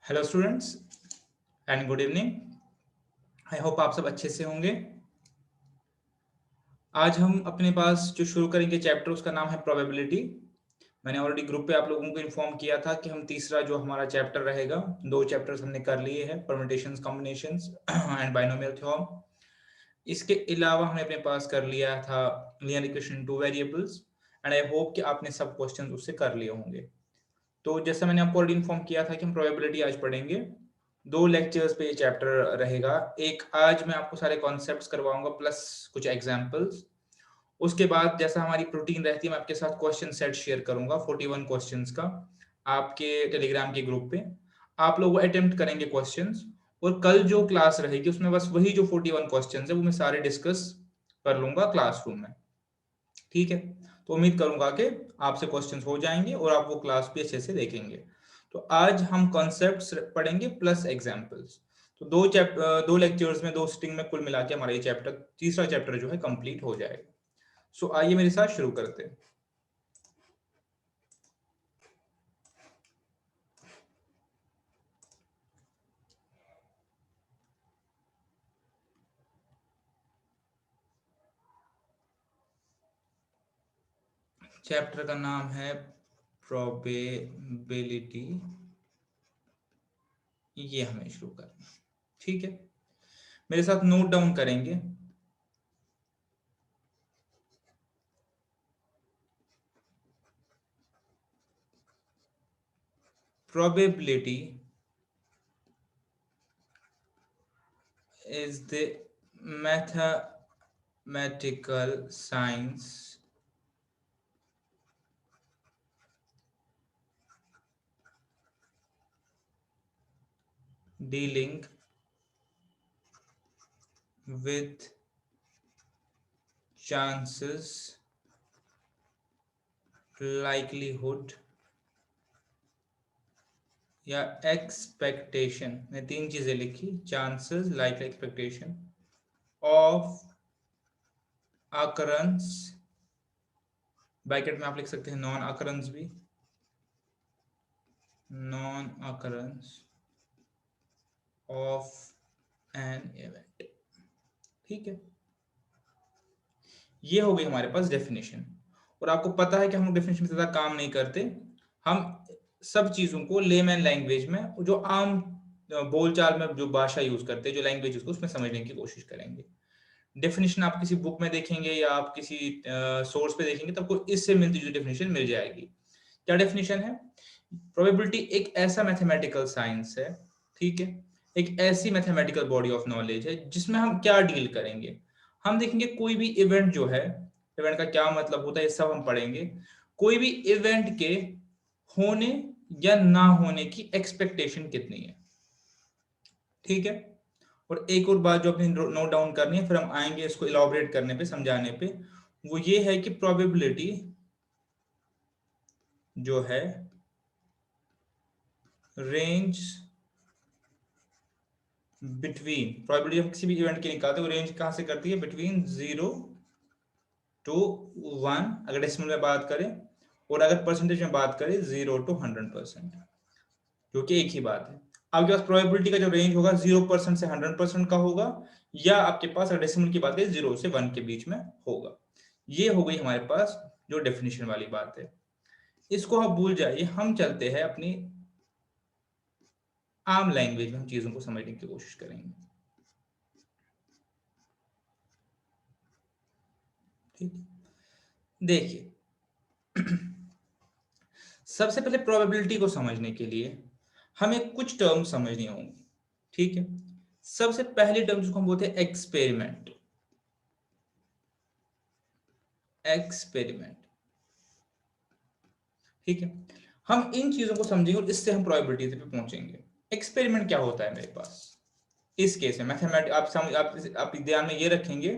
Hello students and good evening. I hope आप सब अच्छे से होंगे। आज हम अपने पास जो शुरू करेंगे चैप्टर उसका नाम है प्रोबेबिलिटी। मैंने ऑलरेडी ग्रुप पे आप लोगों को इन्फॉर्म किया था कि हम तीसरा जो हमारा चैप्टर रहेगा, दो चैप्टर्स हमने कर लिए हैं, permutations, combinations and binomial theorem. इसके अलावा हमने अपने पास कर लिया था linear equation two variables and I hope कि आपने सब क्वेश्चन उससे कर लिए होंगे। तो जैसा मैंने आपको ऑलरेडी इन्फॉर्म किया था कि हम प्रोबेबिलिटी आज पढ़ेंगे, दो लेक्चर्स पे ये चैप्टर रहेगा। एक आज मैं आपको सारे कॉन्सेप्ट्स करवाऊंगा प्लस कुछ एग्जांपल्स। उसके बाद जैसा हमारी प्रोटीन रहती है, मैं आपके साथ क्वेश्चन सेट शेयर करूंगा 41 क्वेश्चंस का आपके टेलीग्राम के ग्रुप पे। आप लोग अटेम्प्ट करेंगे क्वेश्चंस, और कल जो क्लास रहेगी उसमें बस वही जो 41 क्वेश्चंस है वो मैं सारे डिस्कस कर लूंगा क्लासरूम में। ठीक है, तो उम्मीद करूंगा कि आपसे क्वेश्चंस हो जाएंगे और आप वो क्लास भी अच्छे से देखेंगे। तो आज हम कॉन्सेप्ट्स पढ़ेंगे प्लस एग्जांपल्स। तो दो लेक्चर्स में, दो सिटिंग में कुल मिला के हमारा ये चैप्टर, तीसरा चैप्टर जो है कंप्लीट हो जाएगा। सो आइए मेरे साथ शुरू करते हैं। चैप्टर का नाम है प्रोबेबिलिटी। ये हमें शुरू करना है। ठीक है, मेरे साथ नोट डाउन करेंगे। Probability is the mathematical science dealing with chances, likelihood या एक्सपेक्टेशन। मैं तीन चीजें लिखी, chances, like, expectation of occurrence. Bracket में आप लिख सकते हैं नॉन अकरेंस भी, non occurrence of an event. ठीक है, ये हो गई हमारे पास डेफिनेशन। और आपको पता है कि हम लोग डेफिनेशन से ज्यादा काम नहीं करते, हम सब चीजों को लेमैन लैंग्वेज में, जो आम बोलचाल में जो भाषा यूज करते हैं, जो लैंग्वेज उसको, उसमें समझने की कोशिश करेंगे। डेफिनेशन आप किसी बुक में देखेंगे या आप किसी सोर्स पे देखेंगे तो आपको इससे मिलती जुलती डेफिनेशन मिल जाएगी। क्या डेफिनेशन है? प्रोबेबिलिटी एक ऐसा मैथमेटिकल साइंस है, ठीक है, एक ऐसी मैथमेटिकल बॉडी ऑफ नॉलेज है जिसमें हम क्या डील करेंगे। हम देखेंगे कोई भी इवेंट जो है, इवेंट का क्या मतलब होता है, ये सब हम पढ़ेंगे। कोई भी इवेंट के होने या ना होने की एक्सपेक्टेशन कितनी है। ठीक है, और एक और बात जो अपनी नोट डाउन करनी है, फिर हम आएंगे इसको इलाबोरेट करने पे, समझाने पे। वो ये है कि प्रोबेबिलिटी जो है रेंज बिटवीन, प्रोबेबिलिटी हम किसी भी इवेंट की निकालते हैं, वो रेंज कहां से करती है? बिटवीन 0 टू 1 अगर डेसिमल में बात करें, और अगर परसेंटेज में बात करें 0 टू 100%, जो कि एक ही बात है। आपके पास प्रोबेबिलिटी का जो रेंज होगा 0% से 100% का होगा, या आपके पास अगर डेसिमल की बात करें 0 से 1 के बीच में होगा। ये हो गई हमारे पास जो डेफिनेशन वाली बात है। इसको आप भूल जाइए, हम चलते हैं अपनी आम लैंग्वेज में, हम चीजों को समझने की कोशिश करेंगे। ठीक है, देखिए सबसे पहले प्रोबेबिलिटी को समझने के लिए हमें कुछ टर्म समझनी होंगी। ठीक है, सबसे पहली टर्म जिसको हम बोलते हैं एक्सपेरिमेंट। एक्सपेरिमेंट, ठीक है, हम इन चीजों को समझेंगे और इससे हम प्रोबेबिलिटी पे पहुंचेंगे। एक्सपेरिमेंट क्या होता है मेरे पास इस केस में? मैथमेटिक्स आप ध्यान में ये रखेंगे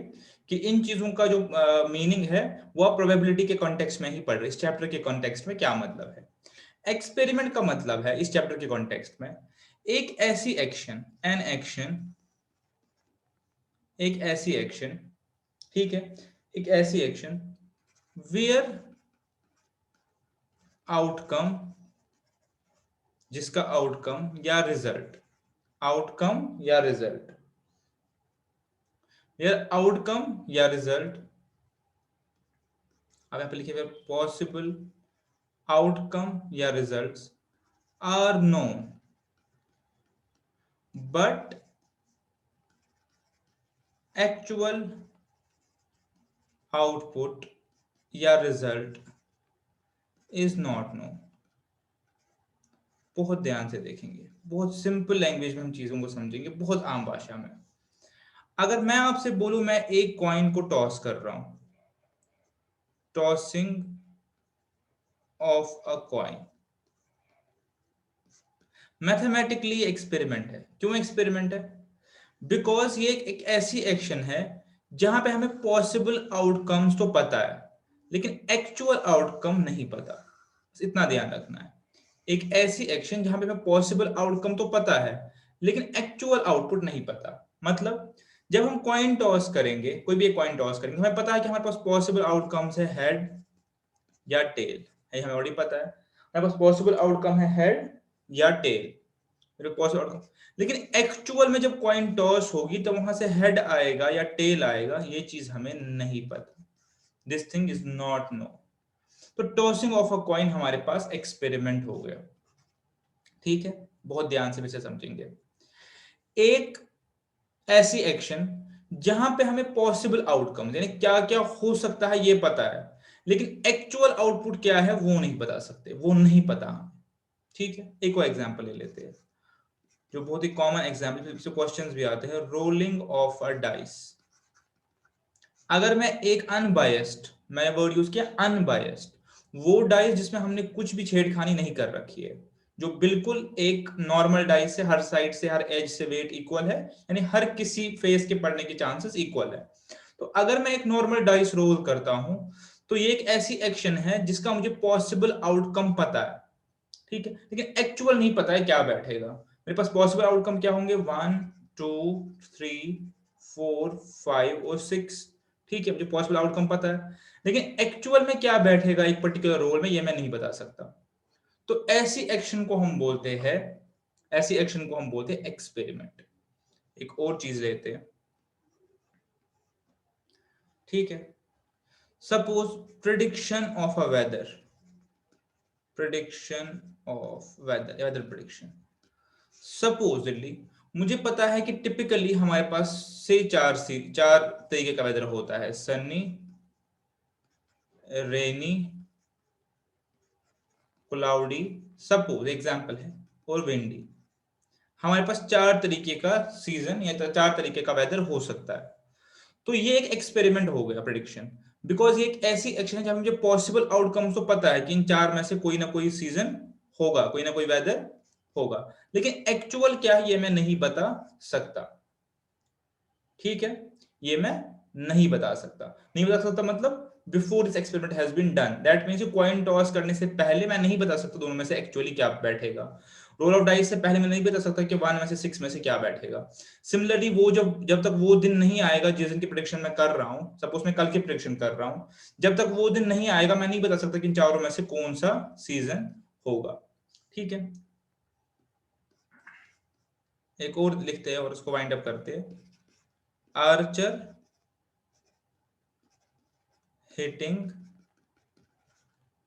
कि इन चीजों का जो मीनिंग है वो आप प्रोबेबिलिटी के कॉन्टेक्स्ट में ही पढ़ रहे, इस चैप्टर के कॉन्टेक्स्ट में क्या मतलब है। एक्सपेरिमेंट का मतलब है इस चैप्टर के कॉन्टेक्स्ट में एक ऐसी एक्शन, एन एक्शन, एक ऐसी एक्शन, ठीक है, एक ऐसी एक्शन वेयर आउटकम जिसका आउटकम या रिजल्ट, आउटकम या रिजल्ट, या आउटकम या रिजल्ट, अब यहाँ पे लिखे हुए पॉसिबल आउटकम या results are known but actual output या रिजल्ट इज नॉट नोन। बहुत ध्यान से देखेंगे, बहुत सिंपल लैंग्वेज में हम चीजों को समझेंगे, बहुत आम भाषा में। अगर मैं आपसे बोलूं मैं एक कॉइन को टॉस कर रहा हूं, tossing of a coin, mathematically experiment है। क्यों एक्सपेरिमेंट है? बिकॉज ये एक ऐसी एक्शन है जहां पे हमें पॉसिबल आउटकम्स तो पता है लेकिन एक्चुअल आउटकम नहीं पता। इतना ध्यान रखना है, एक ऐसी एक्शन जहां पे हमें पॉसिबल आउटकम तो पता है लेकिन एक्चुअल आउटपुट नहीं पता। मतलब जब हम कॉइन टॉस करेंगे, कोई भी एक कॉइन टॉस करेंगे, हमें पता है कि हमारे पास पॉसिबल आउटकम्स है हेड या टेल, है हमें ऑलरेडी पता है हमारे पास पॉसिबल आउटकम है हेड या टेल, पॉसिबल आउटकम। लेकिन एक्चुअल में जब कॉइन टॉस होगी तो वहां से हेड आएगा या टेल आएगा, ये चीज हमें नहीं पता। This thing is not know. तो टॉसिंग ऑफ अ कॉइन हमारे पास एक्सपेरिमेंट हो गया। ठीक है, बहुत ध्यान से इसे समझेंगे। एक ऐसी एक्शन जहां पे हमें पॉसिबल आउटकम यानी क्या क्या हो सकता है ये पता है लेकिन एक्चुअल आउटपुट क्या है वो नहीं बता सकते, वो नहीं पता हमें। ठीक है, एक और एग्जांपल ले लेते हैं जो बहुत ही कॉमन एग्जांपल से क्वेश्चंस भी आते हैं, रोलिंग ऑफ अ डाइस। अगर मैं एक अनबायस्ड, मैं वर्ड यूज किया अनबायस्ड, वो डाइस जिसमें हमने कुछ भी छेड़खानी नहीं कर रखी है, जो बिल्कुल एक नॉर्मल डाइस से हर साइड से हर एज से वेट इक्वल है, यानी हर किसी फेस के पड़ने के चांसेस इक्वल है। तो अगर मैं एक नॉर्मल डाइस रोल करता हूं तो ये एक ऐसी एक्शन है जिसका मुझे पॉसिबल आउटकम पता है, ठीक है, लेकिन एक्चुअल नहीं पता है क्या बैठेगा। मेरे पास पॉसिबल आउटकम क्या होंगे, 1 2 3 4 5 और 6, ठीक है, मुझे पॉसिबल आउटकम पता है लेकिन एक्चुअल में क्या बैठेगा एक पर्टिकुलर रोल में ये मैं नहीं बता सकता। तो ऐसी एक्शन को हम बोलते हैं, ऐसी एक्शन को हम बोलते हैं एक्सपेरिमेंट। एक और चीज लेते हैं, ठीक है, suppose prediction of a weather, prediction of weather, weather prediction. Supposedly मुझे पता है कि टिपिकली हमारे पास से चार तरीके का वेदर होता है, सनी, रेनी, क्लाउडी, सपोज एग्जांपल है, और विंडी। हमारे पास चार तरीके का सीजन या चार तरीके का वेदर हो सकता है। तो ये एक एक्सपेरिमेंट हो गया प्रिडिक्शन, बिकॉज ये एक ऐसी एक्शन है जहां मुझे पॉसिबल आउटकम्स तो पता है कि इन चार में से कोई ना कोई सीजन होगा, कोई ना कोई वेदर होगा, लेकिन एक्चुअल क्या है ये मैं नहीं बता सकता। ठीक है, ये मैं नहीं बता सकता, नहीं बता सकता मतलब before this experiment has been done, that means coin toss करने से पहले मैं नहीं बता सकता दोनों में से एक्चुअली क्या बैठेगा। रोल ऑफ डाइस से पहले मैं नहीं बता सकता कि 1 में से 6 में से क्या बैठेगा। सिमिलरली वो जब तक वो दिन नहीं आएगा जिस दिन की प्रेडिक्शन मैं कर रहा हूं, सपोज मैं कल की प्रेडिक्शन कर रहा हूं, जब तक वो दिन नहीं आएगा मैं नहीं बता सकता कि इन चारों में से कौन सा सीजन होगा। ठीक है, एक और लिखते हैं और उसको वाइंड अप करते हैं, आर्चर hitting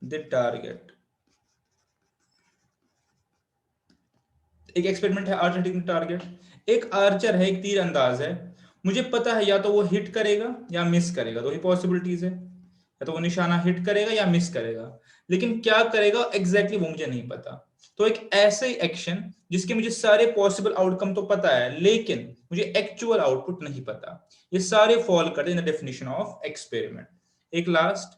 the target। एक एक्सपेरिमेंट है आर्चर हिटिंग द टारगेट। एक आर्चर है, एक तीर अंदाज है, मुझे पता है या तो वो हिट करेगा या मिस करेगा, दो ही पॉसिबिलिटीज है, या तो वो निशाना हिट करेगा या मिस करेगा, लेकिन क्या करेगा एग्जैक्टली वो मुझे नहीं पता। तो एक ऐसे एक्शन जिसके मुझे सारे पॉसिबल आउटकम तो पता है लेकिन मुझे एक्चुअल आउटपुट नहीं पता, ये सारे फॉल करते हैं in the definition of experiment. एक लास्ट,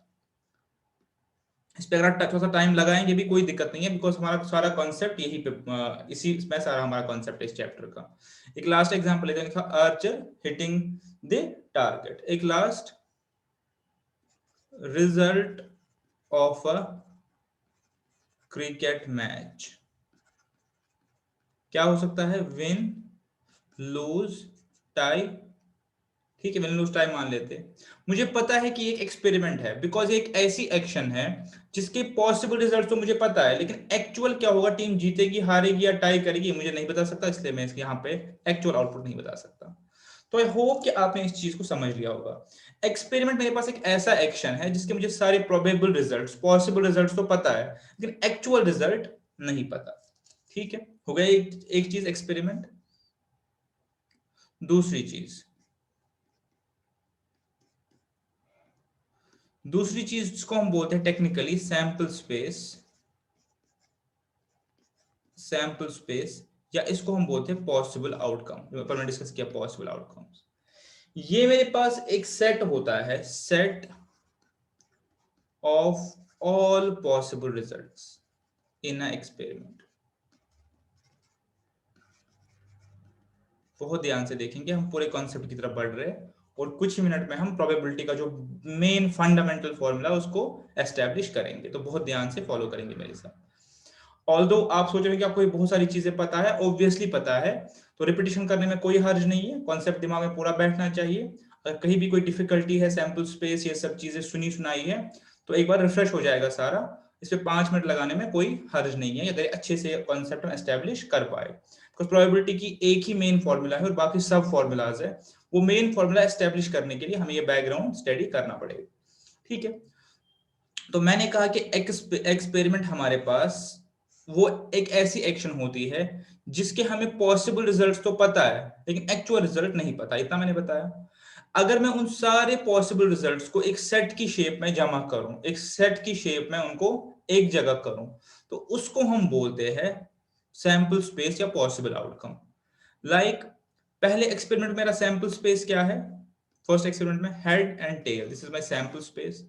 इस पे अगर थोड़ा सा टाइम लगाएंगे भी कोई दिक्कत नहीं है, बिकॉज हमारा सारा कॉन्सेप्ट यही पे इसी में सारा हमारा कॉन्सेप्ट है इस चैप्टर का। एक लास्ट एग्जांपल लेते हैं, आर्चर हिटिंग द टारगेट। एक last, result of a cricket match क्या हो सकता है, विन, लूज, टाई, ठीक है, मैंने उस टाइम मान लेते हैं। मुझे पता है कि एक एक्सपेरिमेंट है, बिकॉज एक ऐसी एक्शन है जिसके पॉसिबल रिजल्ट तो मुझे पता है, लेकिन एक्चुअल क्या होगा, टीम जीतेगी हारेगी या टाई करेगी, मुझे नहीं बता सकता, इसलिए मैं इसके यहाँ पे एक्चुअल आउटपुट नहीं बता सकता। तो आई होप कि आपने इस चीज को समझ लिया होगा। एक्सपेरिमेंट मेरे पास एक ऐसा एक्शन है जिसके मुझे सारे प्रोबेबल रिजल्ट्स, पॉसिबल रिजल्ट्स तो पता है, लेकिन एक्चुअल रिजल्ट नहीं पता। ठीक है, हो गया एक चीज एक्सपेरिमेंट। दूसरी चीज जिसको हम बोलते हैं टेक्निकली सैंपल स्पेस, या इसको हम बोलते हैं पॉसिबल आउटकम, जो पर मैंने डिस्कस किया पॉसिबल आउटकम्स। ये मेरे पास एक सेट होता है, set of all possible results in a experiment. बहुत ध्यान से देखेंगे, हम पूरे कॉन्सेप्ट की तरफ बढ़ रहे हैं और कुछ ही मिनट में हम प्रोबेबिलिटी का जो मेन फंडामेंटल फॉर्मूला उसको एस्टेब्लिश करेंगे, तो बहुत ध्यान से फॉलो करेंगे मेरे साथ। ऑल्दो आप सोच रहे हैं कि आपको बहुत सारी चीजें पता है, ऑब्वियसली पता है, तो रिपीटिशन करने में कोई हर्ज नहीं है, कॉन्सेप्ट दिमाग में पूरा बैठना चाहिए। अगर कहीं भी कोई डिफिकल्टी है, सैंपल स्पेस, ये सब चीजें सुनी सुनाई है, तो एक बार रिफ्रेश हो जाएगा सारा। इस पे 5 मिनट लगाने में कोई हर्ज नहीं है, अगर अच्छे से कॉन्सेप्ट हम एस्टेब्लिश कर पाए। बिकॉज प्रोबेबिलिटी की एक ही मेन फॉर्मूला है और बाकी सब फॉर्मूलाज है, वो मेन फॉर्मूला एस्टेब्लिश करने के लिए हमें ये बैकग्राउंड स्टडी करना पड़ेगा। ठीक है, तो मैंने कहा कि एक्सपेरिमेंट हमारे पास वो एक ऐसी एक्शन होती है जिसके हमें पॉसिबल रिजल्ट्स तो पता है, लेकिन एक्चुअल रिजल्ट नहीं पता, इतना मैंने बताया। अगर मैं उन सारे पॉसिबल रिजल्ट्स को एक सेट की शेप में जमा करूं, एक सेट की शेप में उनको एक जगह करूं, तो उसको हम बोलते हैं सैंपल स्पेस या पॉसिबल आउटकम। लाइक पहले एक्सपेरिमेंट मेरा सैंपल स्पेस क्या है, फर्स्ट एक्सपेरिमेंट में head and tail, this is my sample space.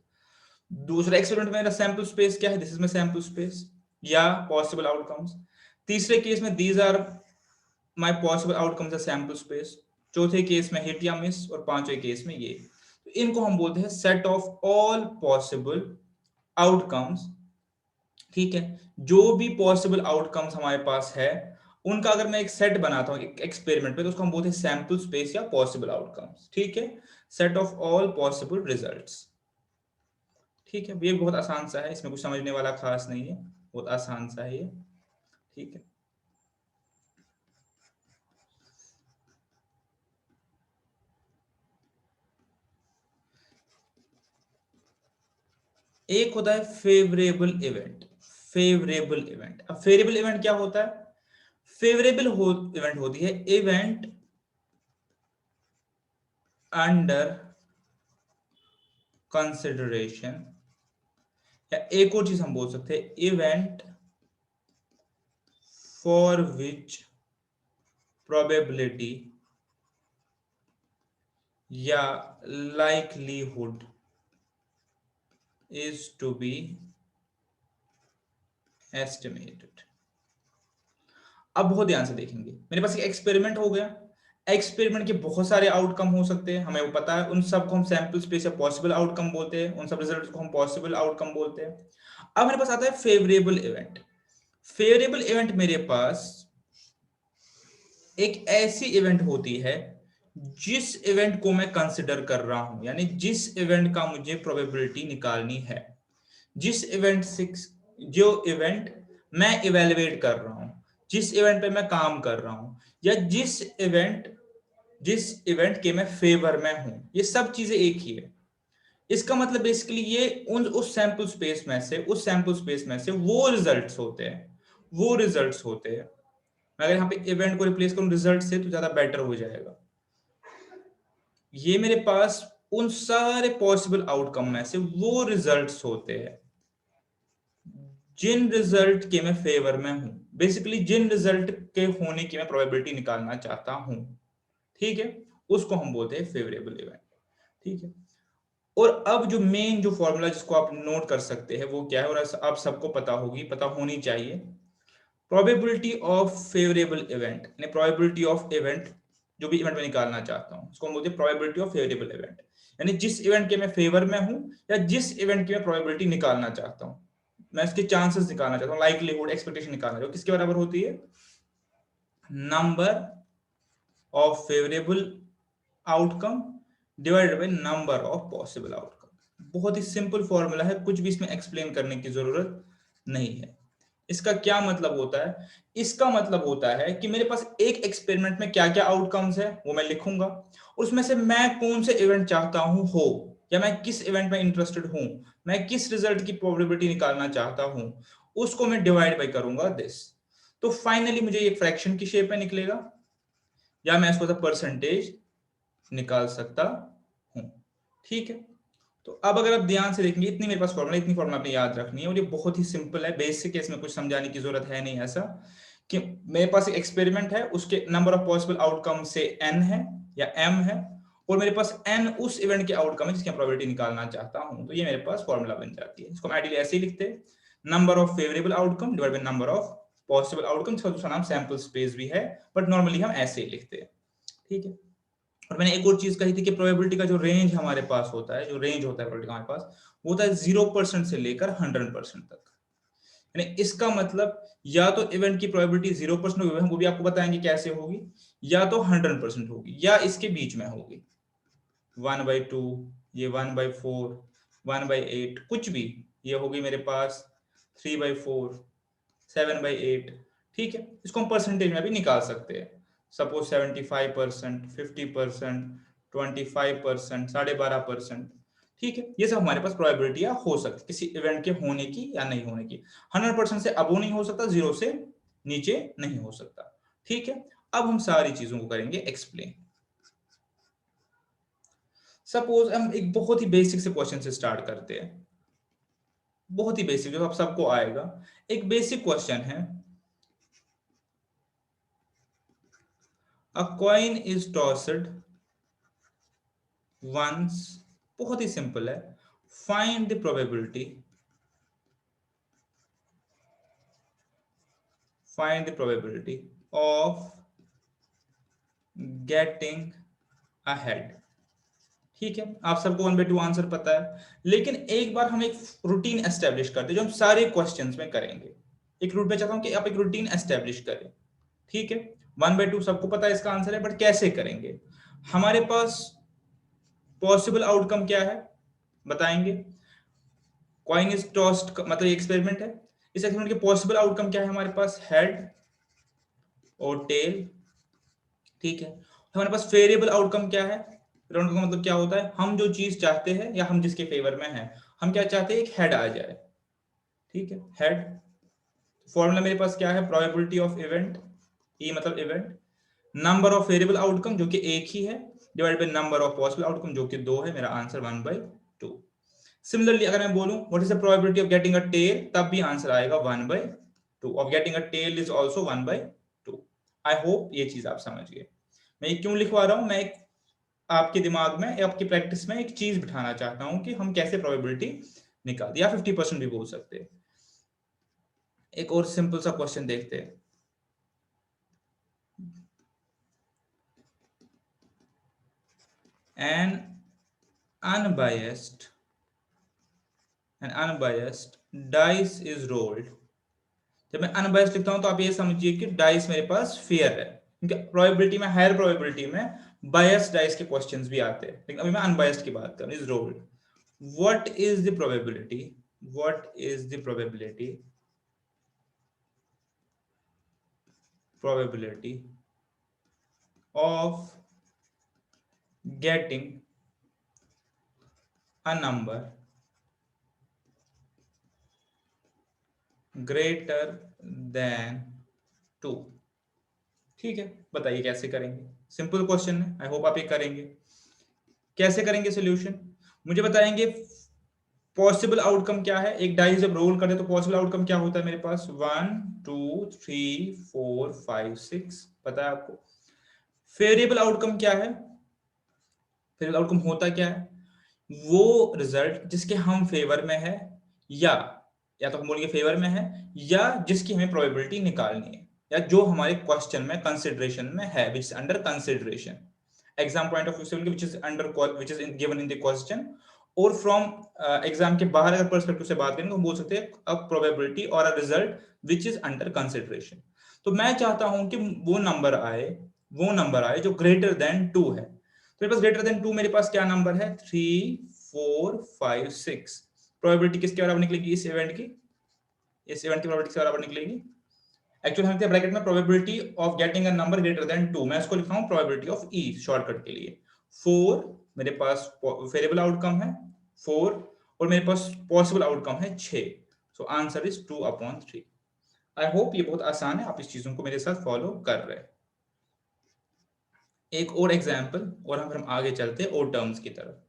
दूसरा एक्सपेरिमेंट में मेरा सैंपल स्पेस क्या है, this is my sample space या पॉसिबल आउटकम्स। तीसरे केस में these are my possible outcomes, sample space. चौथे केस में हिट या मिस, और पांचवें केस में ये। तो इनको हम बोलते हैं set of all possible outcomes. ठीक है, जो भी पॉसिबल आउटकम्स हमारे पास है उनका अगर मैं एक सेट बनाता हूं एक एक्सपेरिमेंट में, तो उसको हम बोलते हैं सैंपल स्पेस या पॉसिबल आउटकम्स। ठीक है, set of all possible results. ठीक है, ये बहुत आसान सा है, इसमें कुछ समझने वाला खास नहीं है, बहुत आसान सा है ये। ठीक है, एक होता है फेवरेबल इवेंट। फेवरेबल इवेंट, अब फेवरेबल इवेंट क्या होता है? इवेंट होती है इवेंट अंडर कंसिडरेशन, या एक और चीज हम बोल सकते हैं इवेंट फॉर विच प्रोबेबिलिटी या likelihood is to be estimated. अब बहुत ध्यान से देखेंगे, मेरे पास एक एक्सपेरिमेंट हो गया, एक्सपेरिमेंट के बहुत सारे आउटकम हो सकते हैं, हमें वो पता है, उन सबको हम सैंपल स्पेस या पॉसिबल आउटकम बोलते हैं, उन सब रिजल्ट को हम पॉसिबल आउटकम बोलते हैं। अब मेरे पास आता है फेवरेबल इवेंट। फेवरेबल इवेंट मेरे पास एक ऐसी इवेंट होती है जिस इवेंट को मैं कंसिडर कर रहा हूं, यानी जिस इवेंट का मुझे प्रोबेबिलिटी निकालनी है, जिस इवेंट से, जो इवेंट मैं इवेलुएट कर रहा हूं, जिस इवेंट पे मैं काम कर रहा हूं, या जिस इवेंट के मैं फेवर में हूं, ये सब चीजें एक ही है। इसका मतलब बेसिकली ये उस सैंपल स्पेस में से वो रिजल्ट्स होते हैं, वो रिजल्ट्स होते हैं। मैं अगर यहाँ पे इवेंट को रिप्लेस करूं रिजल्ट से, तो ज्यादा बेटर हो जाएगा। ये मेरे पास उन सारे पॉसिबल आउटकम में से वो रिजल्ट्स होते हैं जिन रिजल्ट के मैं फेवर में हूं, बेसिकली जिन रिजल्ट के होने की मैं प्रोबेबिलिटी निकालना चाहता हूं। ठीक है, उसको हम बोलते हैं फेवरेबल इवेंट। ठीक है, और अब जो मेन जो फॉर्मूला जिसको आप नोट कर सकते हैं वो क्या है, और आप सबको पता होगी, पता होनी चाहिए। प्रोबेबिलिटी ऑफ फेवरेबल इवेंट, यानी प्रोबेबिलिटी ऑफ इवेंट, जो भी इवेंट में निकालना चाहता हूं उसको हम बोलते हैं प्रोबेबिलिटी ऑफ फेवरेबल इवेंट, यानी जिस इवेंट के मैं फेवर में हूं या जिस इवेंट की मैं प्रोबेबिलिटी निकालना चाहता हूं, मैं इसके चांसेस निकालना चाहता हूं, लाइकलीहुड, एक्सपेक्टेशन निकालना चाहता हूं, किसके बराबर होती है? Number of favourable outcome divided by number of possible outcome. बहुत ही सिंपल फॉर्मूला है, कुछ भी इसमें एक्सप्लेन करने की जरूरत नहीं है। इसका क्या मतलब होता है? इसका मतलब होता है कि मेरे पास एक एक्सपेरिमेंट में क्या क्या आउटकम्स है वो मैं लिखूंगा, उसमें से मैं कौन से इवेंट चाहता हूं हो, या मैं किस इवेंट में इंटरेस्टेड हूं, मैं किस रिजल्ट की प्रोबेबिलिटी निकालना चाहता हूं, उसको मैं डिवाइड बाय करूंगा दिस। तो फाइनली मुझे एक फ्रैक्शन की शेप में निकलेगा, या मैं इसको परसेंटेज निकाल सकता हूं। ठीक है, तो अब अगर आप ध्यान से देखेंगे, इतनी मेरे पास फॉर्मूला, इतनी फॉर्मूला आपने याद रखनी है, और ये बहुत ही सिंपल है, बेसिक है, इसमें कुछ समझाने की जरूरत है नहीं। ऐसा कि मेरे पास एक एक्सपेरिमेंट है, उसके नंबर ऑफ पॉसिबल आउटकम से n है या m है, और मेरे पास n उस इवेंट के आउटकम है जिसकी मैं प्रोबेबिलिटी निकालना चाहता हूं, तो ये मेरे पास फॉर्मूला बन जाती है। इसको हम आइडियली ऐसे ही लिखते हैं, number of favourable outcome divide by number of possible outcome. इसका दूसरा नाम सैंपल स्पेस भी है, बट नॉर्मली हम ऐसे ही लिखते हैं। ठीक है, और मैंने एक और चीज कही थी कि प्रोबेबिलिटी का जो रेंज हमारे पास होता है, जो रेंज होता है प्रोबेबिलिटी का हमारे पास, वो होता है 0% से लेकर 100% तक। यानी इसका मतलब या तो इवेंट की प्रोबेबिलिटी 0% होगी, हम वो भी आपको बताएंगे कैसे होगी, या तो 100% होगी, या इसके बीच में होगी 1/2, ये 1/4, 1/8, कुछ भी। ये होगी मेरे पास 3/4, 7/8। ठीक है, इसको हम परसेंटेज में भी निकाल सकते हैं। सपोज 75%, 50%, 25%, 12.5%। ठीक है, ये सब हमारे पास प्रोबेबिलिटियां हो सकती किसी इवेंट के होने की या नहीं होने की। 100% से अबो नहीं हो सकता, 0 से नीचे नहीं हो सकता। ठीक है, अब हम सारी चीजों को करेंगे एक्सप्लेन। सपोज हम एक बहुत ही बेसिक से क्वेश्चन से स्टार्ट करते हैं, बहुत ही बेसिक, जो आप सबको आएगा। एक बेसिक क्वेश्चन है, a coin is tossed once, बहुत ही सिंपल है, find the probability, find the probability of getting ahead। ठीक है, आप सबको 1/2 आंसर पता है, लेकिन एक बार हम एक रूटीन एस्टेब्लिश करते हैं जो हम सारे क्वेश्चंस में करेंगे। एक रूट में चाहता हूं कि आप एक रूटीन एस्टेब्लिश करें। ठीक है, 1/2 सबको पता है इसका आंसर है, बट कैसे करेंगे? हमारे पास पॉसिबल आउटकम क्या है बताएंगे। कॉइन इज टॉस्ड मतलब एक्सपेरिमेंट है, इस एक्सपेरिमेंट के पॉसिबल आउटकम क्या है हमारे पास, हेड और टेल। ठीक है, हमारे पास फेरिएबल आउटकम क्या है, आउटकम का मतलब क्या होता है, हम जो चीज चाहते हैं या हम जिसके फेवर में हैं, हम क्या चाहते हैं, एक हेड आ जाए। ठीक है, हेड। फॉर्मूला मेरे पास क्या है, प्रोबेबिलिटी ऑफ इवेंट, ई मतलब event, number of variable outcome जो कि एक ही है, divide by number of possible outcome जो कि 2 है, मेरा आंसर 1/2। सिमिलरली अगर मैं बोलूं what is the probability of getting a tail, तब भी आंसर आएगा 1/2। Of getting a tail is also 1/2। I hope ये चीज आप समझ गए। मैं ये क्यों लिखवा रहा हूं, मैं एक आपके दिमाग में या आपकी प्रैक्टिस में एक चीज बिठाना चाहता हूं कि हम कैसे प्रोबेबिलिटी निकाल, या 50% भी बोल सकते हैं। एक और सिंपल सा क्वेश्चन देखते हैं। an unbiased dice is rolled। जब मैं अनबायस्ड लिखता हूं तो आप ये समझिए कि डाइस मेरे पास फेयर है, क्योंकि प्रोबेबिलिटी में, हायर प्रोबेबिलिटी में बायस्ड डाइस के क्वेश्चंस भी आते हैं, लेकिन अभी मैं अनबायस्ड की बात कर रहा हूं। Is rolled, what is the probability, what is the probability, probability of getting a number greater than 2। ठीक है, बताइए कैसे करेंगे, सिंपल क्वेश्चन है, आई होप आप ये करेंगे। कैसे करेंगे सोल्यूशन, मुझे बताएंगे। पॉसिबल आउटकम क्या है, एक डाइस जब रोल करें तो पॉसिबल आउटकम क्या होता है मेरे पास, 1 2 3 4 5 6, पता है आपको। फेरिएबल आउटकम क्या है, फेरिएबल आउटकम होता क्या है, वो रिजल्ट जिसके हम फेवर में है, या तो हम बोलेंगे फेवर में है, या जिसकी हमें प्रोबेबिलिटी निकालनी है, या जो हमारे क्वेश्चन में कंसिडरेशन में है, which is under consideration. Exam point of view से which is under, which is given in the question, और फ्रॉम एग्जाम के बाहर अगर पर्सपेक्टिव से बात करें तो हम बोल सकते हैं अ प्रोबेबिलिटी और a result which is under consideration. तो मैं चाहता हूं कि वो नंबर आए जो ग्रेटर देन 2 है। मेरे पास ग्रेटर देन 2 मेरे पास क्या नंबर है 3 4 5 6। प्रोबेबिलिटी किसके बराबर निकलेगी इस इवेंट की प्रोबेबिलिटी किसके बराबर निकलेगी? एक्चुअली हम ब्रैकेट में probability of getting a number greater than 2, मैं इसको लिख रहा हूं प्रोबेबिलिटी ऑफ ई शॉर्टकट के लिए। 4 मेरे पास वेरिएबल आउटकम है 4 और मेरे पास पॉसिबल आउटकम है 6। So answer is 2/3। I hope ये बहुत आसान है, आप इस चीजों को मेरे साथ फॉलो कर रहे हैं। एक और एग्जांपल और हम आगे चलते हैं और टर्म्स की तरफ।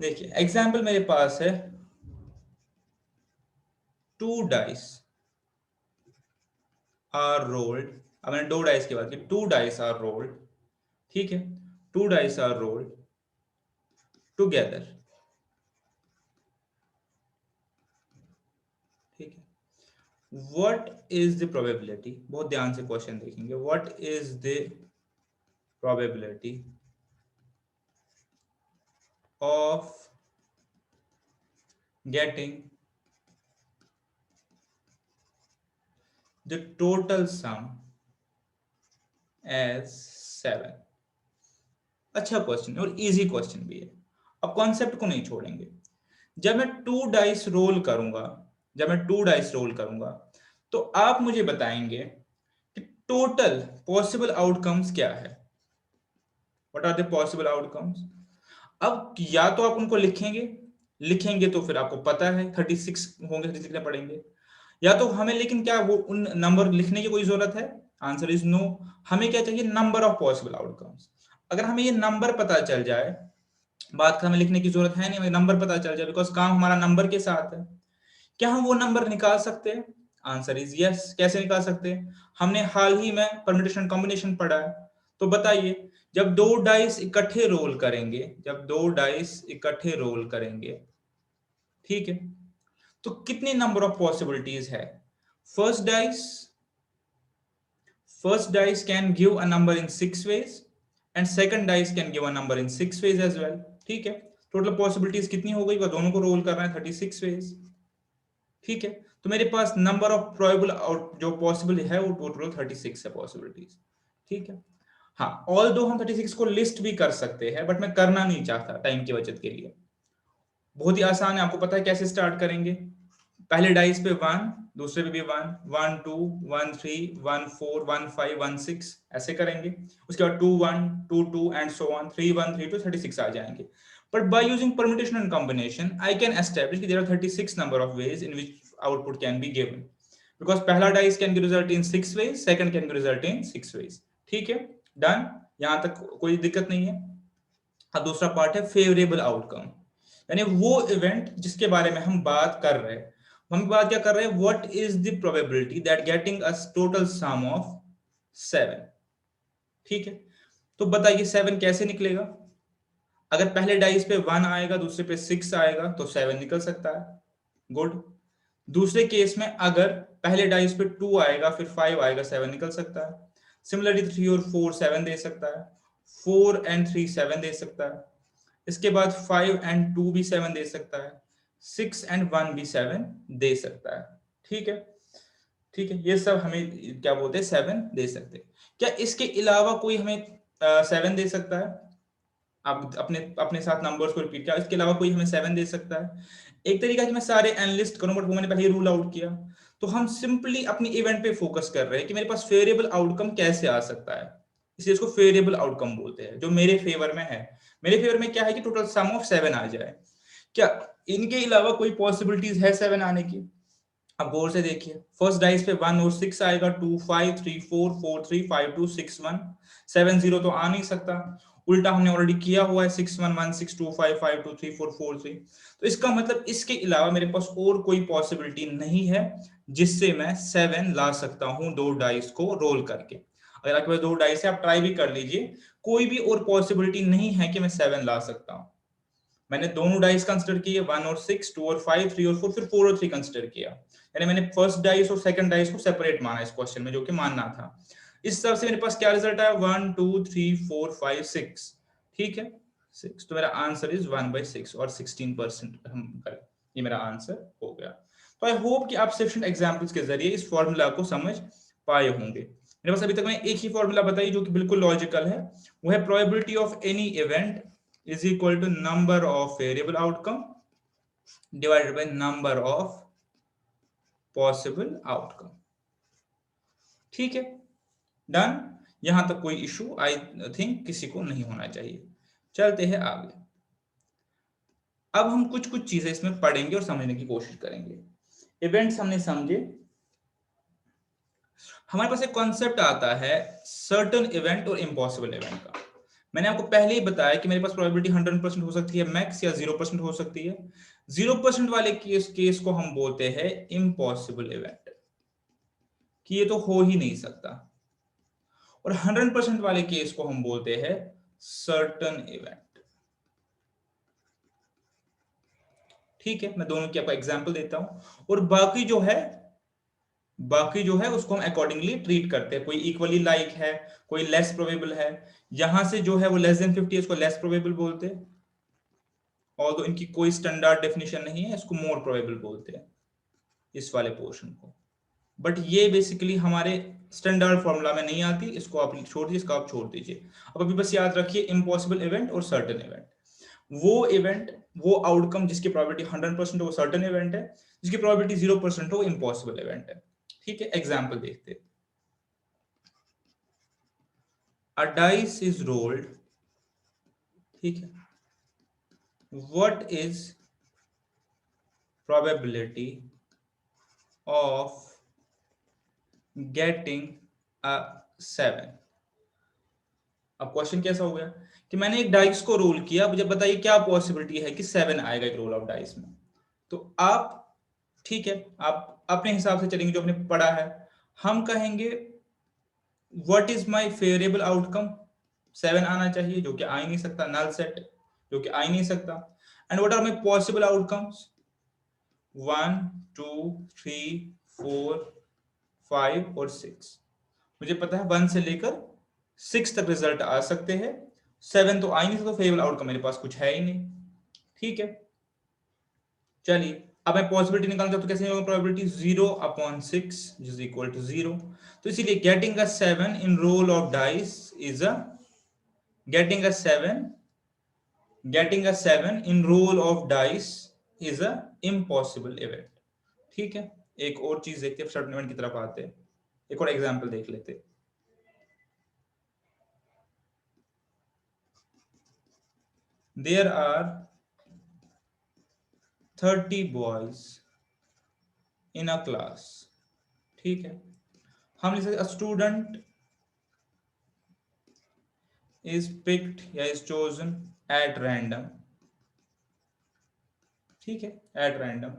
देखिए एग्जांपल मेरे पास है 2 डाइस आर रोल्ड। अब मैंने 2 डाइस की बात की, 2 डाइस आर रोल्ड, ठीक है, 2 डाइस आर रोल्ड टुगेदर, ठीक है। व्हाट इज द प्रोबेबिलिटी, बहुत ध्यान से क्वेश्चन देखेंगे, what is the probability of getting the total sum as 7। अच्छा क्वेश्चन और इजी क्वेश्चन भी है। अब कॉन्सेप्ट को नहीं छोड़ेंगे। जब मैं 2 डाइस रोल करूंगा, तो आप मुझे बताएंगे कि टोटल पॉसिबल आउटकम्स क्या है। What are the possible outcomes? अब या तो आप उनको लिखेंगे तो फिर आपको पता है 36 होंगे, 36 लिखने पड़ेंगे, या तो हमें, लेकिन क्या वो उन नंबर लिखने की कोई जरूरत है? Answer is no. हमें क्या चाहिए? Number of possible outcomes. अगर हमें ये नंबर पता चल जाए, बात का हमें लिखने की जरूरत है नहीं, हमें नंबर पता चल जाए, बिकॉज काम हमारा नंबर के साथ है। क्या हम वो नंबर निकाल सकते हैं? Answer is yes. कैसे निकाल सकते हैं? हमने हाल ही में परम्यूटेशन कॉम्बिनेशन पढ़ा है, तो बताइए, जब 2 डाइस इकट्ठे रोल करेंगे, ठीक है, तो कितने नंबर ऑफ पॉसिबिलिटीज है? First dice can give a number in 6 ways and second dice can give a number in 6 ways as well, ठीक है। टोटल पॉसिबिलिटीज कितनी हो गई? दोनों को रोल करना है 36 ways, ठीक है। तो मेरे पास नंबर ऑफ प्रोबेबल जो पॉसिबल है वो टोटल 36 है पॉसिबिलिटीज, ठीक है। हाँ, ऑल दो हम 36 को लिस्ट भी कर सकते हैं, बट मैं करना नहीं चाहता टाइम की बचत के लिए। बहुत ही आसान है, आपको पता है कैसे स्टार्ट करेंगे। पहले डाइस पे 1, दूसरे पे भी 1, 1 2 1 3 1 4 1 5 1 6 ऐसे करेंगे। उसके बाद 2 1 2 2 एंड सो ऑन, 3 1 3 2 36 आ जाएंगे। But by using permutation and combination, I can establish that there are 36 number of ways in which output can be given. Because पहला dice can result in 6 ways, second can result in 6 ways. ठीक है, done, यहां तक कोई दिक्कत नहीं है। अब दूसरा पार्ट है फेवरेबल आउटकम, यानी वो इवेंट जिसके बारे में हम बात कर रहे हैं। हम बात क्या कर रहे हैं? What is the probability that getting a total sum of 7, ठीक है। तो बताइए 7 कैसे निकलेगा? अगर पहले डाइस पे 1 आएगा, दूसरे पे 6 आएगा, तो 7 निकल सकता है, गुड। दूसरे केस में अगर पहले डाइस पे 2 आएगा, फिर 5 आएगा, 7 निकल सकता है। सिमिलरली 3 और 4 7 दे सकता है, 4 एंड 3 7 दे सकता है। इसके बाद 5 एंड 2 भी 7 दे सकता है, 6 एंड 1 भी 7 दे सकता है, ठीक है। ठीक है, ये सब हमें क्या बोलते हैं? 7 दे सकते हैं। क्या इसके अलावा कोई हमें 7 दे सकता है? आप अपने अपने साथ नंबर्स को रिपीट किया, इसके अलावा कोई हमें 7 दे सकता है? एक तरीका कि मैं सारे एनालिस्ट करूं, बट वो मैंने पहले रूल आउट किया। तो हम सिंपली अपनी इवेंट पे फोकस कर रहे हैं कि मेरे पास फेवरेबल आउटकम कैसे आ सकता है, इसलिए इसको फेवरेबल आउटकम बोलते हैं, जो मेरे फेवर में है। मेरे फेवर में क्या है कि टोटल सम ऑफ 7 आ जाए। क्या इनके अलावा कोई पॉसिबिलिटीज है 7 आने की? अब गौर से देखिए, फर्स्ट डाइस पे 1 और 6 आएगा, 2 5 3 4 4 3 5 2 6 1 7 0 तो आ नहीं सकता। उल्टा हमने ऑलरेडी किया हुआ है, 6 1 1 6 2 5 5 2 3 4 4 3। तो इसका मतलब इसके अलावा मेरे पास और कोई पॉसिबिलिटी नहीं है जिससे मैं 7 ला सकता हूं 2 डाइस को रोल करके। अगर आपके पास 2 डाइस है, आप ट्राई भी कर लीजिए, कोई भी और पॉसिबिलिटी नहीं है कि मैं 7 ला सकता हूं। मैंने दोनों डाइस कंसिडर किए, 1 और 6, 2 और 5, 3 और 4, फिर 4 और 3 कंसिडर किया। यानी मैंने फर्स्ट डाइस और सेकंड डाइस को सेपरेट माना इस क्वेश्चन में, जो कि मानना था। इस हिसाब से मेरे पास क्या रिजल्ट आया? 1 2 3 4 5 6, ठीक है, 6। तो मेरा आंसर इज 1/6 और 16% हम करें, ये मेरा आंसर हो गया। तो आई होप कि आप सफिशिएंट एग्जांपल्स के जरिए इस फॉर्मूला को समझ पाए होंगे। मेरे पास अभी तक मैं एक ही फॉर्मूला बताई जो कि बिल्कुल लॉजिकल है, वो है probability of any event is equal to number of variable outcome divided by number of possible outcome. ठीक है, डन। यहां तक कोई इशू आई थिंक किसी को नहीं होना चाहिए। चलते हैं आगे। अब हम कुछ कुछ चीजें इसमें पढ़ेंगे और समझने की कोशिश करेंगे। इवेंट्स हमने समझे। हमारे पास एक कॉन्सेप्ट आता है सर्टेन इवेंट और इम्पॉसिबल इवेंट का। मैंने आपको पहले ही बताया कि मेरे पास प्रोबेबिलिटी 100% हो सकती है मैक्स, या 0% हो सकती है। 0% वाले केस को हम बोलते हैं इम्पॉसिबल इवेंट, कि ये तो हो ही नहीं सकता। और 100% वाले केस को हम बोलते हैं सर्टेन इवेंट। ठीक है, मैं दोनों की आपको एग्जांपल देता हूं, और बाकी जो है उसको हम अकॉर्डिंगली ट्रीट करते हैं। कोई इक्वली लाइक है, कोई लेस प्रोबेबल है। यहां से जो है वो लेस देन 50 है, इसको लेस प्रोबेबल बोलते हैं, और तो इनकी कोई स्टैंडर्ड डेफिनेशन नहीं है, इसको मोर प्रोबेबल बोलते हैं इस वाले पोर्शन को। बट ये बेसिकली हमारे स्टैंडर्ड फॉर्मूला में नहीं आती, इसको आप छोड़ दीजिए, इसको आप छोड़ दीजिए। अब अभी बस याद रखिए इम्पॉसिबल इवेंट और सर्टेन इवेंट। वो इवेंट, वो आउटकम जिसकी प्रोबेबिलिटी 100% हो वो सर्टेन इवेंट है, जिसकी प्रोबेबिलिटी 0% हो इम्पॉसिबल इवेंट है। ठीक है, एग्जाम्पल देखते हैं। A dice is rolled, ठीक है, what is probability of getting a 7? अब क्वेश्चन कैसा हो गया कि मैंने एक डाइस को रोल किया, मुझे बताइए क्या पॉसिबिलिटी है कि 7 आएगा एक रोल ऑफ डाइस में। तो आप, ठीक है, आप अपने हिसाब से चलेंगे जो आपने पढ़ा है। हम कहेंगे what is my favourable outcome, 7 आना चाहिए, जो कि आ ही नहीं सकता, नल सेट, जो कि आ ही नहीं सकता। And what are my possible outcomes, 1 2 3 4 5 और 6। मुझे पता है 1 से लेकर 6 तक रिजल्ट आ सकते हैं, 7 तो आ ही नहीं सकता, फेवरेबल आउटकम मेरे पास कुछ है ही नहीं। ठीक है, चलिए अब मैं पॉसिबिलिटी निकालना चाहता हूं, कैसे होगा प्रोबेबिलिटी 0/6 इज इक्वल टू 0। तो इसीलिए getting a 7 in roll of dice is a getting a 7 in roll of dice is a impossible event. ठीक है, एक और चीज देखते हैं, सर्टेन इवेंट की तरफ आते हैं, एक और एग्जांपल देख लेते हैं। There are 30 boys in a class, ठीक है, हम लिख सकते a student is picked या is chosen at random, ठीक है, at random।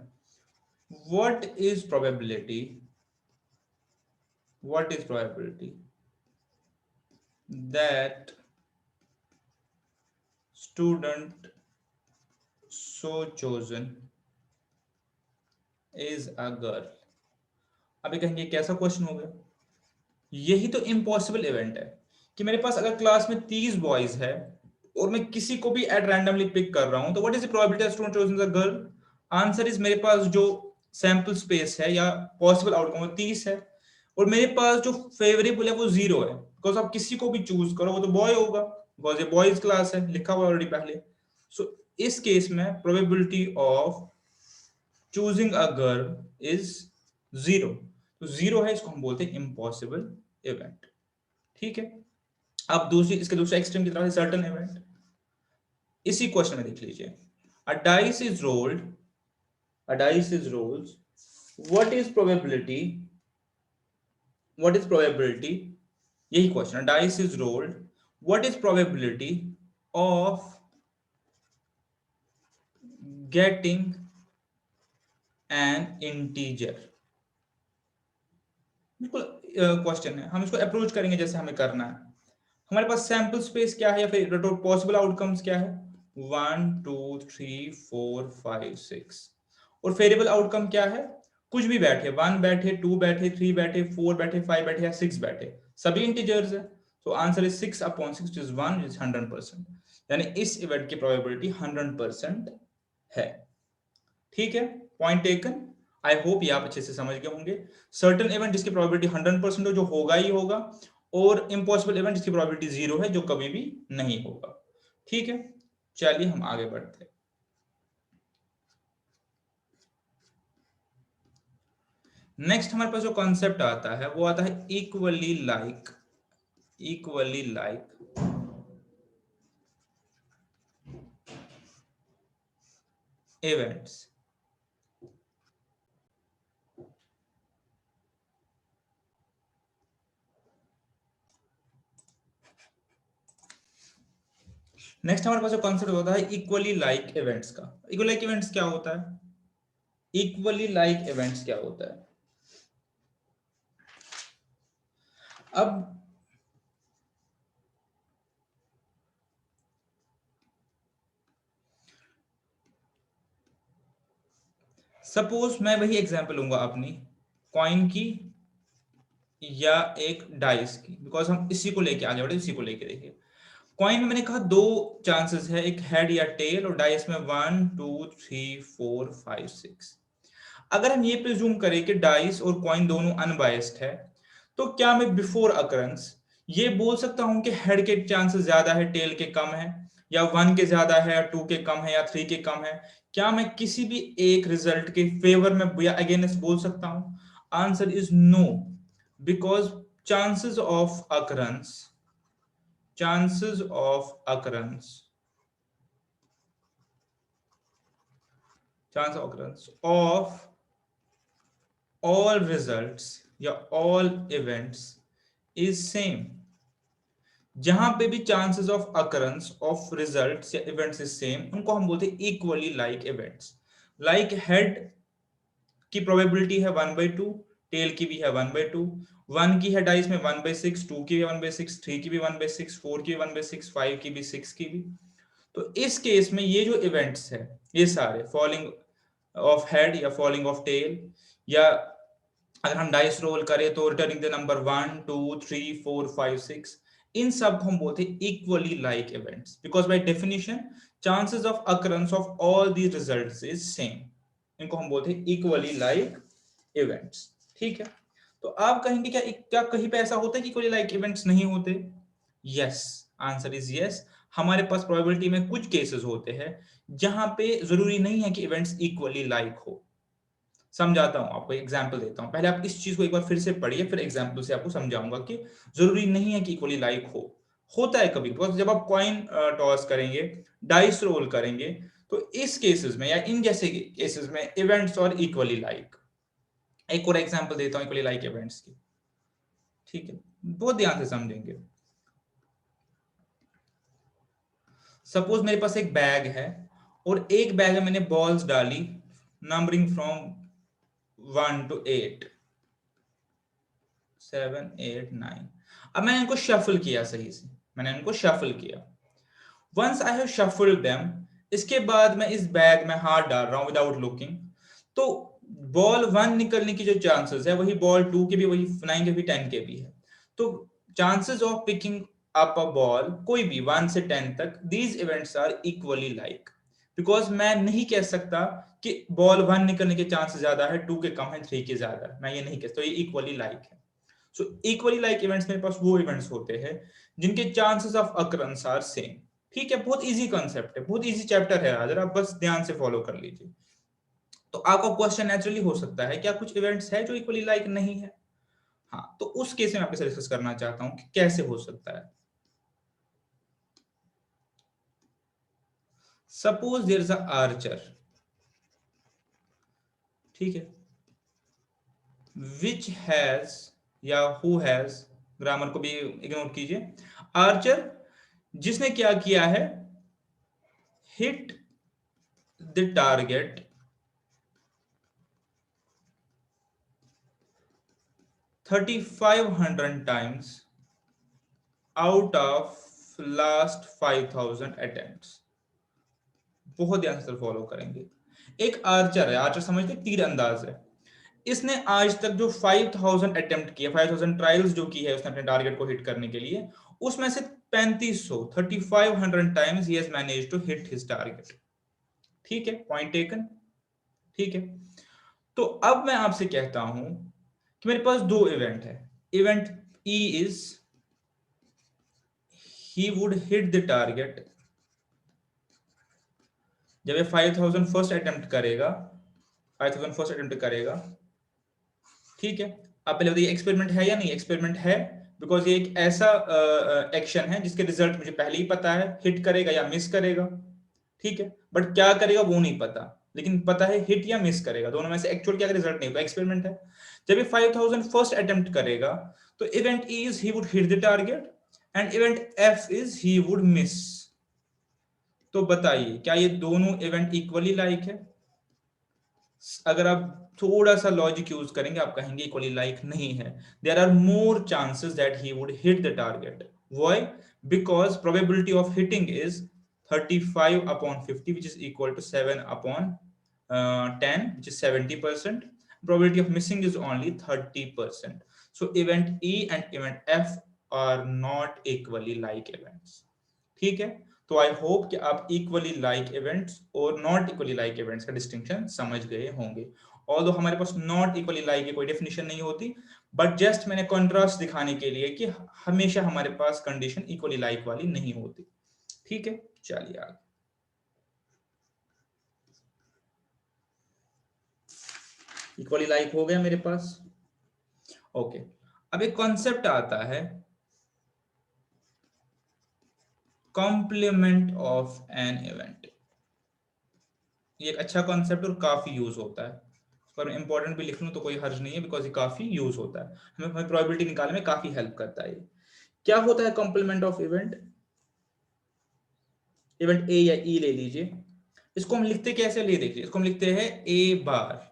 what is probability that student so chosen is a girl? अभी कहेंगे कैसा क्वेश्चन हो गया, यही तो इम्पॉसिबल इवेंट है कि मेरे पास अगर क्लास में 30 बॉयज है और मैं किसी को भी एट रैंडमली पिक कर रहा हूं, तो what is the probability student chosen the girl? Answer is, मेरे पास जो सैंपल स्पेस है या पॉसिबल आउटकम 30 है, और मेरे पास जो फेवरेबल है वो 0 है, बिकॉज आप किसी को भी चूज करो वो तो बॉय होगा, बिकॉज ये बॉयज क्लास है, लिखा हुआ ऑलरेडी पहले। सो इस केस में probability of choosing a girl is 0। तो 0 है, इसको हम बोलते हैं इम्पॉसिबल इवेंट। ठीक है, अब इसके दूसरे एक्सट्रीम की तरफ है सर्टेन इवेंट। इसी क्वेश्चन में देख लीजिए, a dice is rolled, what is probability, यही question, dice is rolled, what is probability of getting an integer? बिल्कुल क्वेश्चन है, हम इसको अप्रोच करेंगे जैसे हमें करना है। हमारे पास सैंपल स्पेस क्या है या फिर पॉसिबल आउटकम्स क्या है, 1 2 3 4 5 6, और वेरिएबल आउटकम क्या है, कुछ भी बैठे, 1 बैठे, 2 बैठे, 3 बैठे, 4 बैठे, 5 बैठे या 6 बैठे, सभी इंटीजर्स है। तो आंसर इज 6/6 इज 1 इज 100%, यानी इस इवेंट की प्रोबेबिलिटी 100% है। ठीक है, पॉइंट टेकन। आई होप ये आप अच्छे से समझ गए होंगे। सर्टेन इवेंट जिसकी प्रोबेबिलिटी 100% हो, जो होगा ही होगा, और इम्पॉसिबल इवेंट जिसकी प्रोबेबिलिटी 0 है, जो कभी भी नहीं होगा। ठीक है, चलिए हम आगे बढ़ते हैं। नेक्स्ट हमारे पास जो कॉन्सेप्ट आता है वो आता है इक्वली लाइक इवेंट्स। नेक्स्ट हमारे पास जो कॉन्सेप्ट होता है इक्वली लाइक इवेंट्स का। इक्वली लाइक इवेंट्स क्या होता है? इक्वली लाइक इवेंट्स क्या होता है? अब सपोज मैं वही एग्जांपल लूंगा अपनी कॉइन की या एक डाइस की, बिकॉज हम इसी को लेके आगे बढ़े, इसी को लेके देखिए। कॉइन में मैंने कहा दो चांसेस है, एक हेड या टेल, और डाइस में 1 2 3 4 5 6। अगर हम ये प्रिज्यूम करें कि डाइस और कॉइन दोनों अनबायस्ड है, तो क्या मैं बिफोर अकरेंस ये बोल सकता हूं कि हेड के चांसेस ज्यादा है, टेल के कम है, या 1 के ज्यादा है, या 2 के कम है, या 3 के कम है? क्या मैं किसी भी एक रिजल्ट के फेवर में या अगेंस्ट बोल सकता हूं? Answer is no, because chances of occurrence chances of occurrence chance of occurrence of all results या all events is same। जहां पे भी chances of occurrence of results या इवेंट्स इज सेम, उनको हम बोलते हैं equally like events. Like head की प्रोबेबिलिटी है 1/2, टेल की भी है 1/2, 1 की है डाइस में 1/6, 2 की भी 1/6, 3 की भी 1/6, 4 की भी 1/6, 5 की भी, 6 की भी। तो इस केस में ये जो इवेंट्स है, ये सारे फॉलिंग ऑफ हेड या फॉलिंग ऑफ टेल, या अगर हम डाइस रोल करें तो रिटर्निंग द नंबर 1 2 3 4 5 6, इन सब को हम बोलते हैं equally like events, because by definition chances of occurrence of all the results is same. इनको हम बोलते हैं इक्वली लाइक इवेंट्स। ठीक है, तो आप कहेंगे क्या क्या कहीं पे ऐसा होता है कि इक्वली लाइक इवेंट्स नहीं होते? Yes, answer is yes. हमारे पास प्रोबेबिलिटी में कुछ केसेस होते हैं जहां पे जरूरी नहीं है कि इवेंट्स इक्वली लाइक हो। समझाता हूं आपको, एग्जांपल देता हूं। पहले आप इस चीज को एक बार फिर से पढ़िए, फिर एग्जांपल से आपको समझाऊंगा कि जरूरी नहीं है कि इक्वली लाइक हो। होता है कभी, बिकॉज जब आप कॉइन टॉस करेंगे, डाइस रोल करेंगे, तो इस केसेस में या इन जैसे केसेस में इवेंट्स और इक्वली लाइक। एक और एग्जांपल देता हूं इक्वली लाइक इवेंट्स की। ठीक है, बहुत ध्यान से समझेंगे। सपोज मेरे पास एक बैग है, और एक बैग में मैंने बॉल्स डाली नंबरिंग फ्रॉम 1 to 8, 7 8 9। अब मैंने इनको शफल किया, सही से मैंने इनको शफल किया। Once I have shuffled them, इसके बाद मैं इस बैग में हाथ डाल रहा हूं विदाउट लुकिंग, तो बॉल 1 निकलने की जो चांसेस है वही बॉल 2 के भी, वही 9 के भी, 10 के भी है। तो chances of picking up a ball कोई भी 1 से 10 तक, these events are equally like, because मैं नहीं कह सकता कि बॉल 1 निकलने के चांसेस ज्यादा है, 2 के कम है, 3 के ज्यादा है, मैं ये नहीं कहता, तो ये इक्वली लाइक है। सो इक्वली लाइक इवेंट्स मेरे पास वो इवेंट्स होते हैं जिनके chances of occurrence are same. ठीक है, बहुत इजी कॉन्सेप्ट है, बहुत इजी चैप्टर है, आज आप बस ध्यान से फॉलो कर लीजिए। तो आपका क्वेश्चन नेचुरली हो सकता है क्या कुछ इवेंट्स है जो इक्वली लाइक नहीं है? हाँ, तो उस केस में आपके साथ डिस्कस करना चाहता हूं कि कैसे हो सकता है। Suppose there is a archer, ठीक है, विच हैज या हु हैज, ग्रामर को भी इग्नोर कीजिए, आर्चर जिसने क्या किया है, hit the target 3500 times out of last 5000 attempts। बहुत ध्यान से फॉलो करेंगे। एक आर्चर है, आर्चर समझते, तीर अंदाज है। इसने आज तक जो 5000 अटेम्प्ट किया, 5000 ट्रायल्स जो की है उसने अपने टारगेट को हिट करने के लिए, उसमें से 3500 टाइम्स ही has managed to hit his target. ठीक है, पॉइंट टेकन। ठीक है, तो अब मैं आपसे कहता हूं कि मेरे पास दो इवेंट है। Event E is he would hit the target जब ये 5000 फर्स्ट अटेम्प्ट करेगा, 5000 फर्स्ट अटेम्प्ट करेगा, ठीक है। आप पहले बताइए एक्सपेरिमेंट है या नहीं? एक्सपेरिमेंट है, बिकॉज ये एक ऐसा एक्शन है जिसके रिजल्ट मुझे पहले ही पता है, हिट करेगा या मिस करेगा, ठीक है। बट क्या करेगा वो नहीं पता, लेकिन पता है हिट या मिस करेगा, दोनों में से एक्चुअल क्या रिजल्ट नहीं होता, एक्सपेरिमेंट है। जब ये 5000 फर्स्ट अटेम्प्ट करेगा तो event E is he would hit the target and event F is he would miss. तो बताइए क्या ये दोनों इवेंट इक्वली लाइक है? अगर आप थोड़ा सा लॉजिक यूज करेंगे आप कहेंगे इक्वली लाइक नहीं है। There are more chances that he would hit the target. Why? Because probability of hitting is 35 upon 50 which is equal to 7 upon 10 which is 70%. Probability of missing is only 30%. So event E and event F are not equally like events. ठीक है, तो I hope कि आप equally like events और not equally like events का distinction समझ गए होंगे। ऑल्दो हमारे पास नॉट इक्वली लाइक की कोई डेफिनेशन नहीं होती, बट जस्ट मैंने कॉन्ट्रास्ट दिखाने के लिए कि हमेशा हमारे पास कंडीशन इक्वली लाइक वाली नहीं होती। ठीक है, चलिए आगे। इक्वली लाइक हो गया मेरे पास। ओके, अब एक कॉन्सेप्ट आता है कॉम्प्लीमेंट ऑफ एन इवेंट। ये एक अच्छा कॉन्सेप्ट और काफी यूज होता है, पर इंपॉर्टेंट भी लिख लूं तो कोई हर्ज नहीं है, बिकॉज ये काफी यूज होता है, हमें प्रोबेबिलिटी निकालने में काफी हेल्प करता है। क्या होता है complement of event? Event A या ई ले लीजिए, इसको हम लिखते कैसे ले देखिए, इसको हम लिखते हैं ए बार,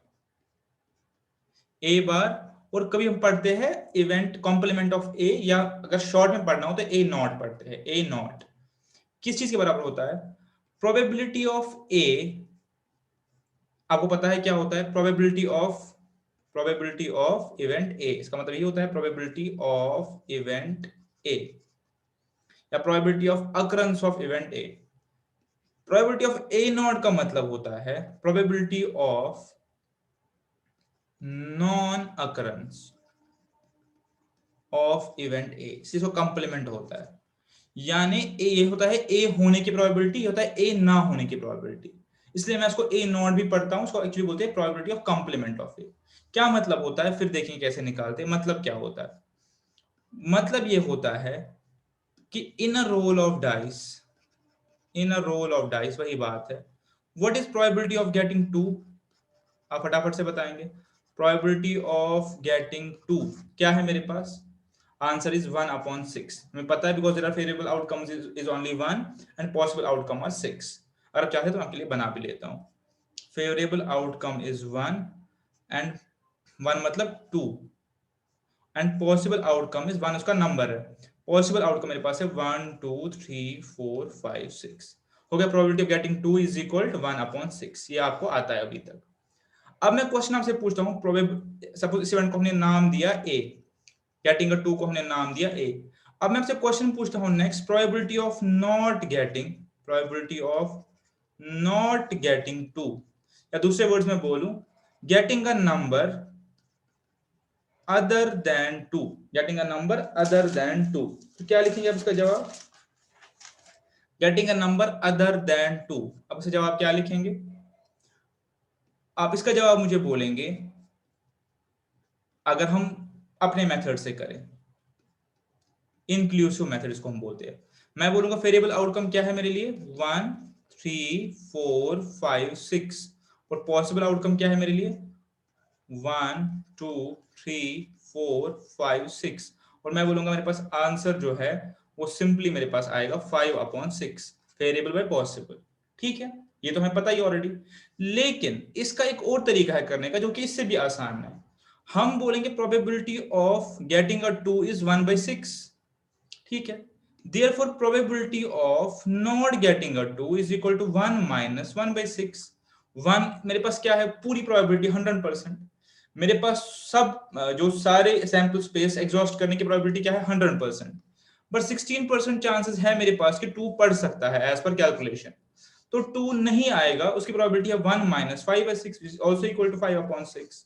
ए बार, और कभी हम पढ़ते हैं इवेंट कॉम्प्लीमेंट ऑफ ए, या अगर शॉर्ट में पढ़ना हो तो ए नॉट पढ़ते हैं। ए नॉट किस चीज के बराबर होता है? प्रोबेबिलिटी ऑफ ए। आपको पता है क्या होता है प्रोबेबिलिटी ऑफ इवेंट ए? इसका मतलब ये होता है प्रोबेबिलिटी ऑफ इवेंट ए या probability of occurrence of event A. Probability of A not का मतलब होता है probability of non occurrence of event A, इसको कंप्लीमेंट होता है। यानी ए ये होता है ए होने की प्रोबेबिलिटी, ये होता है ए ना होने की प्रोबेबिलिटी, इसलिए मैं इसको ए नॉट भी पढ़ता हूं, इसको एक्चुअली बोलते हैं probability of complement of A. क्या मतलब होता है फिर देखेंगे कैसे निकालते हैं। मतलब क्या होता है? मतलब ये होता है कि in a roll of dice, in a roll of dice, वही बात है। What is probability of getting 2? आप फटाफट से बताएंगे। प्रोबेबिलिटी ऑफ गेटिंग 2 क्या है मेरे पास? Answer is 1/6। हमें पता है because there are favourable outcomes is only 1 and possible outcome are 6। अगर आप चाहे तो मैं आपके लिए बना भी लेता हूं। फेवरेबल आउटकम इज 1 एंड 1 मतलब 2 एंड पॉसिबल आउटकम इज 1, उसका नंबर है। पॉसिबल आउटकम मेरे पास है 1 2 3 4 5 6। हो गया probability of getting 2 is equal to 1/6। ये आपको आता है अभी तक। अब मैं क्वेश्चन आपसे पूछता हूं, सपोज इस इवेंट को हमने नाम दिया ए, गेटिंग अ 2 को हमने नाम दिया ए। अब मैं आपसे क्वेश्चन पूछता हूं next, probability of not getting, probability of not getting 2, या दूसरे वर्ड्स में बोलूं getting a number other than 2, getting a number other than 2। तो क्या लिखेंगे आप इसका जवाब? Getting a number other than 2। अब इसका जवाब क्या लिखेंगे? आप इसका जवाब मुझे बोलेंगे अगर हम अपने मेथड से करें, इंक्लूसिव मेथड इसको हम बोलते हैं। मैं बोलूंगा फेरिएबल आउटकम क्या है मेरे लिए? 1 3 4 5 6, और पॉसिबल आउटकम क्या है मेरे लिए? 1 2 3 4 5 6, और मैं बोलूंगा मेरे पास आंसर जो है वो सिंपली मेरे पास आएगा 5/6, फेरिएबल बाय पॉसिबल। ठीक है, ये तो हमें पता ही ऑलरेडी। लेकिन इसका एक और तरीका है करने का जो कि इससे भी आसान है। हम बोलेंगे probability of getting a 2 is 1/6। ठीक है, therefore probability of not getting a 2 is equal to 1 minus 1/6। 1 मेरे पास क्या है? पूरी प्रोबेबिलिटी 100%। मेरे पास सब जो सारे सैंपल स्पेस एग्जॉस्ट करने की प्रोबेबिलिटी क्या है? 100%। बट 16% चांसेस है मेरे पास कि 2 पढ़ सकता है एज पर कैलकुलेशन। तो 2 नहीं आएगा, उसकी प्रोबेबिलिटी है 1 माइनस 5/6 ऑल्सो इक्वल टू 5/6।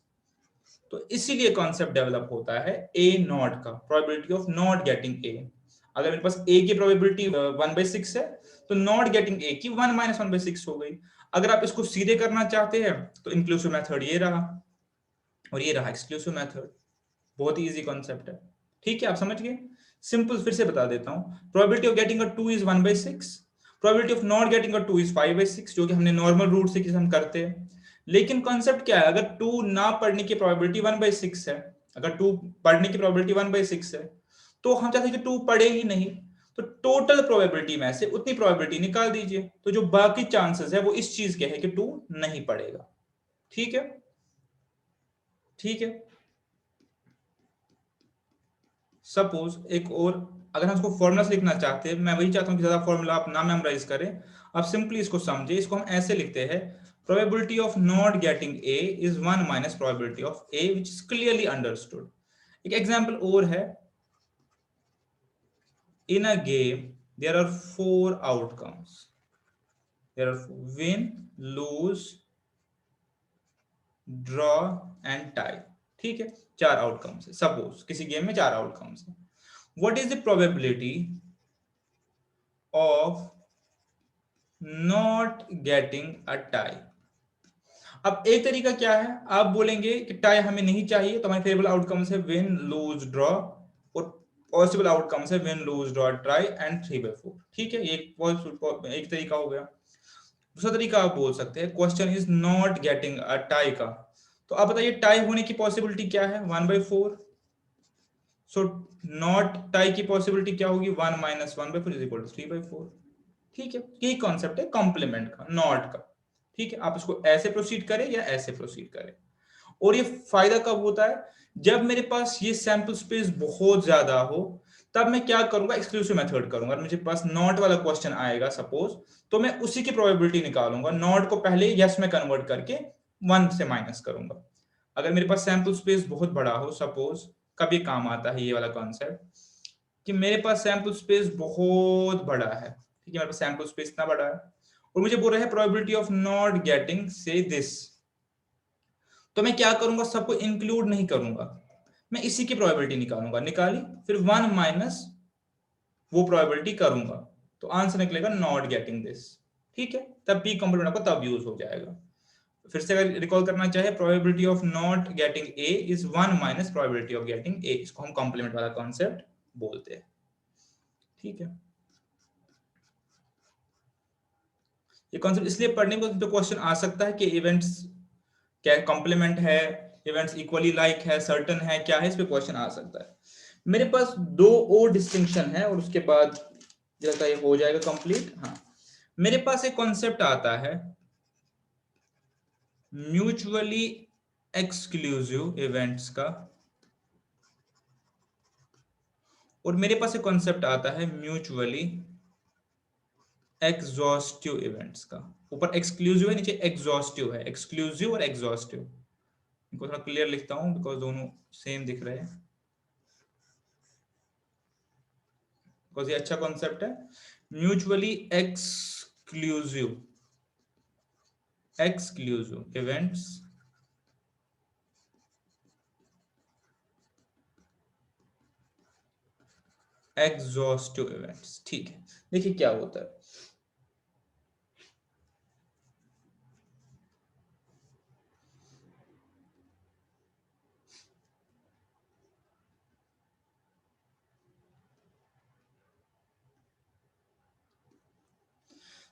तो इसीलिए कॉन्सेप्ट डेवलप होता है ए नॉट का, प्रोबेबिलिटी ऑफ नॉट गेटिंग ए। अगर मेरे पास ए की प्रोबेबिलिटी 1/6 है तो नॉट गेटिंग ए की 1 माइनस 1/6 हो गई। अगर आप इसको सीधे करना चाहते हैं तो इंक्लूसिव मेथड ये रहा और ये रहा एक्सक्लूसिव मेथड। बहुत ही इजी कॉन्सेप्ट है, ठीक है, आप समझ गए। सिंपल फिर से बता देता हूं, probability of getting a 2 is 1/6, probability of not getting a 2 is 5/6, जो कि हमने नॉर्मल रूट से हम करते हैं। लेकिन कॉन्सेप्ट क्या है, अगर 2 ना पढ़ने की प्रोबेबिलिटी 1/6 है, अगर 2 पढ़ने की प्रोबेबिलिटी 1/6 है, तो हम चाहते हैं कि 2 पढ़े ही नहीं, तो टोटल प्रोबेबिलिटी में से उतनी प्रोबेबिलिटी निकाल दीजिए, तो जो बाकी चांसेस है वो इस चीज के है कि 2 नहीं पढ़ेगा। ठीक है, ठीक है। सपोज एक और, अगर हम इसको फॉर्मूला से लिखना चाहते हैं, मैं वही चाहता हूं कि ज्यादा फॉर्मूला आप ना मेमोराइज करें, आप सिंपली इसको समझे। इसको हम ऐसे लिखते हैं, probability of not getting A is 1 minus probability of A, which is clearly understood. एक एग्जांपल और है, in a game there are 4 outcomes, there are win, lose, draw and tie. ठीक है, 4 आउटकम्स है, सपोज किसी गेम में 4 outcomes है। What is the probability of not getting a tie? अब एक तरीका क्या है, आप बोलेंगे कि टाई हमें नहीं चाहिए, तो हमारे फेवरेबल आउटकम्स है विन, लूज, ड्रॉ, और पॉसिबल आउटकम्स है win, lose, draw, try and 3/4। ठीक है, एक तरीका हो गया। दूसरा तरीका आप बोल सकते हैं, question is not getting a tie का, तो आप बताइए टाई होने की पॉसिबिलिटी क्या है, 1/4। सो नॉट टाई की पॉसिबिलिटी क्या होगी, 1 माइनस 1/4 इज इक्वल टू 3/4। ठीक है, यही कॉन्सेप्ट है कॉम्प्लीमेंट का, नॉट का। ठीक है, आप इसको ऐसे प्रोसीड करें या ऐसे प्रोसीड करें। और ये फायदा कब होता है, जब मेरे पास ये सैंपल स्पेस बहुत ज्यादा हो, तब मैं क्या करूंगा, एक्सक्लूसिव मेथड करूंगा। अगर मुझे पास नॉट वाला क्वेश्चन आएगा सपोज, तो मैं उसी की प्रोबेबिलिटी निकालूंगा, नॉट को पहले यस में कन्वर्ट करके 1 से माइनस करूंगा। अगर मेरे पास सैंपल स्पेस बहुत बड़ा हो, सपोज कभी काम आता है ये वाला कॉन्सेप्ट, कि मेरे पास सैंपल स्पेस बहुत बड़ा है, ठीक है, मेरे पास सैंपल स्पेस इतना बड़ा है और मुझे बोल रहा है प्रोबेबिलिटी ऑफ नॉट गेटिंग से दिस, तो मैं क्या करूंगा, सबको इंक्लूड नहीं करूंगा, मैं इसी की प्रोबेबिलिटी निकालूंगा, निकाली, फिर 1 माइनस वो प्रोबेबिलिटी करूंगा, तो आंसर निकलेगा नॉट गेटिंग दिस। ठीक है, तब पी कॉम्प्लीमेंट आपको तब यूज हो जाएगा। फिर से अगर रिकॉल करना चाहे, probability of not getting A is 1 minus probability of getting a, इसको हम कॉम्प्लीमेंट वाला कॉन्सेप्ट बोलते हैं। ठीक है, ये कॉन्सेप्ट इसलिए पढ़ने में तो क्वेश्चन आ सकता है कि इवेंट्स क्या कॉम्प्लीमेंट है, इवेंट्स इक्वली लाइक है, सर्टन है, क्या है, इस पे क्वेश्चन आ सकता है। मेरे पास 2 और डिस्टिंक्शन है और उसके बाद जैसा ये हो जाएगा कंप्लीट। हाँ, मेरे पास एक कॉन्सेप्ट आता है म्यूचुअली एक्सक्लूसिव इवेंट्स का, और मेरे पास एक कॉन्सेप्ट आता है म्यूचुअली एग्जॉस्टिव इवेंट्स का। ऊपर एक्सक्लूसिव है, नीचे एग्जॉस्टिव है, एक्सक्लूसिव और एग्जॉस्टिव। इनको थोड़ा क्लियर लिखता हूं बिकॉज दोनों सेम दिख रहे हैं, बिकॉज ये अच्छा कॉन्सेप्ट है। Mutually exclusive events exhaustive events. ठीक है, देखिए क्या होता है,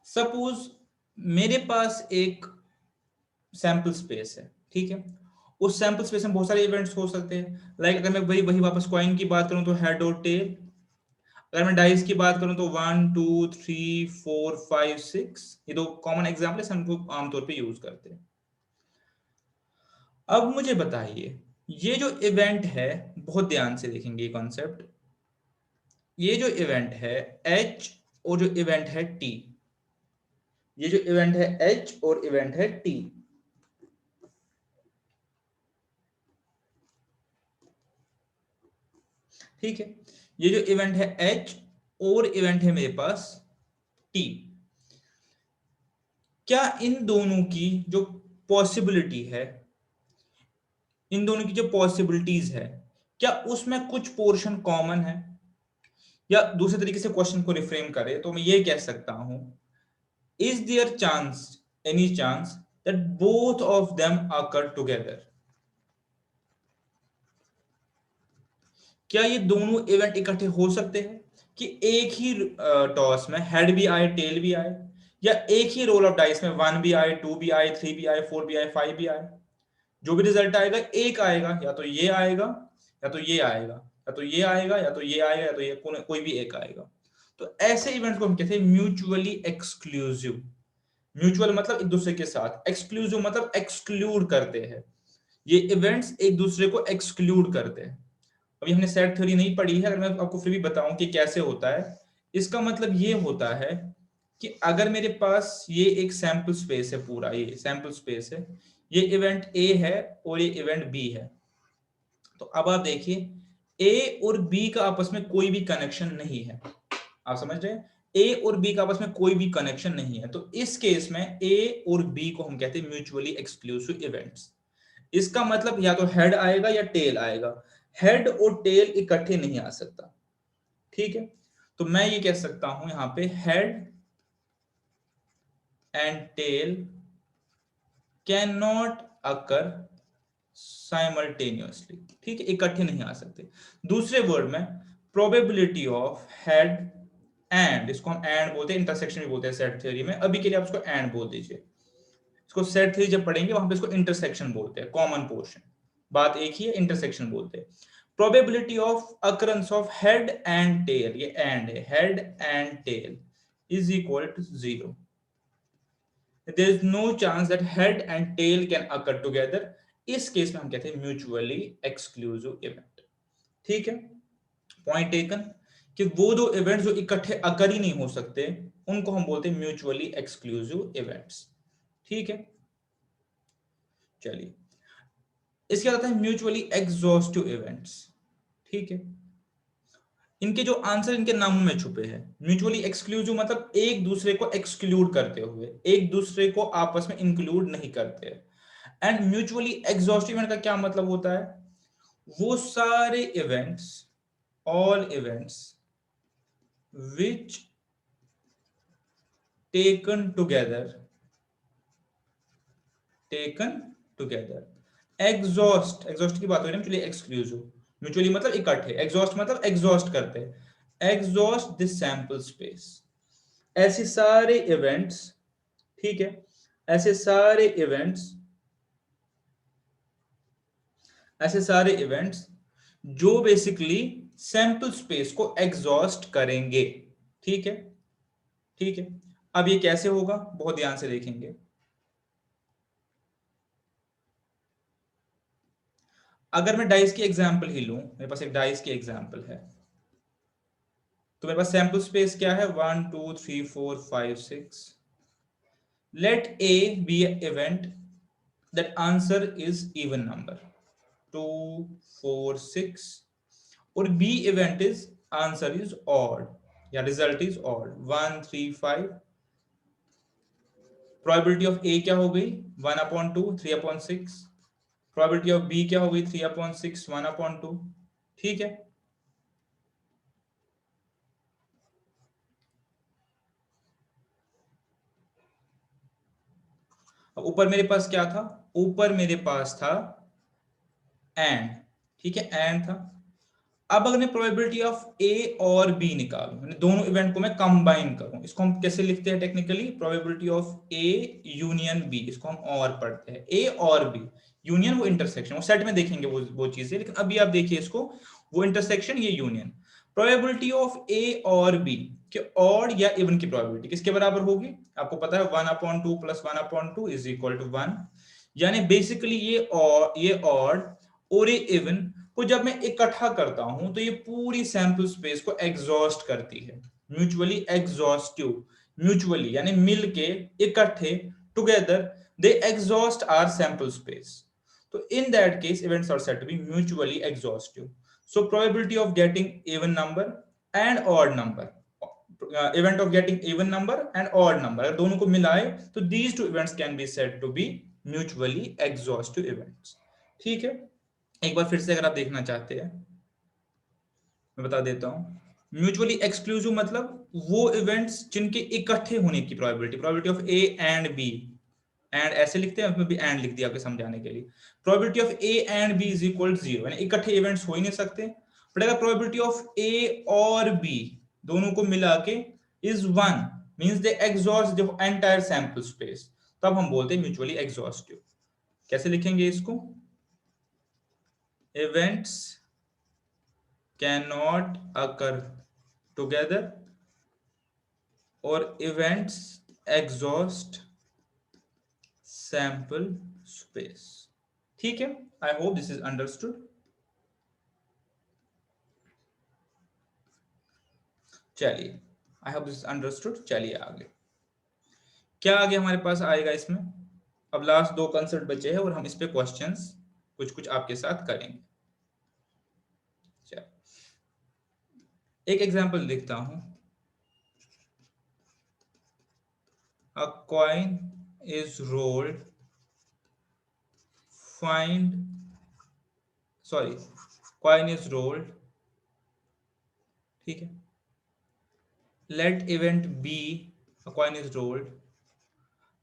सपोज मेरे पास एक सैंपल स्पेस है, ठीक है, उस सैंपल स्पेस में बहुत सारे इवेंट्स हो सकते हैं। लाइक अगर मैं वही वही वापस कॉइन की बात करूं तो हेड और टेल, अगर मैं डाइस की बात करूं तो 1 2 3 4 5 6, ये दो कॉमन एग्जांपल है, हम लोग आमतौर पे यूज करते हैं। अब मुझे बताइए, ये जो इवेंट है, बहुत ध्यान से देखेंगे ये कॉन्सेप्ट, ये जो इवेंट है एच और जो इवेंट है टी, ये जो इवेंट है एच और इवेंट है टी, ठीक है, ये जो इवेंट है एच और इवेंट है मेरे पास टी, क्या इन दोनों की जो पॉसिबिलिटी है, इन दोनों की जो पॉसिबिलिटीज है, क्या उसमें कुछ पोर्शन कॉमन है? या दूसरे तरीके से क्वेश्चन को रिफ्रेम करें तो मैं ये कह सकता हूं, is there chance, any chance that both of them occur together? क्या ये दोनों इवेंट इकट्ठे हो सकते हैं कि एक ही टॉस में हेड भी आए टेल भी आए, या एक ही रोल ऑफ डाइस में 1 भी आए 2 भी आए 3 भी आए 4 भी आए 5 भी आए? जो भी रिजल्ट आएगा एक आएगा, या तो ये आएगा या तो ये आएगा, या तो ये आएगा या तो ये आएगा, या तो ये कोई भी एक आएगा। तो ऐसे इवेंट को हम कहते हैं म्यूचुअली एक्सक्लूसिव। म्यूचुअल मतलब एक दूसरे के साथ, एक्सक्लूसिव मतलब एक्सक्लूड करते हैं। ये इवेंट्स एक दूसरे को एक्सक्लूड करते हैं। अभी हमने सेट थ्योरी नहीं पढ़ी है, अगर मैं आपको फिर भी बताऊं कि कैसे होता है। इसका मतलब ये होता है कि अगर मेरे पास ये एक सैंपल स्पेस है, पूरा ये सैंपल स्पेस है, ये इवेंट ए है और ये इवेंट बी है, तो अब आप देखिए ए और बी का आपस में कोई भी कनेक्शन नहीं है। आप समझ रहे हैं, ए और बी का आपस में कोई भी कनेक्शन नहीं है, तो इस केस में ए और बी को हम कहते हैं म्यूचुअली एक्सक्लूसिव इवेंट्स। इसका मतलब या तो हेड आएगा या टेल आएगा, हेड और टेल इकट्ठे नहीं आ सकता। ठीक है, तो मैं ये कह सकता हूं यहां पे head and tail can not occur simultaneously. ठीक है, इकट्ठे नहीं आ सकते। दूसरे वर्ड में प्रोबेबिलिटी ऑफ हेड एंड, इसको हम एंड बोलते हैं, इंटरसेक्शन भी बोलते हैं सेट थ्योरी में, अभी के लिए आप इसको एंड बोल दीजिए। इसको सेट थ्योरी जब पढ़ेंगे वहां पे इसको इंटरसेक्शन बोलते हैं, कॉमन पोर्शन, बात एक ही है, इंटरसेक्शन बोलते हैं। Probability of occurrence of head and tail, ये एंड है, head and tail is equal to 0। there is no chance that head and tail can occur together। इस केस में हम कहते हैं म्यूचुअली एक्सक्लूसिव इवेंट। ठीक है, पॉइंट टेकन, कि वो दो इवेंट्स जो इकट्ठे अकर ही नहीं हो सकते उनको हम बोलते हैं म्यूचुअली एक्सक्लूसिव इवेंट्स। ठीक है, चलिए इसके बाद आता है म्यूचुअली एग्जॉस्टिव इवेंट्स। ठीक है, इनके जो आंसर इनके नामों में छुपे हैं। म्यूचुअली एक्सक्लूसिव मतलब एक दूसरे को एक्सक्लूड करते हुए, एक दूसरे को आपस में इंक्लूड नहीं करते। एंड म्यूचुअली एग्जॉस्टिव इवेंट का क्या मतलब होता है? वो सारे events, all events which taken together, exhaust की बात हो रही है, म्यूचुअली एक्सक्लूसिव। म्यूचुअली मतलब इकट्ठे, एग्जॉस्ट मतलब एग्जॉस्ट करते हैं, एग्जॉस्ट दिस सैंपल स्पेस। ऐसे सारे इवेंट्स, ठीक है, ऐसे सारे इवेंट्स, ऐसे सारे इवेंट्स जो बेसिकली सैंपल स्पेस को एग्जॉस्ट करेंगे। ठीक है, ठीक है, अब ये कैसे होगा बहुत ध्यान से देखेंगे। अगर मैं डाइस की एग्जांपल ही लूं, मेरे पास एक डाइस की एग्जांपल है, तो मेरे पास सैंपल स्पेस क्या है, 1 2 3 4 5 6। Let A be event that answer is even number 2 4 6, और B event is answer is odd या result is odd 1 3 5। Probability of A क्या हो गई, 1/2 3/6। प्रोबेबिलिटी ऑफ बी क्या हो गई, 3/6 1/2। ठीक है, अब ऊपर मेरे पास क्या था, ऊपर मेरे पास था एंड। ठीक है, एंड था। अब अगर मैं प्रोबेबिलिटी ऑफ ए और बी निकालूं, मैंने दोनों इवेंट को मैं कंबाइन करूं, इसको हम कैसे लिखते हैं technically, probability of A union B, इसको हम और पढ़ते हैं, ए और बी। यूनियन वो इंटरसेक्शन, वो सेट में देखेंगे वो चीजें, लेकिन अभी आप देखिए इसको, वो इंटरसेक्शन ये यूनियन। प्रोबेबिलिटी ऑफ ए और बी के ऑड या इवन की प्रोबेबिलिटी किसके बराबर होगी, आपको पता है 1/2 + 1/2 इज इक्वल टू 1। यानी बेसिकली ये ऑड और ये इवन को जब मैं इकट्ठा करता हूं तो ये पूरी सैंपल स्पेस को एग्जॉस्ट करती है। म्यूचुअली एग्जॉस्टिव, म्यूचुअली यानी मिलके, इकट्ठे, together they exhaust our sample space. तो in that case events are said to be mutually exhaustive. So probability of getting even number and odd number, event of getting even number and odd number, अगर दोनों को मिलाए तो these two events can be said to be mutually exhaustive events. ठीक है, एक बार फिर से अगर आप देखना चाहते हैं मैं बता देता हूं। म्यूचुअली एक्सक्लूसिव मतलब वो इवेंट्स जिनके इकट्ठे होने की probability of A and B, and ऐसे लिखते हैं, उसमें भी एंड लिख दिया आपके समझाने के लिए। Probability of A and B is equal 0, यानी इकट्ठे इवेंट्स हो ही नहीं सकते। बट अगर प्रोबेबिलिटी ऑफ ए और बी दोनों को मिला के is 1 means they exhaust the entire sample space, तब हम बोलते हैं म्यूचुअली एग्जॉस्टिव। कैसे लिखेंगे इसको? Events cannot occur together or events exhaust sample space। ठीक है, I hope this is understood। चलिए, I hope this is understood। चलिए आगे, क्या आगे हमारे पास आएगा इसमें? अब लास्ट दो कंसेप्ट बचे हैं और हम इस पे क्वेश्चंस कुछ कुछ आपके साथ करेंगे। चलिए एक एग्जांपल लिखता हूं। A coin is rolled, coin is rolled, ठीक है। Let event B, a coin is rolled,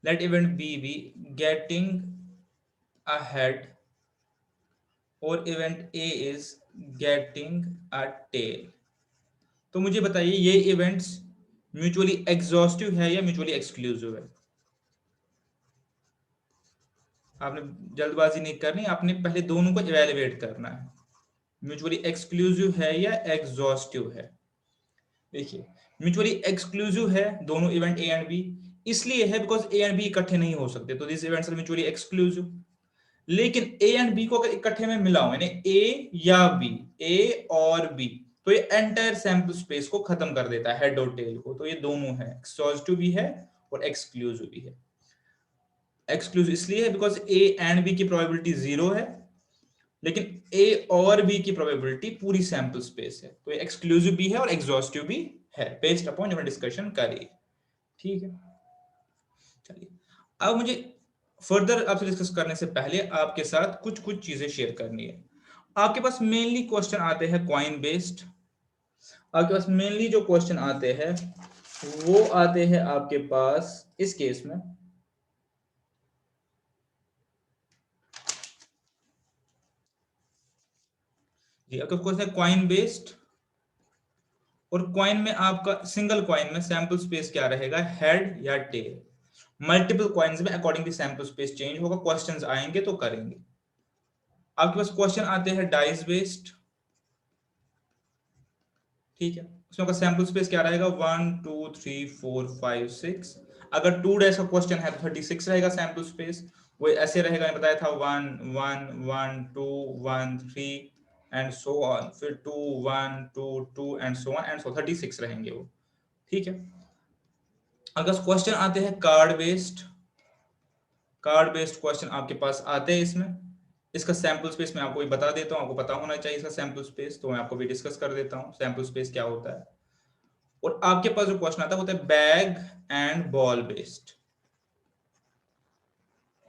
let event B be getting a head और event A is getting a tail। तो मुझे बताइए ये इवेंट्स म्यूचुअली एग्जॉस्टिव है या म्यूचुअली एक्सक्लूसिव है? आपने जल्दबाजी नहीं करनी, आपने पहले दोनों को इवेलुएट करना है, म्यूचुअली एक्सक्लूसिव है या एग्जॉस्टिव है। देखिए म्यूचुअली एक्सक्लूसिव है दोनों इवेंट ए एंड बी, इसलिए है बिकॉज ए एंड बी इकट्ठे नहीं हो सकते, तो this events are mutually exclusive. लेकिन ए एंड बी को अगर इकट्ठे में मिलाऊं, यानी ए या बी, ए और बी, तो ये एंटायर सैंपल स्पेस को खत्म कर देता है, हेड और टेल को। तो ये दोनों है, एक्सक्लूसिव भी है और एक्सक्लूसिव भी है। एक्सक्लूसिव इसलिए है बिकॉज ए एंड बी की प्रोबेबिलिटी 0 है, लेकिन ए और बी की प्रोबेबिलिटी पूरी सैंपल स्पेस है, तो ये एक्सक्लूसिव भी है और एग्जॉस्टिव भी है, बेस्ड अपॉन जो डिस्कशन करी। ठीक है, चलिए अब मुझे फर्दर आपसे डिस्कस करने से पहले आपके साथ कुछ कुछ चीजें शेयर करनी है। आपके पास मेनली क्वेश्चन आते हैं कॉइन बेस्ड, आपके पास मेनली जो क्वेश्चन आते हैं वो आते हैं आपके पास इस केस में जी, आपका क्वेश्चन है कॉइन बेस्ड, और कॉइन में आपका सिंगल कॉइन में सैंपल स्पेस क्या रहेगा, हेड या टेल। मल्टीपल कॉइन्स में अकॉर्डिंग सैंपल स्पेस चेंज होगा। क्वेश्चंस आएंगे तो करेंगे। आपके पास क्वेश्चन आते हैं डाइस बेस्ड, ठीक है, उसमें आपका सैंपल स्पेस क्या रहेगा, 1 2 3 4 5 6। अगर 2 डाइस का क्वेश्चन है तो 36 रहेगा सैंपल स्पेस। वो ऐसे रहेगा, मैं बताया था 1 1 1 2 1 3 एंड सो ऑन, फिर 2 1 2 2 and so on and so 36 रहेंगे वो। ठीक है, अगर क्वेश्चन आते हैं कार्ड बेस्ड क्वेश्चन आपके पास आते हैं इसमें। इसका सैंपल स्पेस मैं आपको बता देता हूं, आपको पता होना चाहिए इसका सैंपल स्पेस, तो मैं आपको भी डिस्कस कर देता हूं सैंपल स्पेस क्या होता है। और आपके पास जो क्वेश्चन आता है होता है बैग एंड बॉल बेस्ड।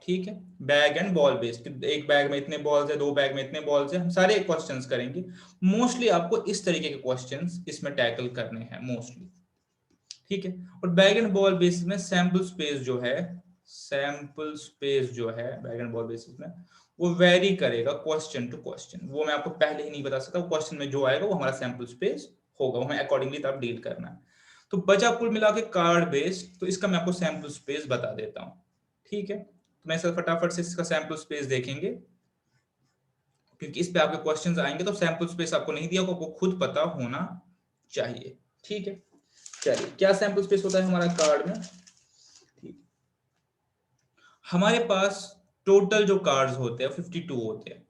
ठीक है, बैग एंड बॉल बेस्ड, एक बैग में इतने बॉल्स है, दो बैग में इतने बॉल्स है, हम सारे क्वेश्चंस करेंगे। मोस्टली आपको इस तरीके के क्वेश्चंस इसमें टैकल करने हैं मोस्टली। ठीक है, और बैग एंड बॉल बेसिस में सैंपल स्पेस जो है, बैग एंड बॉल बेसिस में वो वेरी करेगा क्वेश्चन टू क्वेश्चन। वो मैं आपको पहले ही नहीं बता सकता, क्वेश्चन में जो आएगा वो हमारा सैंपल स्पेस होगा, वो हमें अकॉर्डिंगली तब डील करना है। तो बचा कुल मिला के कार्ड बेस्ड, तो इसका मैं आपको सैंपल स्पेस बता देता हूँ। ठीक है, तो मैं सर फटाफट से इसका सैंपल स्पेस देखेंगे, क्योंकि इस पे आपके क्वेश्चंस आएंगे, तो सैंपल स्पेस आपको नहीं दिया, आपको खुद पता होना चाहिए। ठीक है, चलिए क्या सैंपल स्पेस होता है हमारा कार्ड में। ठीक, हमारे पास टोटल जो कार्ड्स होते हैं 52 होते हैं।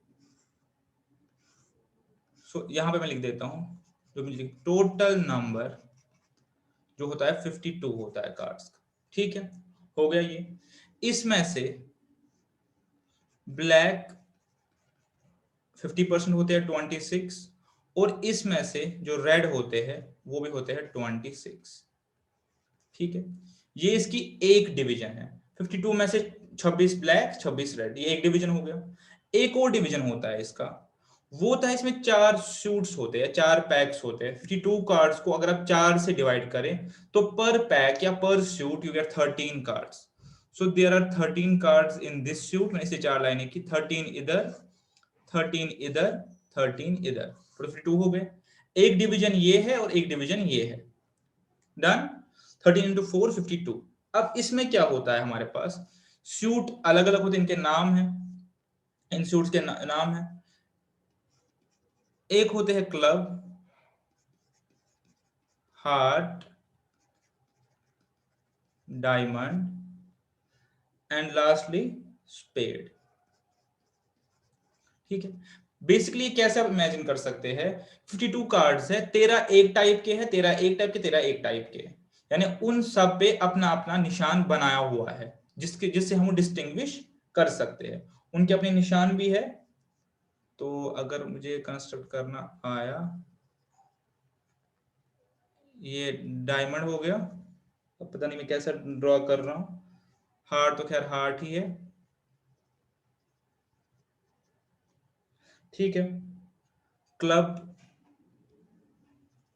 सो यहां पे मैं लिख देता हूं, जो मुझे टोटल नंबर जो होता है 52 होता है कार्ड्स का। ठीक है, हो गया ये। इसमें से ब्लैक 50% होते हैं 26, और इसमें से जो रेड होते हैं वो भी होते हैं 26। ठीक है, ये इसकी एक डिवीजन है। 52 में से 26 ब्लैक 26 रेड, ये एक डिवीजन हो गया। एक और डिवीजन होता है इसका, वो होता है इसमें 4 सूट्स होते हैं, 4 पैक्स होते हैं। 52 कार्ड्स को अगर आप 4 से डिवाइड करें तो पर पैक या per suit you get 13 cards. So there are 13 cards in this suit. मैंने इसे 4 लाइनें की, 13 इधर 13 इधर 13 इधर, तो 52 हो गए। एक डिवीजन ये है और एक डिवीजन ये है। डन। 13 इंटू 4 52। अब इसमें क्या होता है, हमारे पास सूट अलग अलग होते हैं, इनके नाम है, इन सूट्स के नाम है। एक होते हैं club, heart, diamond and lastly spade. ठीक है, बेसिकली कैसे आप इमेजिन कर सकते हैं, 52 कार्ड्स है, 13 एक टाइप के है, 13 एक टाइप के, 13 एक टाइप के, यानी उन सब पे अपना अपना निशान बनाया हुआ है, जिससे हम डिस्टिंग्विश कर सकते हैं। उनके अपने निशान भी है। तो अगर मुझे कंस्ट्रक्ट करना आया, ये डायमंड हो गया, अब पता नहीं मैं कैसे ड्रॉ कर रहा हूं। हार्ट तो खैर हार्ट ही है। ठीक है, क्लब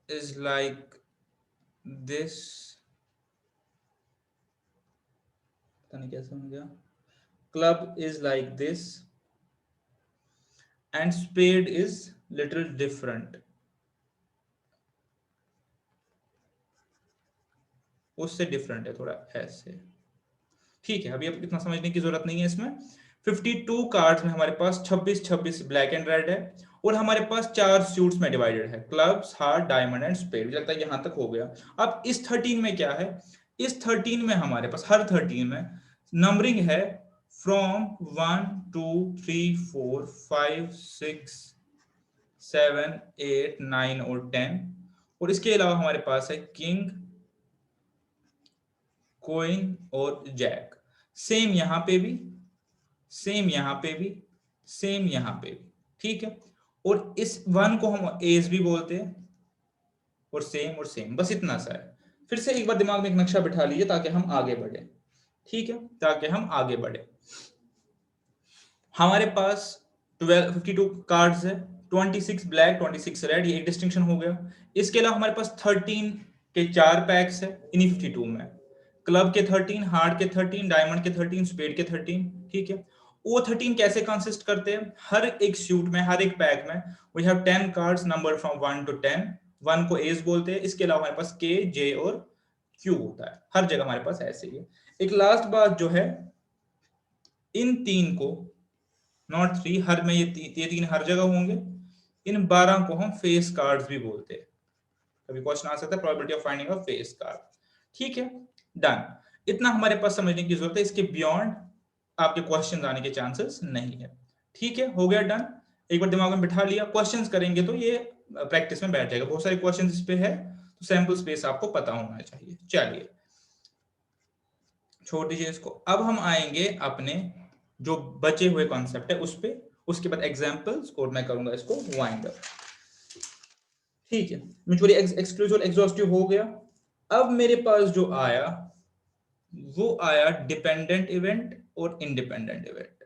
इज लाइक दिस, पता नहीं कैसे हो गया। Club is like this and spade is little different, उससे डिफरेंट है थोड़ा ऐसे। ठीक है, अभी अब इतना समझने की जरूरत नहीं है इसमें। 52 कार्ड्स में हमारे पास 26 26 ब्लैक एंड रेड है, और हमारे पास 4 सूट्स में डिवाइडेड है, clubs, heart, diamond and spade. मुझे लगता है यहां तक हो गया। अब इस 13 में क्या है, इस 13 में हमारे पास हर 13 में नंबरिंग है फ्रॉम 1 2 3 4 5 6 7 8 9 और 10। और इसके अलावा हमारे पास है किंग, क्वीन और जैक। सेम यहां पे भी, सेम यहां पे भी, सेम यहां पे भी। ठीक है, और इस वन को हम एज भी बोलते हैं, और सेम, बस इतना सा है। फिर से एक बार दिमाग में एक नक्शा बिठा लीजिए ताकि हम आगे बढ़े। ठीक है, ताकि हम आगे बढ़े। हमारे पास 12 52 कार्ड्स है, 26 ब्लैक 26 रेड, ये एक डिस्टिंक्शन हो गया। इसके अलावा हमारे पास 13 के 4 पैक्स है इन्हीं 52 में, क्लब के 13, हार्ट के 13, डायमंड के 13, स्पेड के 13। ठीक है, वो 13 कैसे कंसिस्ट करते हैं, हर एक सूट में, हर एक पैक में we have 10 cards number from 1 to 10। 1 को एज बोलते हैं, इसके अलावा हमारे पास के, जे और क्यू होता है, हर जगह हमारे पास ऐसे ही है। एक लास्ट बात जो है, इन 3 को, नॉट 3, हर में ये 3 हर जगह होंगे। इन 12 को हम फेस कार्ड्स भी बोलते हैं। कभी क्वेश्चन आ सकता है, probability of finding a face card. ठीक है, डन। इतना हमारे पास समझने की जरूरत है, इसके बियॉन्ड आपके क्वेश्चन आने के चांसेस नहीं है। ठीक है, हो गया, डन। एक बार दिमाग में बिठा लिया, क्वेश्चंस करेंगे तो ये प्रैक्टिस में बैठ जाएगा। बहुत सारे क्वेश्चंस इस पे है, तो सैंपल स्पेस आपको पता होना चाहिए। चलिए छोड़ दीजिए इसको। अब हम आएंगे अपने जो बचे हुए कॉन्सेप्ट है उस पे, उसके बाद एग्जांपल्स, और मैं करूंगा इसको वाइंड अप। ठीक है, म्यूचुअली एक्सक्लूसिव एग्जॉस्टिव हो गया। अब मेरे पास जो आया वो आया डिपेंडेंट इवेंट और इंडिपेंडेंट इवेंट।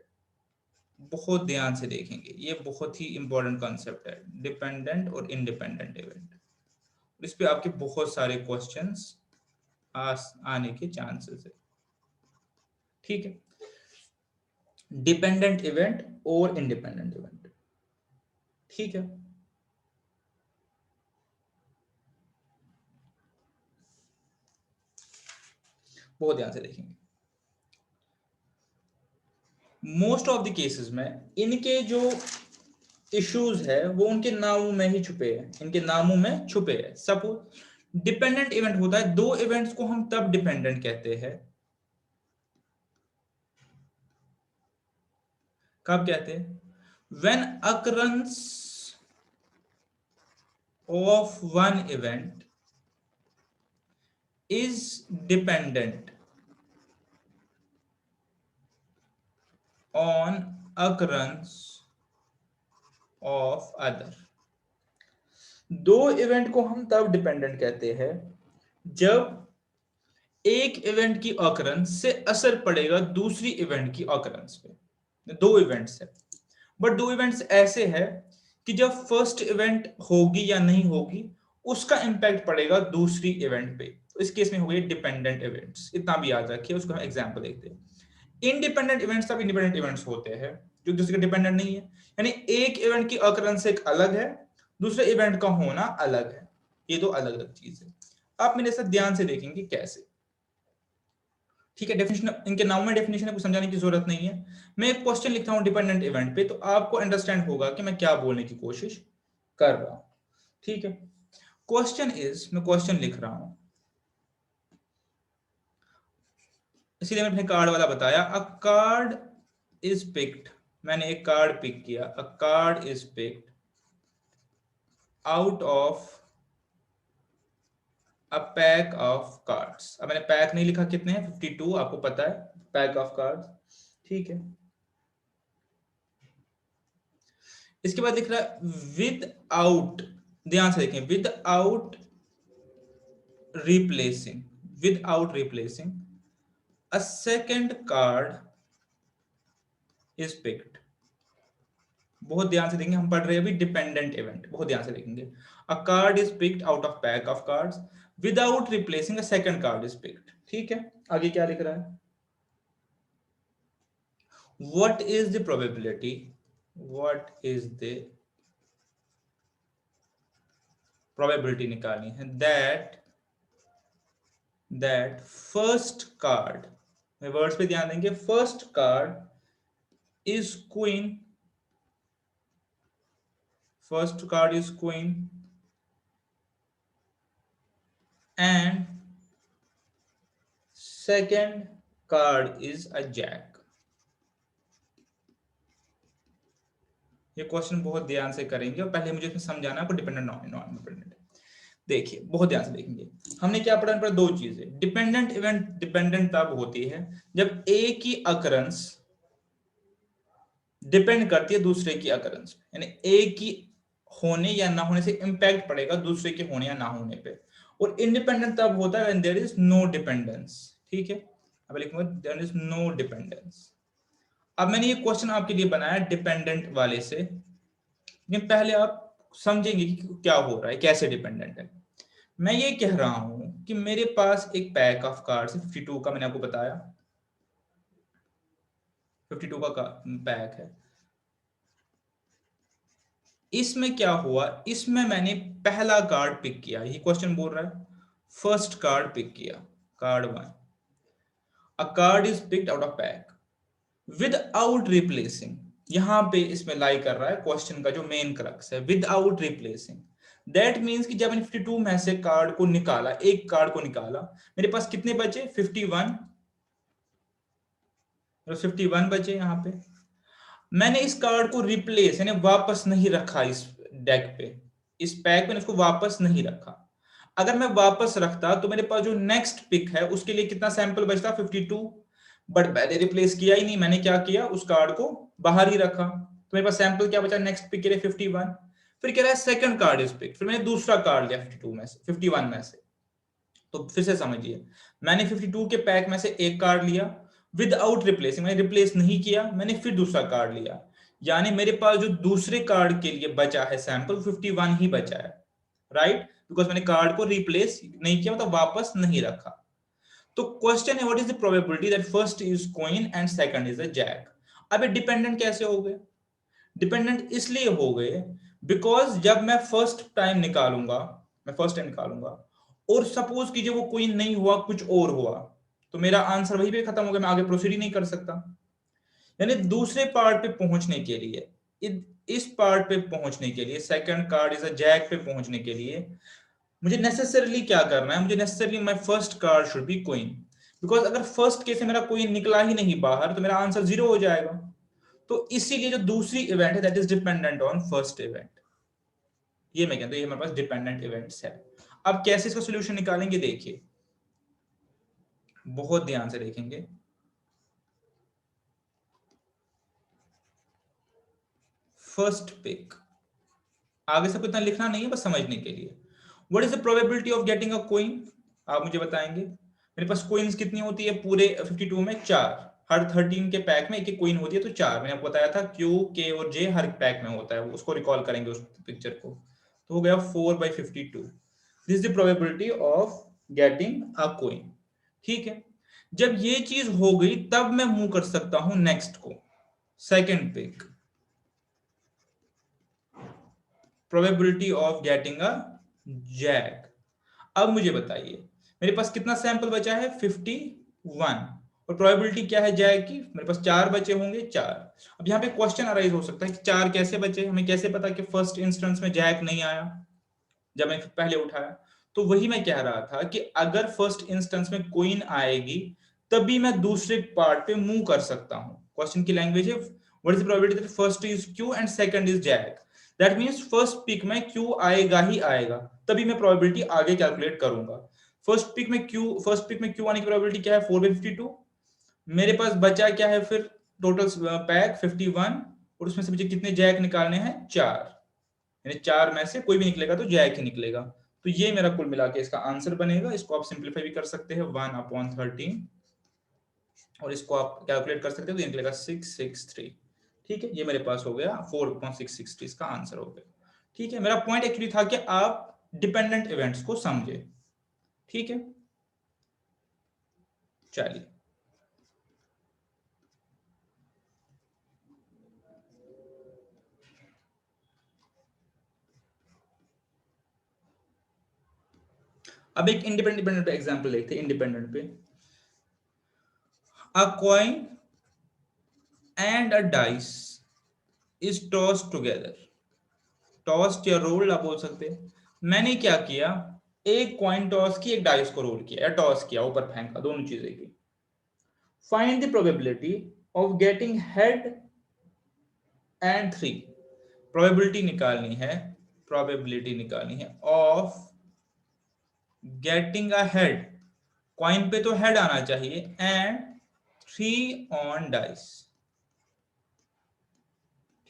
बहुत ध्यान से देखेंगे, ये बहुत ही इंपॉर्टेंट कॉन्सेप्ट है, डिपेंडेंट और इंडिपेंडेंट इवेंट। इस पे आपके बहुत सारे क्वेश्चंस आने के चांसेस है। ठीक है, डिपेंडेंट इवेंट और इंडिपेंडेंट इवेंट। ठीक है, बहुत ध्यान से देखेंगे। मोस्ट ऑफ द केसेस में इनके जो इश्यूज है वो उनके नामों में ही छुपे हैं, इनके नामों में छुपे हैं। सपोज डिपेंडेंट इवेंट होता है, दो इवेंट्स को हम तब डिपेंडेंट कहते हैं, कब कहते हैं, when occurrence of one event is dependent on occurrence of other. दो इवेंट को हम तब डिपेंडेंट कहते हैं जब एक इवेंट की ऑकरेंस से असर पड़ेगा दूसरी इवेंट की ऑकरेंस पे। दो इवेंट्स है, बट दो इवेंट्स ऐसे है कि जब फर्स्ट इवेंट होगी या नहीं होगी उसका इंपैक्ट पड़ेगा दूसरी इवेंट पे। तो इस केस में हो गए डिपेंडेंट इवेंट्स, इतना भी याद रखिए। उसको हम एग्जांपल देखते हैं। इंडिपेंडेंट इवेंट्स सब इंडिपेंडेंट इवेंट्स होते हैं जो दूसरे के डिपेंडेंट नहीं है, यानी एक इवेंट की ऑकरेंस एक अलग है, दूसरे इवेंट का होना अलग है। ये दो अलग अलग चीज है। आप मेरे साथ ध्यान से देखेंगे कैसे। ठीक है, डेफिनेशन इनके नाम में डेफिनेशन है, कुछ समझाने की जरूरत नहीं है। मैं एक क्वेश्चन लिखता हूं डिपेंडेंट इवेंट पे, तो आपको अंडरस्टैंड होगा कि मैं क्या बोलने की कोशिश कर रहा हूं। ठीक है, क्वेश्चन इज, मैं क्वेश्चन लिख रहा हूं, इसीलिए मैंने अपने कार्ड वाला बताया। अ कार्ड इज पिक्ड, मैंने एक कार्ड पिक किया। अ card is picked out of a pack of cards. अब मैंने पैक नहीं लिखा, कितने हैं 52, आपको पता है पैक ऑफ कार्ड्स। ठीक है, इसके बाद लिख रहा है विद आउट, ध्यान से देखें, with out replacing, with out replacing a second card is picked. बहुत ध्यान से देखेंगे, हम पढ़ रहे हैं अभी डिपेंडेंट इवेंट, बहुत ध्यान से देखेंगे। अ card is picked out of pack of cards without replacing a second card is picked. ठीक है, आगे क्या लिख रहा है, what is the probability, what is the probability निकालनी है, दैट फर्स्ट कार्ड, वर्ड्स पे ध्यान देंगे, first card is queen, first card is queen and second card is a jack। ये क्वेश्चन बहुत ध्यान से करेंगे और पहले मुझे इसमें समझाना है आपको डिपेंडेंट नॉन डिपेंडेंट। देखिए बहुत ध्यान से देखेंगे, हमने क्या पढ़ा, पर दो चीजें। डिपेंडेंट इवेंट डिपेंडेंट तब होती है जब एक ही अकरेंस डिपेंड करती है दूसरे की अकरेंस पे, यानी एक ही होने या ना होने से इंपैक्ट पड़ेगा दूसरे के होने या ना होने पे। और इंडिपेंडेंट तब होता है when there is no dependence. ठीक है, अब लिखूंगा देयर इज नो डिपेंडेंस। अब मैंने ये क्वेश्चन आपके लिए बनाया डिपेंडेंट वाले से, लेकिन पहले आप समझेंगे कि क्या हो रहा है, कैसे डिपेंडेंट है। मैं ये कह रहा हूं कि मेरे पास एक पैक ऑफ कार्ड्स 52 का, मैंने आपको बताया 52 का पैक है। इसमें क्या हुआ, इसमें मैंने पहला कार्ड पिक किया, ये क्वेश्चन बोल रहा है फर्स्ट कार्ड पिक किया, card 1। A card is picked out of pack without replacing, यहां पे इसमें लाई कर रहा है क्वेश्चन का जो मेन क्रक्स है, विदाउट रिप्लेसिंग। दैट मींस कि जब मैंने 52 में से कार्ड को निकाला, एक कार्ड को निकाला, मेरे पास कितने बचे 51, 51 बचे। यहां पे मैंने इस कार्ड को रिप्लेस यानी वापस नहीं रखा इस डेक पे, इस पैक में इसको वापस नहीं रखा। अगर मैं वापस रखता तो मेरे पास जो नेक्स्ट पिक है उसके लिए कितना सैंपल बचता 52, बट मैंने रिप्लेस किया ही नहीं। मैंने क्या किया, उस कार्ड को बाहर ही रखा, तो मेरे पास सैंपल क्या बचा नेक्स्ट पिक के लिए 51। फिर कह रहा है सेकंड कार्ड इज पिक, फिर मैंने दूसरा कार्ड लिया 52 में से, 51 में से। तो फिर से समझिए, मैंने 52 के पैक में से एक कार्ड लिया विदाउट रिप्लेसिंग, मैंने रिप्लेस नहीं किया, मैंने फिर दूसरा कार्ड लिया, यानी मेरे पास जो दूसरे कार्ड के लिए बचा है सैंपल 51 ही बचा है, राइट, बिकॉज मैंने कार्ड को रिप्लेस नहीं किया, मतलब वापस नहीं रखा। तो क्वेश्चन है what is the probability that first is queen and second is a jack. अब ये डिपेंडेंट कैसे हो गए, डिपेंडेंट इसलिए हो गए बिकॉज जब मैं फर्स्ट टाइम निकालूंगा, मैं फर्स्ट टाइम निकालूंगा और सपोज कीजिए वो क्वीन नहीं हुआ, कुछ और हुआ, तो मेरा आंसर वहीं पे खत्म हो गया, मैं आगे प्रोसीड ही नहीं कर सकता। यानी दूसरे पार्ट पे पहुंचने के लिए, इस पार्ट पे पहुंचने के लिए, second card is a jack पे पहुंचने के लिए मुझे नेसेसरली क्या करना है, मुझे necessarily my first card should be queen, because अगर फर्स्ट केस में मेरा क्वीन निकला ही नहीं बाहर तो मेरा आंसर 0 हो जाएगा। तो इसीलिए जो दूसरी इवेंट है that is dependent on first event, ये मैं कहता हूं ये हमारे पास डिपेंडेंट इवेंट्स है। अब कैसे इसका सोल्यूशन निकालेंगे, देखिए बहुत ध्यान से देखेंगे। फर्स्ट पिक, आगे से इतना लिखना नहीं है, बस समझने के लिए। What is the probability of getting a queen, आप मुझे बताएंगे। मेरे पास कोइंस कितनी होती है पूरे 52 में? 4। हर 13 के पैक में एक एक कोइन होती है, तो 4। मैंने आपको बताया था Q, K और J हर पैक में होता है, उसको रिकॉल करेंगे उस पिक्चर को, तो हो गया 4/52। This is the probability of getting a coin. ठीक है, जब ये चीज हो गई तब मैं मूव कर सकता हूं नेक्स्ट को, second pick, probability of getting a jack. अब मुझे बताइए मेरे पास कितना सैंपल बचा है? 51। और प्रोबेबिलिटी क्या है जैक की? मेरे पास 4 बचे होंगे, 4। अब यहाँ पे क्वेश्चन अराइज हो सकता है कि 4 कैसे बचे, हमें कैसे पता कि फर्स्ट इंस्टेंस में जैक नहीं आया जब मैं पहले उठाया? तो वही मैं कह रहा था कि अगर फर्स्ट इंस्टेंस में कोइन आएगी तभी मैं दूसरे पार्ट पे मूव कर सकता हूं। क्वेश्चन की लैंग्वेज है what is the probability that first is Q and second is jack. That means first pick में क्यू आएगा ही आएगा, तभी मैं प्रोबेबिलिटी आगे कैलकुलेट करूंगा। फर्स्ट पिक में क्यू आने की प्रोबेबिलिटी क्या है? 4/52। मेरे पास बचा क्या है फिर? टोटल पैक 51, और उसमें से मुझे कितने जैक निकालने हैं? 4। यानी 4 में से कोई भी निकलेगा तो जैक ही निकलेगा। तो ये मेरा कुल मिला के इसका आंसर बनेगा। इसको आप सिंप्लीफाई भी कर सकते हैं 1/13, और इसको आप कैलकुलेट कर सकते हो तो ये निकलेगा 663। ठीक है, ये मेरे पास हो गया 4/660, इसका आंसर हो गया। ठीक है, मेरा पॉइंट एक्चुअली था कि आप डिपेंडेंट इवेंट्स को समझे। ठीक है, चलिए अब एक इंडिपेंडेंट एग्जांपल देखते हैं। इंडिपेंडेंट पे अ coin and a dice is tossed together. Tossed या रोल्ड आप बोल सकते हैं। मैंने क्या किया, एक कॉइन टॉस की, एक डाइस को रोल किया या टॉस किया, ऊपर फेंका, दोनों चीजें की। Find the probability of getting head and 3। Probability निकालनी है, प्रोबेबिलिटी निकालनी है of getting a head, coin पे तो हेड आना चाहिए, एंड 3 ऑन डाइस।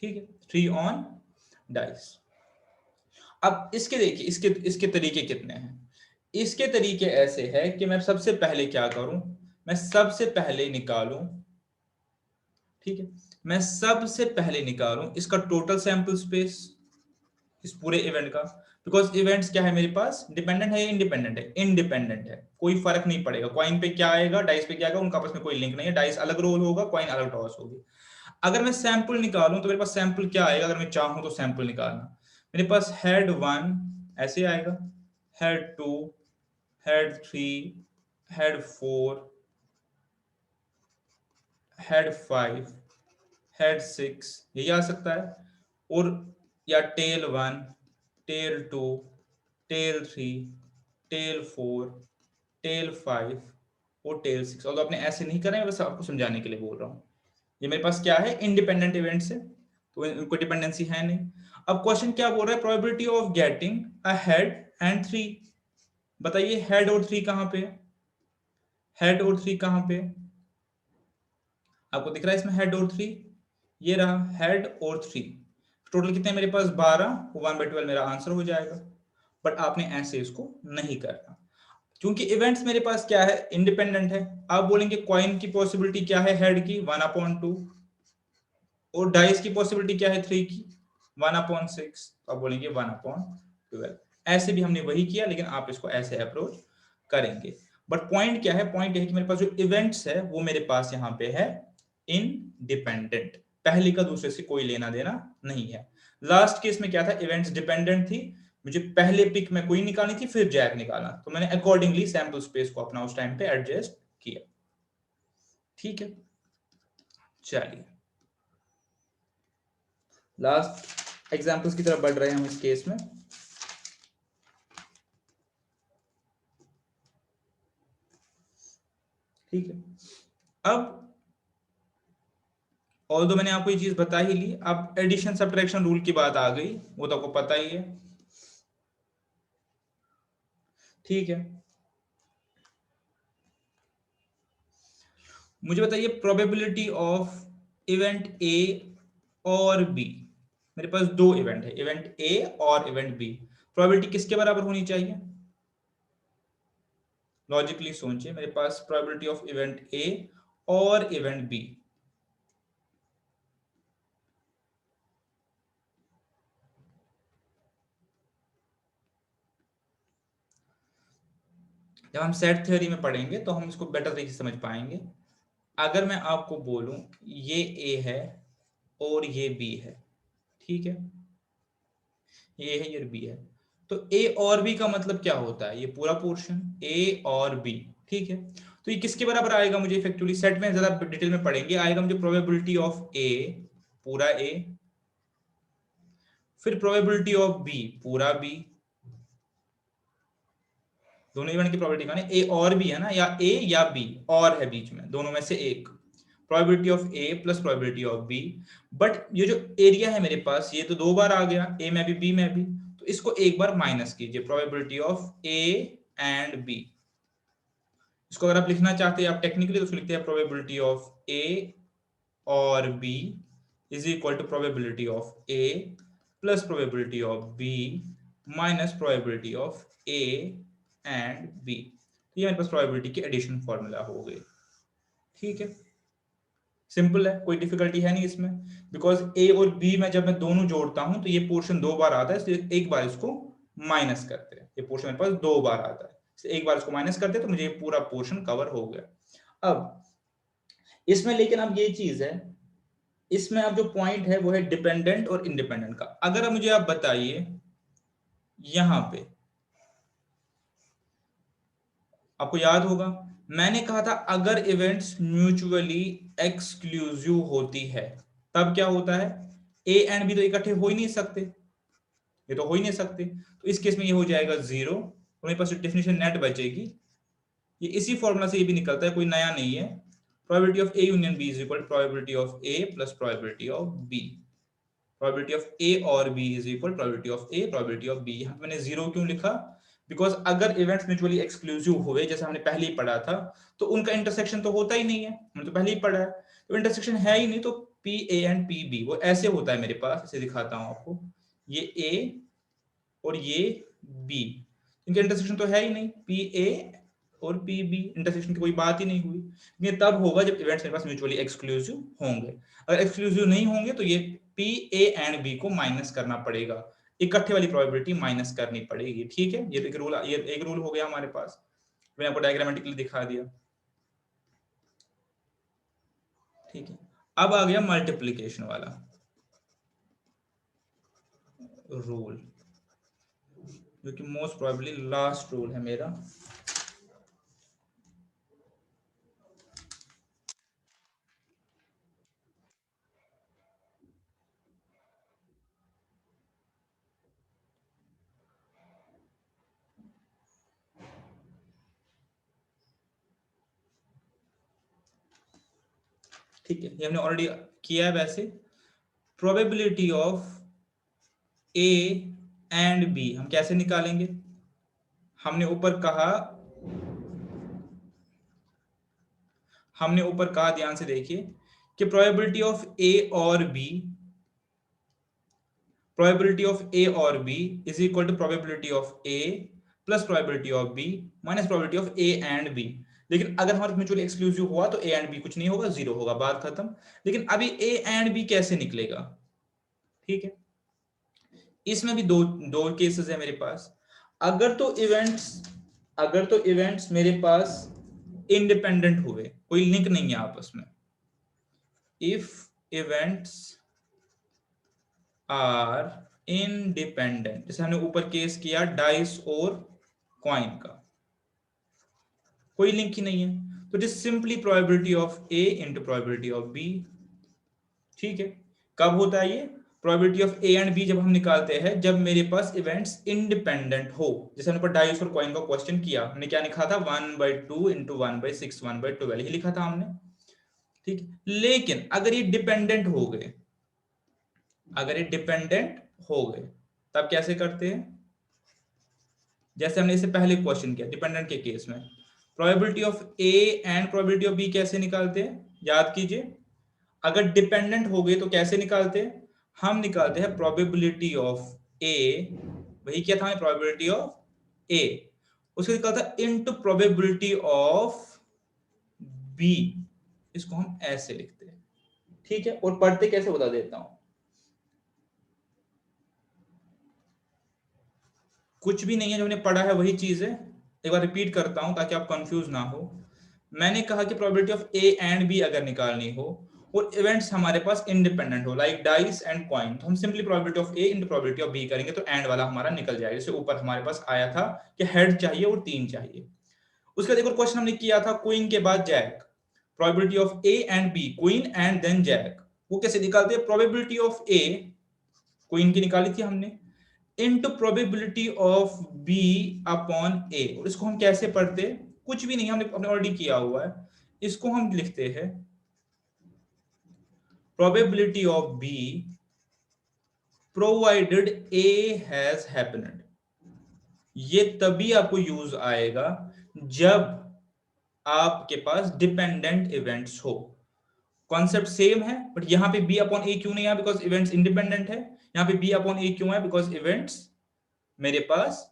ठीक है, 3 ऑन डाइस। अब इसके देखिए, इसके इसके तरीके कितने हैं। इसके तरीके ऐसे है कि मैं सबसे पहले क्या करूं, मैं सबसे पहले निकालूं, ठीक है, मैं सबसे पहले निकालूं इसका टोटल सैंपल स्पेस इस पूरे इवेंट का। बिकॉज इवेंट्स क्या है मेरे पास, डिपेंडेंट है या इंडिपेंडेंट है? इंडिपेंडेंट है, कोई फर्क नहीं पड़ेगा कॉइन पे क्या आएगा, डाइस पे क्या आएगा, उनका आपस में कोई लिंक नहीं है। डाइस अलग रोल होगा, कॉइन अलग टॉस होगी। अगर मैं सैंपल निकालूं तो मेरे पास सैंपल क्या आएगा, अगर मैं चाहूं तो सैंपल निकालना, मेरे पास हेड 1 ऐसे आएगा, head 2, head 3, head 4, head 5, head 6, यही आ सकता है। और या tail 1, tail 2, tail 3, tail 4, tail 5 और टेल 6। और आपने ऐसे नहीं करें, बस आपको समझाने के लिए बोल रहा हूं। ये मेरे पास क्या है, इंडिपेंडेंट इवेंट से, तो इनको डिपेंडेंसी है नहीं। अब क्वेश्चन क्या बोल रहा है, probability of getting a head and 3। बताइए हेड और 3 कहां पे है? हेड और 3 कहां पे है? आपको दिख रहा है इसमें हेड और 3, ये रहा हेड और 3। टोटल कितने मेरे पास? 12। 1/12 मेरा आंसर हो जाएगा। बट आपने ऐसे इसको नहीं करना, क्योंकि इवेंट्स मेरे पास क्या है, इंडिपेंडेंट है। आप बोलेंगे कॉइन की पॉसिबिलिटी क्या है हेड की? 1/2। और डाइस की पॉसिबिलिटी क्या है 3 की? 1/6। तो आप बोलेंगे 1/12। ऐसे भी हमने वही किया, लेकिन आप इसको ऐसे अप्रोच करेंगे। बट पॉइंट क्या है, पॉइंट है कि मेरे पास जो इवेंट्स है वो मेरे पास यहाँ पे है इनडिपेंडेंट, पहले का दूसरे से कोई लेना देना नहीं है। लास्ट केस में क्या था, इवेंट्स डिपेंडेंट थी, मुझे पहले पिक में कोई निकालनी थी, फिर जैक निकालना, तो मैंने अकॉर्डिंगली सैंपल स्पेस को अपना उस टाइम पे एडजस्ट किया। ठीक है, चलिए लास्ट एग्जांपल्स की तरफ बढ़ रहे हैं हम इस केस में। ठीक है, अब ऑल्दो मैंने आपको ये चीज बता ही ली, अब एडिशन सब्ट्रैक्शन रूल की बात आ गई, वो तो आपको पता ही है। ठीक है, मुझे बताइए प्रोबेबिलिटी ऑफ इवेंट ए और बी। मेरे पास दो इवेंट है, इवेंट ए और इवेंट बी। प्रोबेबिलिटी किसके बराबर होनी चाहिए? लॉजिकली सोचिए, मेरे पास प्रोबेबिलिटी ऑफ इवेंट ए और इवेंट बी, जब हम सेट थ्योरी में पढ़ेंगे तो हम इसको बेटर तरीके से समझ पाएंगे। अगर मैं आपको बोलूं ये ए है और ये बी है, ठीक है, ये है ये बी है, तो ए और बी का मतलब क्या होता है, ये पूरा पोर्शन ए और बी, ठीक है। तो ये किसके बराबर आएगा, मुझे इफेक्टिवली सेट में ज्यादा डिटेल में पढ़ेंगे, आएगा मुझे प्रोबेबिलिटी ऑफ ए पूरा ए, फिर प्रोबेबिलिटी ऑफ बी पूरा बी, दोनों इवेंट की प्रोबेबिलिटी माने ए और बी है ना, या ए या बी और है बीच में, दोनों में से एक, probability of A plus probability of B. But ये जो एरिया है मेरे पास, ये तो 2 बार आ गया, ए में भी बी में भी, तो इसको एक बार माइनस कीजिए, probability of A and B. इसको अगर आप लिखना चाहते हैं आप टेक्निकली तो लिखते हैं प्रोबेबिलिटी ऑफ ए और B is equal to probability of A plus probability of B minus probability of A and B. ये मेरे पास प्रोबेबिलिटी की एडिशन फॉर्मूला हो गई, ठीक है, सिंपल है, कोई डिफिकल्टी है नहीं इसमें, बिकॉज ए और बी में जब मैं दोनों जोड़ता हूं तो ये पोर्शन 2 बार आता है, इसलिए एक बार इसको माइनस करते हैं, ये पोर्शन मेरे पास 2 बार आता है, इसलिए एक बार इसको माइनस करते हैं तो मुझे ये पूरा पोर्शन कवर हो गया। अब इसमें लेकिन अब ये चीज है, इसमें अब जो पॉइंट है वो है डिपेंडेंट और इंडिपेंडेंट का। अगर मुझे आप बताइए यहां पे, आपको याद होगा मैंने कहा था अगर इवेंट्स म्यूचुअली एक्सक्लूसिव होती है तब क्या होता है, ए एंड बी तो इकट्ठे हो ही नहीं सकते, ये तो हो ही नहीं सकते, तो इस केस में ये हो जाएगा 0, तो मेरे पास जो डेफिनेशन नेट बचेगी, ये इसी फॉर्मूला से ये भी निकलता है, कोई नया नहीं है, probability of A union B is equal to probability of A plus probability of B, probability of A और B is equal probability of A probability of B. यहाँ पे मैंने 0 क्यों लिखा, बिकॉज अगर इवेंट्स म्यूचुअली एक्सक्लूसिव हुए जैसे हमने पहले ही पढ़ा था तो उनका इंटरसेक्शन तो होता ही नहीं है, हमने तो पहले ही पढ़ा है, तो इंटरसेक्शन है ही नहीं, तो P A and P B वो ऐसे होता है मेरे पास, इसे दिखाता हूं आपको, ये ए और ये बी, इनका इंटरसेक्शन तो है ही नहीं, पी ए और पी बी इंटरसेक्शन की कोई बात ही नहीं हुई, ये तब होगा जब इवेंट्स मेरे पास म्यूचुअली एक्सक्लूसिव होंगे, अगर एक्सक्लूसिव नहीं होंगे तो ये पी ए एंड बी को माइनस करना पड़ेगा, इकट्ठे वाली प्रोबेबिलिटी माइनस करनी पड़ेगी, ठीक है, ये एक रूल हो गया हमारे पास, मैंने आपको डायग्रामेटिकली दिखा दिया, ठीक है। अब आ गया मल्टीप्लीकेशन वाला रूल, जो कि मोस्ट प्रोबेबली लास्ट रूल है मेरा, ठीक है, ये हमने ऑलरेडी किया है वैसे, probability of A and B हम कैसे निकालेंगे, हमने ऊपर कहा, हमने ऊपर कहा ध्यान से देखिए कि प्रोबेबिलिटी ऑफ ए और बी, प्रोबेबिलिटी ऑफ ए और B is equal to probability of A plus probability of B minus probability of A and B. लेकिन अगर हमारे म्यूचुअली एक्सक्लूसिव हुआ तो ए एंड बी कुछ नहीं होगा, 0 होगा, बात खत्म। लेकिन अभी ए एंड बी कैसे निकलेगा, ठीक है, इसमें भी दो दो केसेस है मेरे पास। अगर तो इवेंट्स मेरे पास इंडिपेंडेंट हुए, कोई लिंक नहीं है आपस में, इफ इवेंट्स आर इंडिपेंडेंट, जैसे हमने ऊपर केस किया डाइस और कॉइन का, कोई लिंक ही नहीं है, तो it is simply probability of A into probability of B, ठीक है। कब होता है ये, probability of A and B जब हम निकालते हैं जब मेरे पास इवेंट्स इंडिपेंडेंट हो, जैसे हमने डाइस और कॉइन का क्वेश्चन किया, हमने क्या लिखा था 1/2 इंटू 1/6 1/12 ही लिखा था हमने, ठीक है। लेकिन अगर ये डिपेंडेंट हो गए, अगर ये डिपेंडेंट हो गए तब कैसे करते हैं, जैसे हमने इससे पहले क्वेश्चन किया डिपेंडेंट के केस में, probability of A and probability of B कैसे निकालते हैं, याद कीजिए, अगर डिपेंडेंट हो गए तो कैसे निकालते हैं, हम निकालते हैं प्रोबेबिलिटी ऑफ ए, वही क्या था, प्रोबेबिलिटी ऑफ ए उसके लिखा था इनटू प्रोबेबिलिटी ऑफ बी, इसको हम ऐसे लिखते हैं, ठीक है। और पढ़ते कैसे बता देता हूं, कुछ भी नहीं है, जो हमने पढ़ा है वही चीज है। एक बार रिपीट करता हूं ताकि आप कंफ्यूज ना हो। मैंने कहा कि probability of A and B अगर निकालनी हो और इवेंट्स हमारे पास इंडिपेंडेंट हो, लाइक डाइस एंड कॉइन, तो हम simply probability of A into probability of B करेंगे, तो एंड वाला हमारा निकल जाएगा। जैसे ऊपर हमारे पास आया था कि हेड चाहिए और 3 चाहिए। उसके बाद एक और क्वेश्चन हमने किया था क्वीन के बाद jack, probability of A and B, queen and then jack, वो कैसे निकालते हैं? प्रोबेबिलिटी ऑफ ए, क्वीन की निकाली थी हमने, into probability of B upon A. और इसको हम कैसे पढ़ते हैं? कुछ भी नहीं, हमने ऑलरेडी किया हुआ है। इसको हम लिखते हैं probability of B provided A has happened. ये तभी आपको यूज आएगा जब आपके पास डिपेंडेंट इवेंट्स हो। कॉन्सेप्ट सेम है, बट यहां पे बी अपॉन ए क्यों नहीं है? बिकॉज इवेंट्स इंडिपेंडेंट है। यहां पे बी अपॉन ए क्यों है? बिकॉज इवेंट्स मेरे पास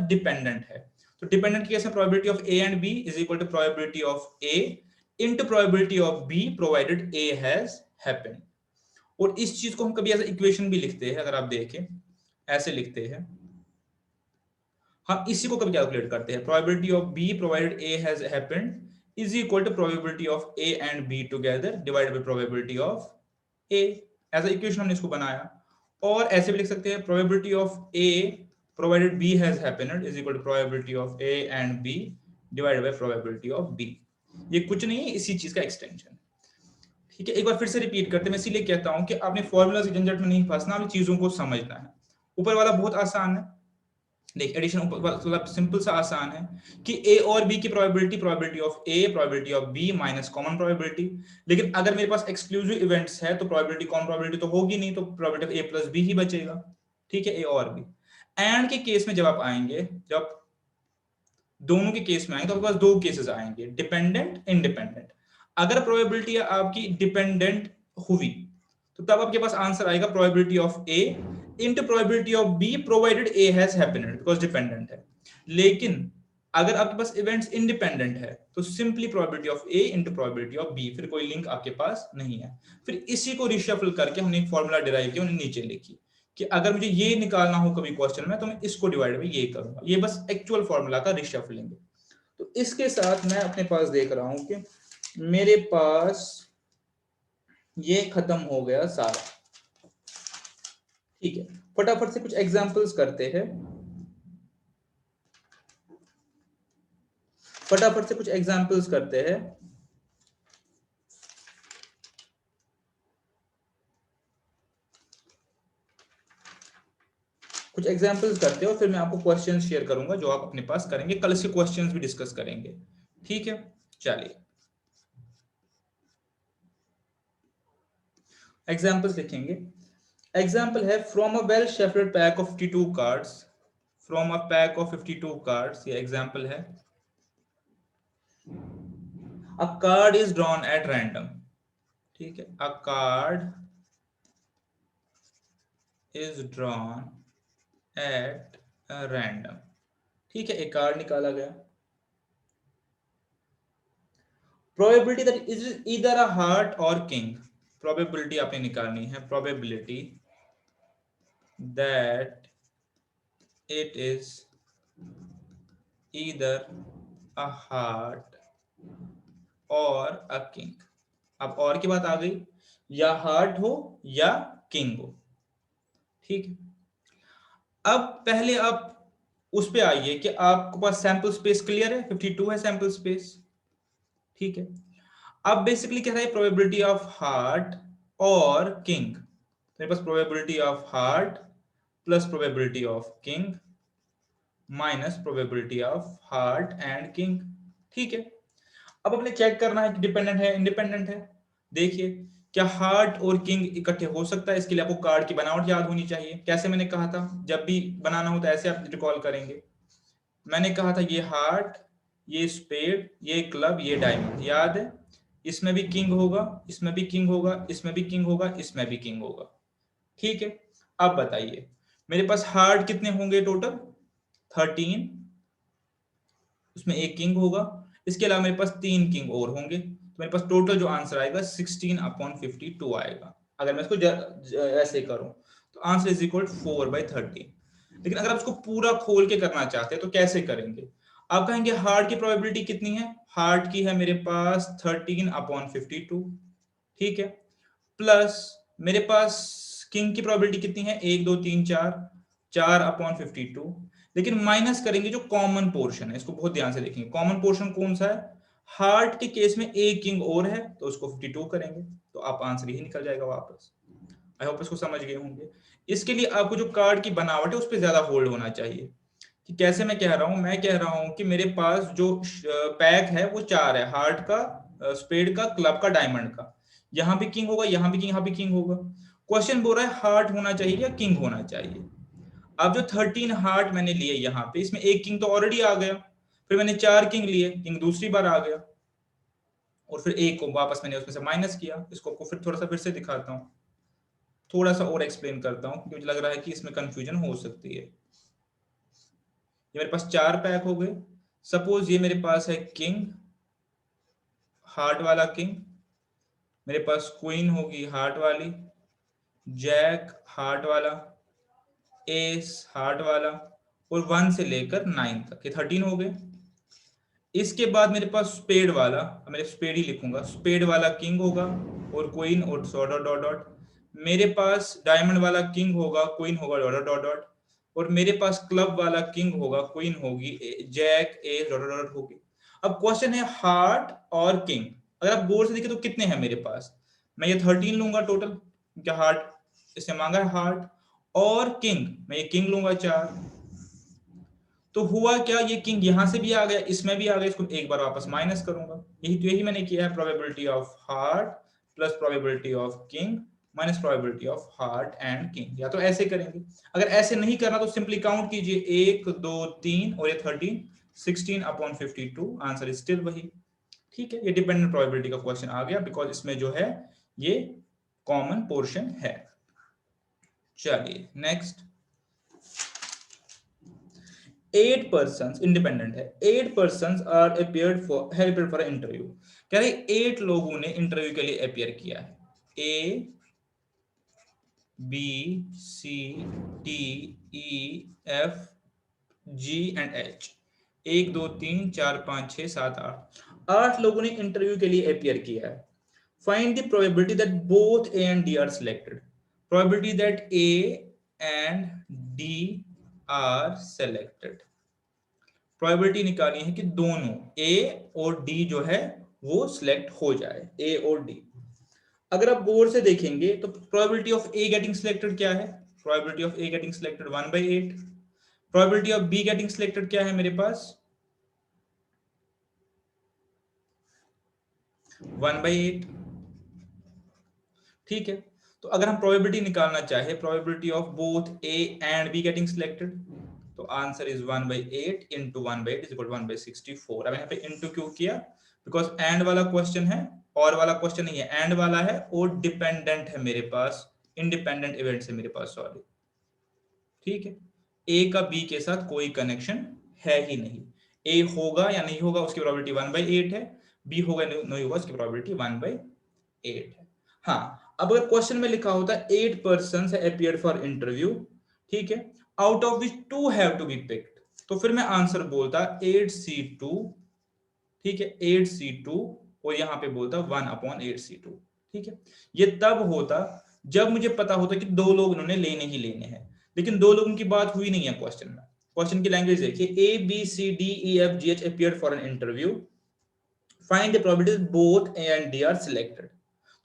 डिपेंडेंट है। तो डिपेंडेंट केस में probability of A and B is equal to probability of A into probability of B provided A has happened. और इस चीज को हम कभी ऐसा इक्वेशन भी लिखते हैं, अगर आप देखें ऐसे लिखते हैं, हम इसी को कभी कैलकुलेट करते हैं, probability of B provided A has happened is equal to probability of A and B together divided by probability of A. ऐसा इक्वेशन हमने इसको बनाया। और ऐसे भी लिख सकते हैं probability of A provided B has happened is equal to probability of A and B divided by probability of B. ये कुछ नहीं है, इसी चीज का एक्सटेंशन। ठीक है, एक बार फिर से रिपीट करते हैं। मैं इसीलिए कहता हूं कि आपने फॉर्मूला की झंझट में नहीं फंसना, आपने चीजों को समझना है। ऊपर वाला बहुत आसान है, देख एडिशन मतलब सिंपल सा आसान है कि ए और बी की probability of A probability of B minus common probability. लेकिन अगर मेरे पास एक्सक्लूसिव इवेंट्स है तो प्रोबेबिलिटी कॉमन प्रोबेबिलिटी तो होगी नहीं, तो probability of A plus B ही बचेगा। ठीक है, ए और बी। एंड के केस में जब आप आएंगे, जब दोनों के केस में आएंगे, तो आपके पास दो केसेस आएंगे, डिपेंडेंट इंडिपेंडेंट। अगर प्रोबेबिलिटी आपकी डिपेंडेंट हुई तो तब आपके पास आंसर आएगा probability of A into probability of B provided A has happened, because dependent है। लेकिन अगर आपके पास इवेंट्स इंडिपेंडेंट है तो simply probability of A into probability of B, फिर कोई लिंक आपके पास नहीं है। फिर इसी को रिशफल करके हमने एक फॉर्मूला डिराइव किया, उन्हें नीचे लिखी कि अगर मुझे ये निकालना हो कभी क्वेश्चन में तो मैं इसको डिवाइड में ये करूंगा। ये बस एक्चुअल फॉर्मूला का रिशफलिंग है। तो इसके साथ मैं अपने पास देख रहा हूं कि मेरे पास ये खत्म हो गया सारा। ठीक है, फटाफट से कुछ एग्जांपल्स करते हैं। फटाफट से कुछ एग्जांपल्स करते हैं। कुछ एग्जांपल्स करते हैं और फिर मैं आपको क्वेश्चंस शेयर करूंगा जो आप अपने पास करेंगे। कल से क्वेश्चंस भी डिस्कस करेंगे। ठीक है, चलिए एग्जांपल्स लिखेंगे। एग्जांपल है from a well shepherd pack of 52 cards, from a pack of 52 cards, ये एग्जांपल है। अ card is drawn at random. ठीक है, अ card is drawn at random. ठीक है, एक कार्ड निकाला गया। Probability that is either a heart और किंग, प्रोबेबिलिटी आपने निकालनी है, probability that it is either a heart और अ किंग। अब और की बात आ गई, या हार्ट हो या किंग हो। ठीक है, अब पहले आप उस पे आइए कि आपके पास सैंपल स्पेस क्लियर है, 52 है सैंपल स्पेस। ठीक है, अब बेसिकली क्या है, प्रोबेबिलिटी ऑफ हार्ट और किंग। मेरे पास probability of heart plus probability of king minus probability of heart and king. ठीक है, अब अपने चेक करना है कि डिपेंडेंट है इंडिपेंडेंट है। देखिए, क्या हार्ट और किंग इकट्ठे हो सकता है? इसके लिए आपको कार्ड की बनावट याद होनी चाहिए। कैसे मैंने कहा था, जब भी बनाना हो तो ऐसे आप रिकॉल करेंगे। मैंने कहा था ये हार्ट, ये स्पेड, ये क्लब, ये डायमंड, याद है? इसमें भी किंग होगा, इसमें भी किंग होगा, इसमें भी किंग होगा, इसमें भी किंग होगा। ठीक है, अब बताइए मेरे पास हार्ट कितने होंगे टोटल? 13, उसमें एक किंग होगा, इसके अलावा मेरे पास 3 किंग और होंगे, तो मेरे पास टोटल जो आंसर आएगा 16/52 आएगा। अगर मैं इसको ऐसे करूं तो आंसर इज इक्वल 4/13। लेकिन अगर आप इसको पूरा खोल के करना चाहते हैं तो कैसे करेंगे? आप कहेंगे हार्ट की प्रोबेबिलिटी कितनी है? हार्ट की है मेरे पास 13/52, ठीक है, प्लस मेरे पास किंग की प्रोबेबिलिटी कितनी है? 1 2 3 4, 4/52। लेकिन माइनस करेंगे जो कॉमन पोर्शन है, इसको बहुत ध्यान से देखेंगे। कॉमन पोर्शन कौन सा है? हार्ट के केस में एक किंग और है, तो उसको 52 करेंगे, तो आप आंसर यही निकल जाएगा वापस। आई होप इसको समझ गए होंगे। इसके लिए आपको जो कार्ड की बनावट है उस पर ज्यादा होल्ड होना चाहिए। कि कैसे मैं कह रहा हूं? मैं कह रहा हूं कि मेरे पास जो पैक है वो 4 है, हार्ट का, स्पेड का, क्लब का, डायमंड का। यहां भी किंग होगा, यहां भी किंग, यहां भी किंग होगा। क्वेश्चन बोल रहा है हार्ट होना चाहिए या किंग होना चाहिए। अब जो 13 हार्ट मैंने लिए यहाँ पे, इसमें एक किंग तो ऑलरेडी आ गया, फिर मैंने 4 किंग लिए, किंग दूसरी बार आ गया, और फिर एक को वापस मैंने उसमें से माइनस किया। इसको फिर थोड़ा सा फिर से दिखाता हूँ, थोड़ा सा और एक्सप्लेन करता हूँ, क्योंकि मुझे लग रहा है कि इसमें कंफ्यूजन हो सकती है। ये मेरे पास 4 पैक हो गए। सपोज ये मेरे पास है किंग, हार्ट वाला किंग, मेरे पास क्वीन होगी हार्ट वाली, जैक हार्ट वाला, एस हार्ट वाला, और 1 से लेकर 9 तक, ये 13 हो गए। इसके बाद मेरे पास स्पेड वाला, मैं स्पेड ही लिखूंगा, स्पेड वाला किंग होगा और क्वीन और डॉट डॉट डॉट। मेरे पास डायमंड वाला किंग होगा, क्वीन होगा, डॉट डॉट डॉट। और मेरे पास क्लब वाला किंग होगा, क्वीन होगी, जैक, ए, डॉट डॉट होगी। अब क्वेश्चन है हार्ट और किंग। अगर आप गौर से देखें तो कितने हैं मेरे पास? मैं ये 13 लूंगा टोटल, क्या हार्ट इससे मांगा है हार्ट, और किंग, मैं ये किंग लूंगा 4। तो हुआ क्या, ये किंग यहां से भी आ गया, इसमें भी आ गया, इसको एक बार वापस माइनस करूंगा। यही मैंने किया है, probability of heart plus probability of king minus probability of heart and king. या तो ऐसे करेंगे, अगर ऐसे नहीं करना तो सिंपली काउंट कीजिए, 1 2 3 और ये 13, 16/52, आंसर इज स्टिल वही। ठीक है, ये डिपेंडेंट प्रोबेबिलिटी का क्वेश्चन आ गया, बिकॉज इसमें जो है ये कॉमन पोर्शन है। चलिए नेक्स्ट। 8 persons इंडिपेंडेंट है, 8 persons are appeared for interview. कह रहे 8 लोगों ने इंटरव्यू के लिए अपियर किया है। A B C D E F G and H. 1 2 3 4 5 6 7 8, 8 लोगों ने इंटरव्यू के लिए अपियर किया है। Find the probability that both A and D are selected. Probability that A and D are selected. Probability निकालनी है कि दोनों ए और डी जो है वो सिलेक्ट हो जाए, ए और डी। अगर आप गौर से देखेंगे तो probability of A getting selected क्या है? Probability of A getting selected 1/8। Probability of B getting selected क्या है मेरे पास? 1/8। ठीक है, तो अगर हम प्रोबेबिलिटी निकालना चाहे, probability of both A and B getting selected, तो answer is 1/8 into 1/8 is equal 1/64। अब यहाँ पे इंटू क्यों किया? बिकॉज एंड वाला क्वेश्चन है, और वाला क्वेश्चन नहीं है, एंड वाला है, और डिपेंडेंट है मेरे पास, इंडिपेंडेंट इवेंट है मेरे पास, सॉरी। ठीक है, ए का बी के साथ कोई कनेक्शन है ही नहीं। ए होगा या नहीं होगा उसकी प्रोबेबिलिटी 1/8 है, बी होगा नहीं होगा उसकी प्रोबेबिलिटी 1/8 है। हाँ, अब अगर क्वेश्चन में लिखा होता 8 पर्सन अपीयर्ड फॉर इंटरव्यू, ठीक है, out of which 2 have to be picked, तो फिर मैं आंसर बोलता 8C2। ठीक है, 8C2, और यहां पे बोलता 1/8C2। ठीक है, ये तब होता जब मुझे पता होता कि 2 लोग इन्होंने लेने ही लेने हैं, लेकिन 2 लोगों की बात हुई नहीं है क्वेश्चन में। क्वेश्चन की लैंग्वेज देखिए, A B C D E F G H appeared for an interview, find the probability both A and D are selected.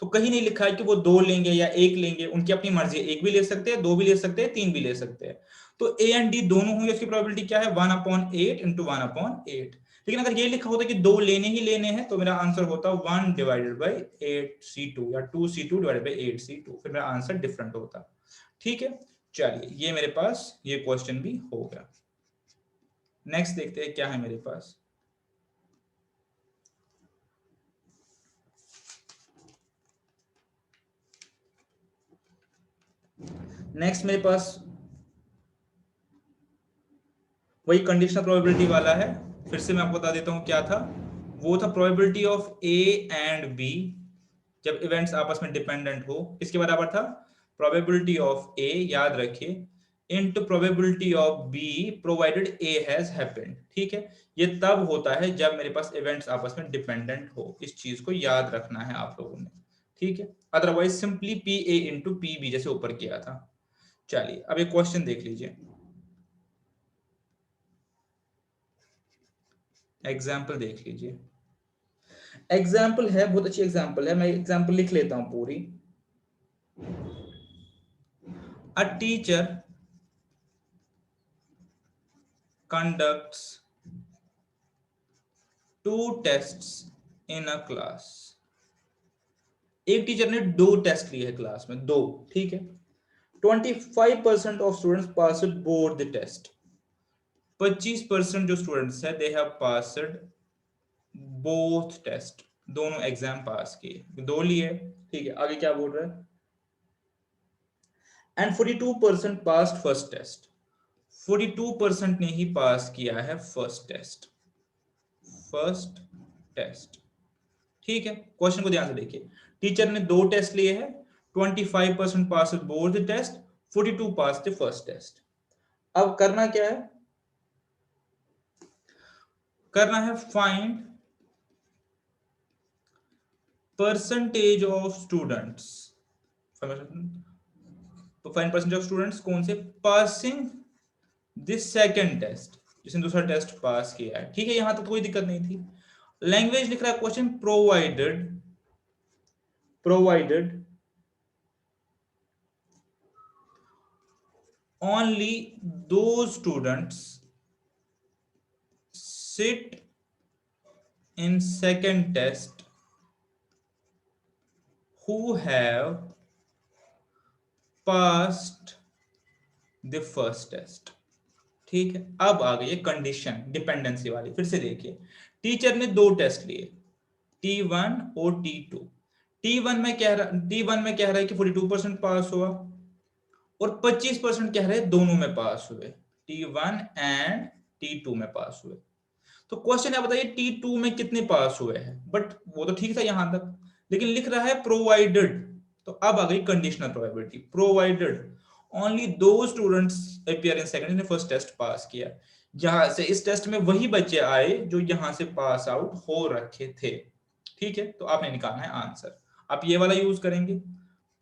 तो कहीं नहीं लिखा है कि वो 2 लेंगे या 1 लेंगे, उनकी अपनी मर्जी है, 1 भी ले सकते हैं, 2 भी ले सकते हैं, 3 भी ले सकते हैं। तो ए एंड डी दोनों होंगे, उसकी प्रोबेबिलिटी क्या है? 1/8 इंटू 1/8। लेकिन अगर ये लिखा होता कि 2 लेने ही लेने हैं, तो मेरा आंसर होता 1/8C2 या 2C2/8C2, फिर मेरा आंसर डिफरेंट होता। ठीक है, चलिए ये मेरे पास ये क्वेश्चन भी हो गया। नेक्स्ट देखते हैं क्या है मेरे पास। नेक्स्ट मेरे पास वही कंडीशनल प्रोबेबिलिटी वाला है। फिर से मैं आपको बता देता हूँ क्या था। वो था probability of A and B जब इवेंट्स आपस में डिपेंडेंट हो, किसके बराबर था? प्रोबेबिलिटी ऑफ ए, याद रखिए, into probability of B provided A has happened. ठीक है, ये तब होता है जब मेरे पास इवेंट्स आपस में डिपेंडेंट हो। इस चीज को याद रखना है आप लोगों ने, ठीक है। Otherwise simply P A into P B जैसे ऊपर किया था। चलिए अब एक क्वेश्चन देख लीजिए, एग्जाम्पल देख लीजिए। एग्जाम्पल है, बहुत अच्छी एग्जाम्पल है, मैं एग्जाम्पल लिख लेता हूं पूरी। A teacher conducts 2 tests in a class। एक टीचर ने 2 टेस्ट लिए है क्लास में, 2, ठीक है। 25% of students passed both the test. 25% जो स्टूडेंट्स है they have passed both test, दोनों एग्जाम पास किए, 2 लिए, ठीक है। आगे क्या बोल रहा है? And 42% passed first test. 42% ने ही पास किया है फर्स्ट टेस्ट, फर्स्ट टेस्ट, ठीक है। क्वेश्चन को ध्यान से देखिए, टीचर ने 2 टेस्ट लिए हैं, 25% pass both the test, 42 pass the first test. अब करना क्या है? करना है find percentage of students, find percentage of students कौन से? पासिंग दिस सेकंड टेस्ट, जिसने दूसरा टेस्ट पास किया है, ठीक है। यहां तक कोई दिक्कत नहीं थी। लैंग्वेज लिख रहा है question, provided only those students sit in second test who have passed the first test, ठीक है। अब आ गई है कंडीशन डिपेंडेंसी वाली, फिर से देखिए। टीचर ने 2 टेस्ट लिए, T1 और T2। T1 में कह रहा है कि 42% पास हुआ, और 25% कह रहे हैं दोनों में पास हुए, T1 एंड T2 में पास हुए। तो क्वेश्चन है, बताइए T2 में कितने पास हुए हैं? बट वो तो ठीक था यहां तक, लेकिन लिख रहा है प्रोवाइडेड, तो अब आ गई कंडीशनल प्रोबेबिलिटी। प्रोवाइडेड ओनली दो स्टूडेंट्स अपीयर इन सेकंड ने फर्स्ट टेस्ट पास किया, जहां से इस टेस्ट में वही बच्चे आए जो यहां से पास आउट हो रखे थे, ठीक है। तो आपने निकालना है आंसर। आप ये वाला यूज करेंगे,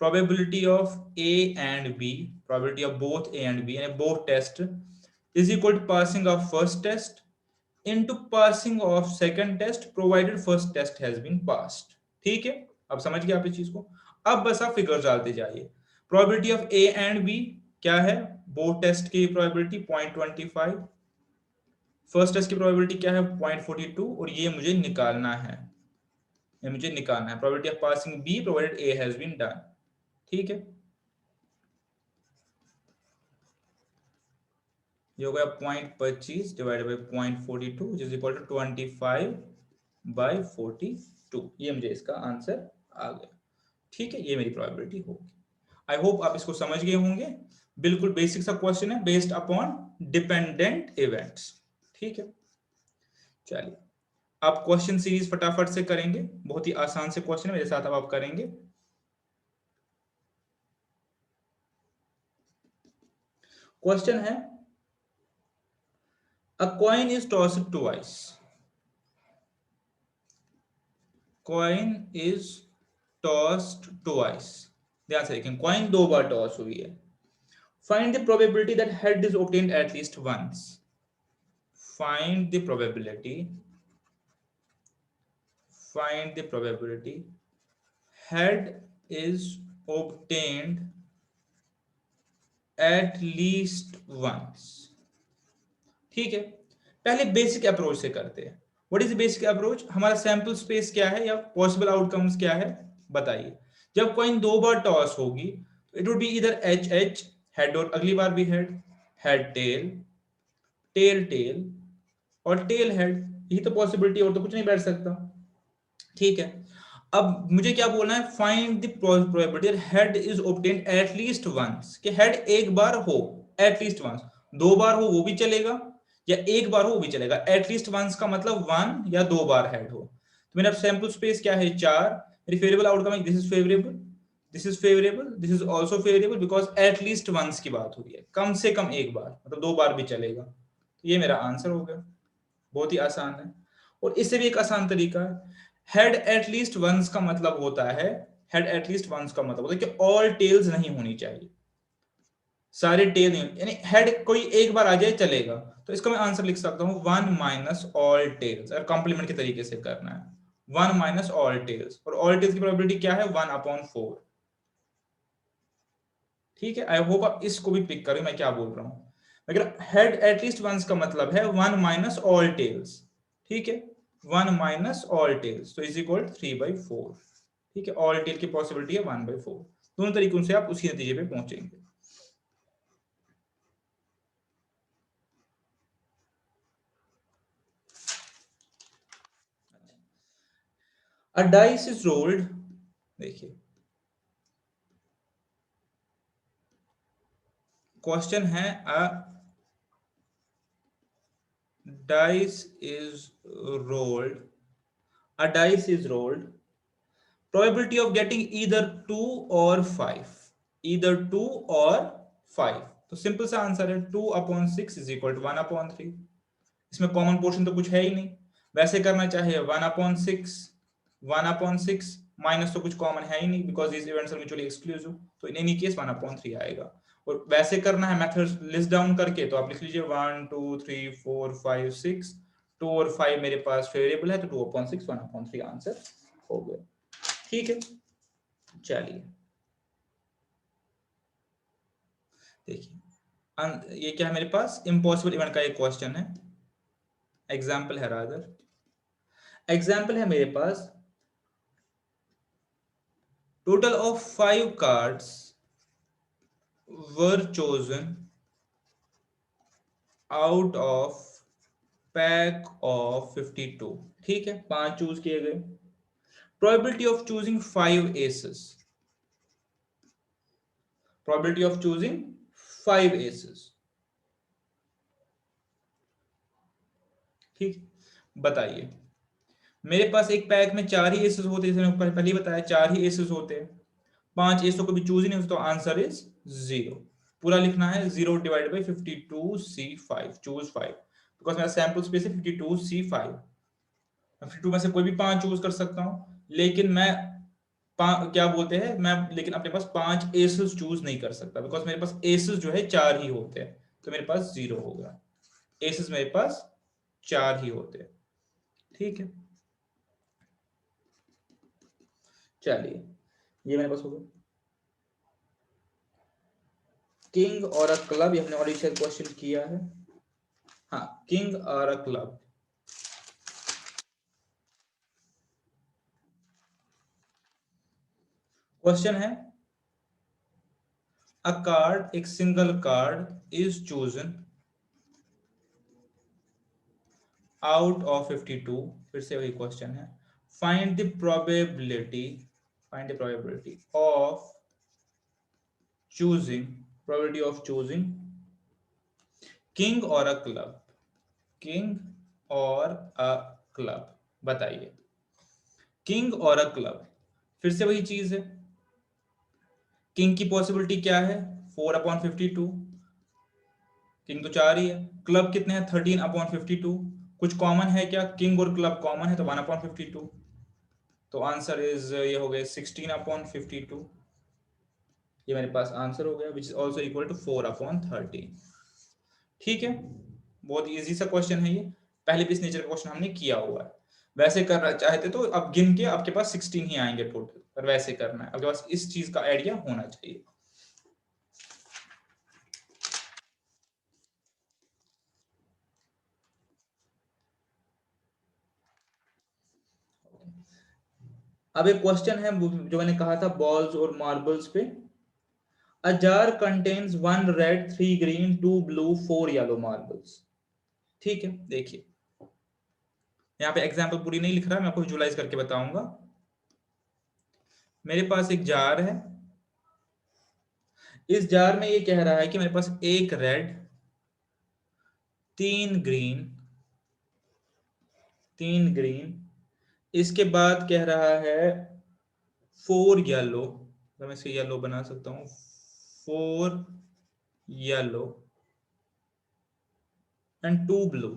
probability of A and B, probability of both A and B यानी both test is equal to passing of first test into passing of second test provided first test has been passed, ठीक है। अब समझ गए आप इस चीज को? अब बस आप फिगर डालते जाइए। Probability of A and B क्या है? बोथ टेस्ट की प्रोबेबिलिटी 0.25, फर्स्ट टेस्ट की प्रोबेबिलिटी क्या है? 0.42, और ये मुझे निकालना है, probability of passing B provided A has been done, ठीक है। ये हो गया 0.25 divided by 0.42 which is equal to 25/42। ये मुझे इसका आंसर आ गया, ठीक है। ये मेरी प्रोबेबिलिटी होगी। आई होप आप इसको समझ गए होंगे। बिल्कुल बेसिक सा क्वेश्चन है, बेस्ड अपॉन डिपेंडेंट इवेंट्स, ठीक है। चलिए आप क्वेश्चन सीरीज फटाफट से करेंगे, बहुत ही आसान से क्वेश्चन है, मेरे साथ अब आप करेंगे। क्वेश्चन है, a coin is tossed twice, coin is tossed twice, ध्यान से देखें, कॉइन 2 बार टॉस हुई है। Find the probability that head is obtained at least once, find the probability head is obtained at least once, ठीक है। पहले basic approach से करते हैं। What is basic approach? हमारा सैंपल स्पेस क्या है या पॉसिबल आउटकम्स क्या है, बताइए। जब कॉइन 2 बार टॉस होगी तो इट वुड बी इधर एच एच, हेड और अगली बार भी head, head tail, tail tail और टेल हेड, यही तो पॉसिबिलिटी, और तो कुछ नहीं बैठ सकता, ठीक है। अब मुझे क्या बोलना है? Find the probability head is obtained at least once, कि हेड एक बार हो, एट लीस्ट वंस, 2 बार हो वो भी चलेगा, या एक बार हो वो भी चलेगा। एटलीस्ट वंस का मतलब 1 या 2 बार हेड हो। तो मेरा सैंपल स्पेस क्या है 4, मेरी फेवरेबल आउटकम है this is favourable, this is favourable, this is also favourable, because at least once की बात हुई है, कम से कम एक बार, मतलब 2 बार भी चलेगा। तो ये मेरा आंसर हो गया, बहुत ही आसान है। और इससे भी एक आसान तरीका है, हेड एटलीस्ट वंस का मतलब होता है, हेड एटलीस्ट वंस का मतलब होता है कि ऑल टेल्स नहीं होनी चाहिए, सारे टेल नहीं, यानी हेड कोई एक बार आ जाए चलेगा। तो इसका मैं आंसर लिख सकता हूं 1 माइनस ऑल टेल्स, अगर कॉम्प्लीमेंट के तरीके से करना है 1 माइनस ऑल टेल्स, और ऑल टेल्स की प्रोबेबिलिटी क्या है 1/4। ठीक है, आई होप आप इसको भी पिक करें मैं क्या बोल रहा हूं। अगर हेड एटलीस्ट वंस का मतलब है 1 माइनस ऑल टेल्स, ठीक है, 1 माइनस ऑल टेल्स, तो इज इक्वल 3/4। ठीक है, ऑल टेल की पॉसिबिलिटी है 1/4। दोनों तरीकों से आप उसी नतीजे पे पहुंचेंगे। A dice is rolled, देखिए क्वेश्चन है, अ dice is rolled, a dice is rolled, probability of getting either 2 or 5, either 2 or 5। तो सिंपल सा आंसर है 2/6 इज इक्वल टू 1/3। इसमें कॉमन पोर्शन तो कुछ है ही नहीं, वैसे करना चाहिए 1/6, 1/6 माइनस तो कुछ कॉमन है ही नहीं, because this events are mutually exclusive, तो इन एनी केस 1/3 आएगा। और वैसे करना है मेथड लिस्ट डाउन करके, तो आप लिख लीजिए 1 2 3 4 5 6, 2 और 5 मेरे पास फेवरेबल है, तो 2/6 1/3 आंसर हो गया। ठीक है, चलिए देखिए, ये क्या है मेरे पास, इम्पॉसिबल इवेंट का एक क्वेश्चन है, एग्जाम्पल है रादर, एग्जाम्पल है मेरे पास, total of 5 cards were chosen out of pack of 52। ठीक है, 5 चूज किए गए, probability of choosing 5 aces, probability of choosing 5 aces। ठीक, बताइए, मेरे पास एक पैक में 4 ही एसेस होते हैं, जैसे मैंने पहले ही बताया 4 ही एसेस होते हैं, 5 एसों को भी चूज ही नहीं होता, तो आंसर इज 0। पूरा लिखना है 0 divide by 52C5, choose 5, because मेरा सैंपल स्पेस है 52C5। 52 में से कोई भी 5 चूज कर सकता हूं, लेकिन मैं क्या बोलते हैं, मैं लेकिन अपने पास 5 एसेस चूज नहीं कर सकता, बिकॉज मेरे पास एसेस जो है 4 ही होते हैं, तो मेरे पास 0 होगा। एसेस मेरे पास 4 ही होते हैं। ठीक है, चलिए ये मेरे पास हो गया, किंग और अ क्लब, ये हमने ऑलरेडी शायद क्वेश्चन किया है। हाँ, किंग और अ क्लब, क्वेश्चन है, अ कार्ड, एक single card is chosen out of 52। फिर से वही क्वेश्चन है, find the probability, find the probability of choosing, probability of choosing king और अ क्लब, किंग और अ क्लब। बताइए, किंग और अ क्लब, फिर से वही चीज है, किंग की पॉसिबिलिटी क्या है 4/52, किंग तो 4 ही है, क्लब कितने हैं 13/52, कुछ कॉमन है क्या, किंग और क्लब कॉमन है तो 1/52, तो आंसर इज ये हो गया 16/52। ये मेरे पास आंसर हो गया, which is also equal to 4/13। ठीक है, बहुत इजी सा क्वेश्चन है ये, पहले भी इस नेचर का क्वेश्चन हमने किया हुआ है। वैसे करना चाहते तो अब गिन के आपके पास 16 ही आएंगे टोटल, पर वैसे करना है आपके पास इस चीज का आइडिया होना चाहिए। अब एक क्वेश्चन है जो मैंने कहा था बॉल्स और मार्बल्स पे, a jar contains 1 red 3 green 2 blue 4 yellow marbles. ठीक है, देखिए यहाँ पे एग्जांपल पूरी नहीं लिख रहा, मैं आपको विजुलाइज करके बताऊंगा। मेरे पास एक जार है, इस जार में ये कह रहा है कि मेरे पास एक रेड, 3 ग्रीन, इसके बाद कह रहा है 4 येलो, तो मैं इसे येलो बना सकता हूं, 4 येलो एंड 2 ब्लू,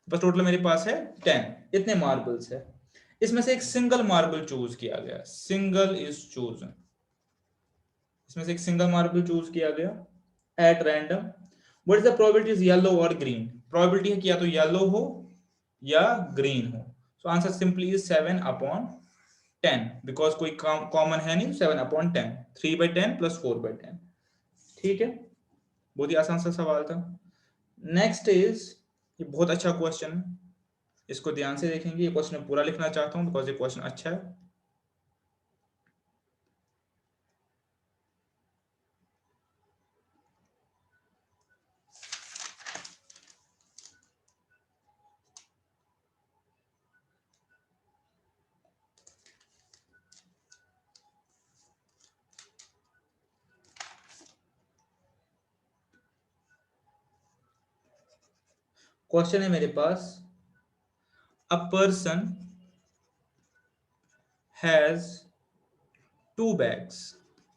बस टोटल मेरे पास है 10, इतने मार्बल्स है। इसमें से एक सिंगल मार्बल चूज किया गया, सिंगल इज चूजन, इसमें से एक सिंगल मार्बल चूज किया गया at random. What is the probability is yellow और ग्रीन, प्रोबेबिलिटी है कि या तो येलो हो या ग्रीन हो। So answer simply is 7/10, because कोई कॉमन है नहीं, 7/10, 3/10 प्लस 4/10। ठीक है, बहुत ही आसान सा सवाल था। नेक्स्ट इज, ये बहुत अच्छा क्वेश्चन है, इसको ध्यान से देखेंगे, ये क्वेश्चन पूरा लिखना चाहता हूं बिकॉज ये क्वेश्चन अच्छा है। क्वेश्चन है मेरे पास, a person has 2 bags,